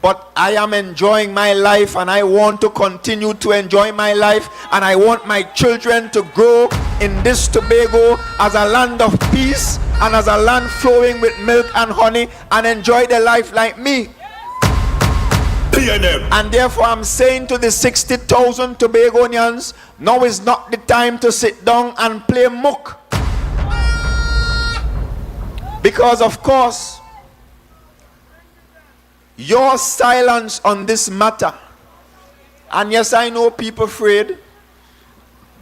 but I am enjoying my life, and I want to continue to enjoy my life, and I want my children to grow in this Tobago as a land of peace and as a land flowing with milk and honey, and enjoy their life like me. And therefore I'm saying to the 60,000 Tobagonians, now is not the time to sit down and play mook. Because of course, your silence on this matter, and yes, I know people afraid.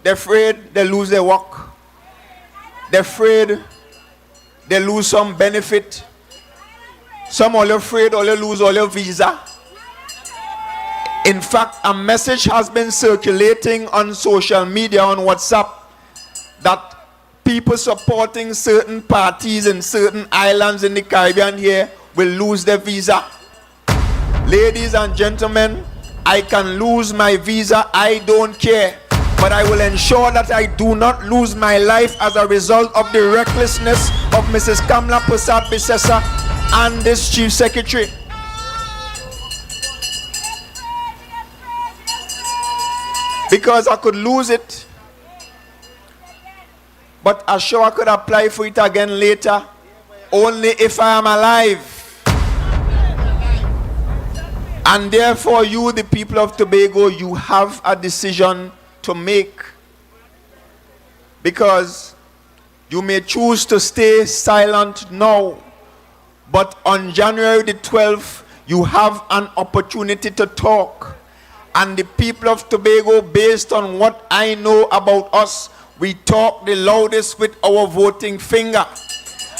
They're afraid they lose their work. They're afraid they lose some benefit. Some are afraid or they lose all their visa. In fact, a message has been circulating on social media, on WhatsApp, that people supporting certain parties in certain islands in the Caribbean here will lose their visa. Ladies and gentlemen, I can lose my visa, I don't care. But I will ensure that I do not lose my life as a result of the recklessness of Mrs. Kamla Persad-Bissessar and this Chief Secretary. Because I could lose it, but I'm sure I could apply for it again later, only if I am alive. And therefore, you, the people of Tobago, you have a decision to make. Because you may choose to stay silent now, but on January the 12th, you have an opportunity to talk. And the people of Tobago, based on what I know about us, we talk the loudest with our voting finger.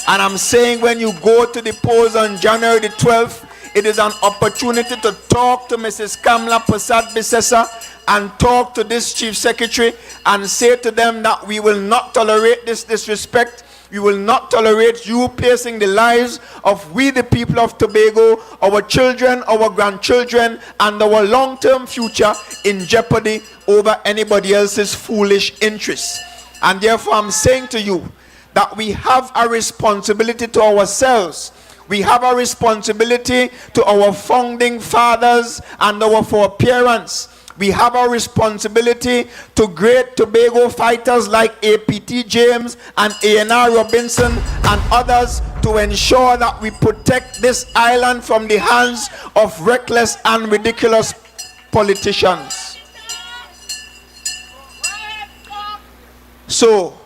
And I'm saying, when you go to the polls on January the 12th, it is an opportunity to talk to Mrs. Kamla Persad-Bissessar and talk to this Chief Secretary and say to them that we will not tolerate this disrespect. We will not tolerate you placing the lives of we, the people of Tobago, our children, our grandchildren, and our long-term future in jeopardy over anybody else's foolish interests. And therefore I'm saying to you that we have a responsibility to ourselves. We have a responsibility to our founding fathers and our foreparents. We have a responsibility to great Tobago fighters like A.P.T. James and A.N.R. Robinson and others to ensure that we protect this island from the hands of reckless and ridiculous politicians. So,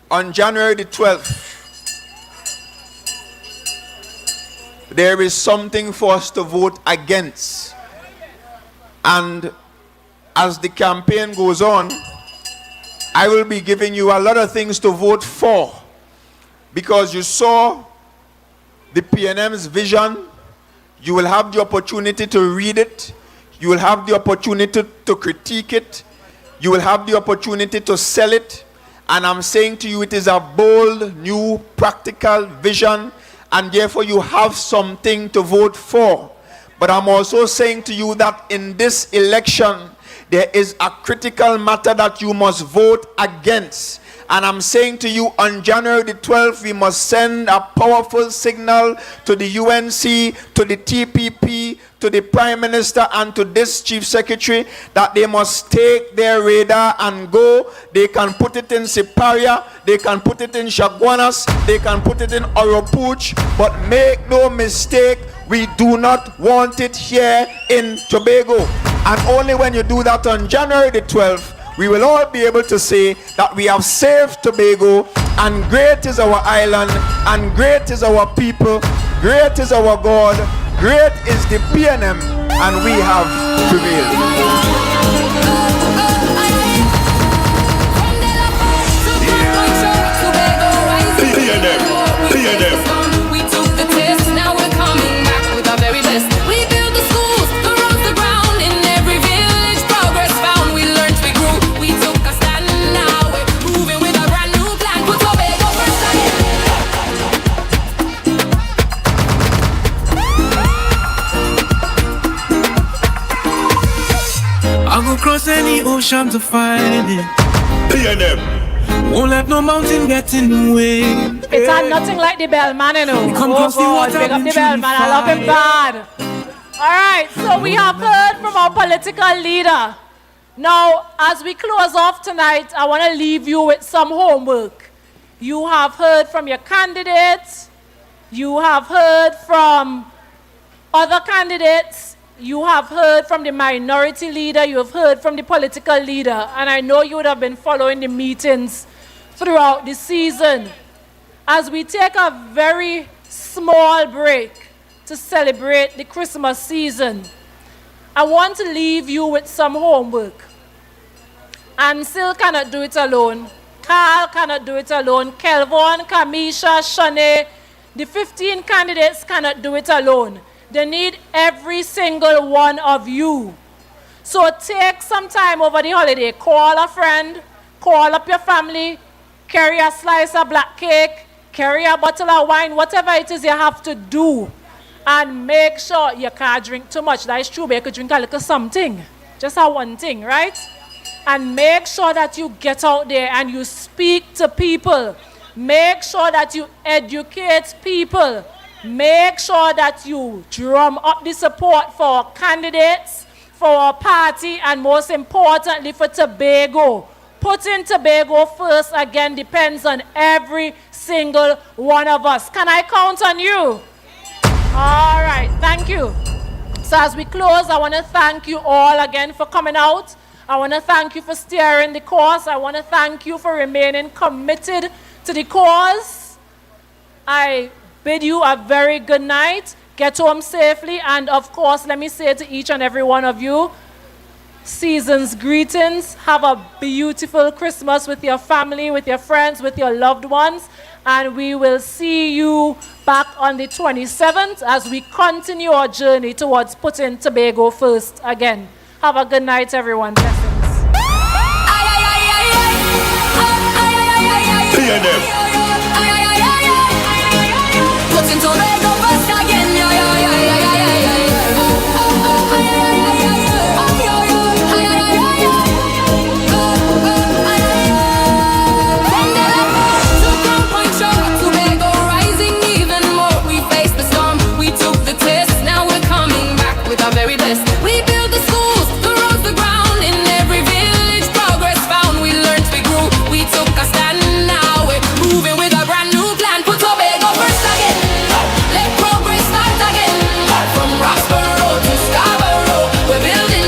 on January the 12th, there is something for us to vote against. And as the campaign goes on, I will be giving you a lot of things to vote for, because you saw the PNM's vision. You will have the opportunity to read it. You will have the opportunity to critique it. You will have the opportunity to sell it. And I'm saying to you, it is a bold, new, practical vision, and therefore you have something to vote for. But I'm also saying to you that in this election, there is a critical matter that you must vote against. And I'm saying to you, on January the 12th, we must send a powerful signal to the UNC, to the TPP, to the Prime Minister, and to this Chief Secretary that they must take their radar and go. They can put it in Siparia, they can put it in Chaguanas, they can put it in Oropouche, but make no mistake, we do not want it here in Tobago. And only when you do that on January the 12th, we will all be able to say that we have saved Tobago, and great is our island, and great is our people, great is our God, great is the PNM, and we have prevailed. We took the test, now we're coming back with our very best. We built the schools, the roads, the ground, in every village progress found. We learned, we grew, we took a stand, now we're moving with a brand new plan. Put Tobago first I go cross any ocean to find it. PNM. Won't let no mountain get in the way. It's nothing like the bellman, you know. Come Oh cross the God, water big up and the truly bellman. I love him bad. All right, so we have heard from our political leader. Now, as we close off tonight, I want to leave you with some homework. You have heard from your candidates. You have heard from other candidates. You have heard from the minority leader. You have heard from the political leader. And I know you would have been following the meetings throughout the season. As we take a very small break to celebrate the Christmas season, I want to leave you with some homework. Ansel cannot do it alone. Carl cannot do it alone. Kelvon, Kamisha, Shanae, the 15 candidates cannot do it alone. They need every single one of you. So take some time over the holiday. Call a friend, call up your family, carry a slice of black cake, carry a bottle of wine, whatever it is you have to do. And make sure you can't drink too much. That is true, but you could drink a little something. Just a one thing, right? And make sure that you get out there and you speak to people. Make sure that you educate people. Make sure that you drum up the support for our candidates, for our party, and most importantly for Tobago. Putting Tobago first again depends on every single one of us. Can I count on you? All right, thank you. So as we close, I want to thank you all again for coming out. I want to thank you for steering the course. I want to thank you for remaining committed to the cause. I bid you a very good night. Get home safely. And of course, let me say to each and every one of you, season's greetings. Have a beautiful Christmas with your family, with your friends, with your loved ones. And we will see you back on the 27th as we continue our journey towards putting Tobago first again. Have a good night, everyone. Blessings. PNM.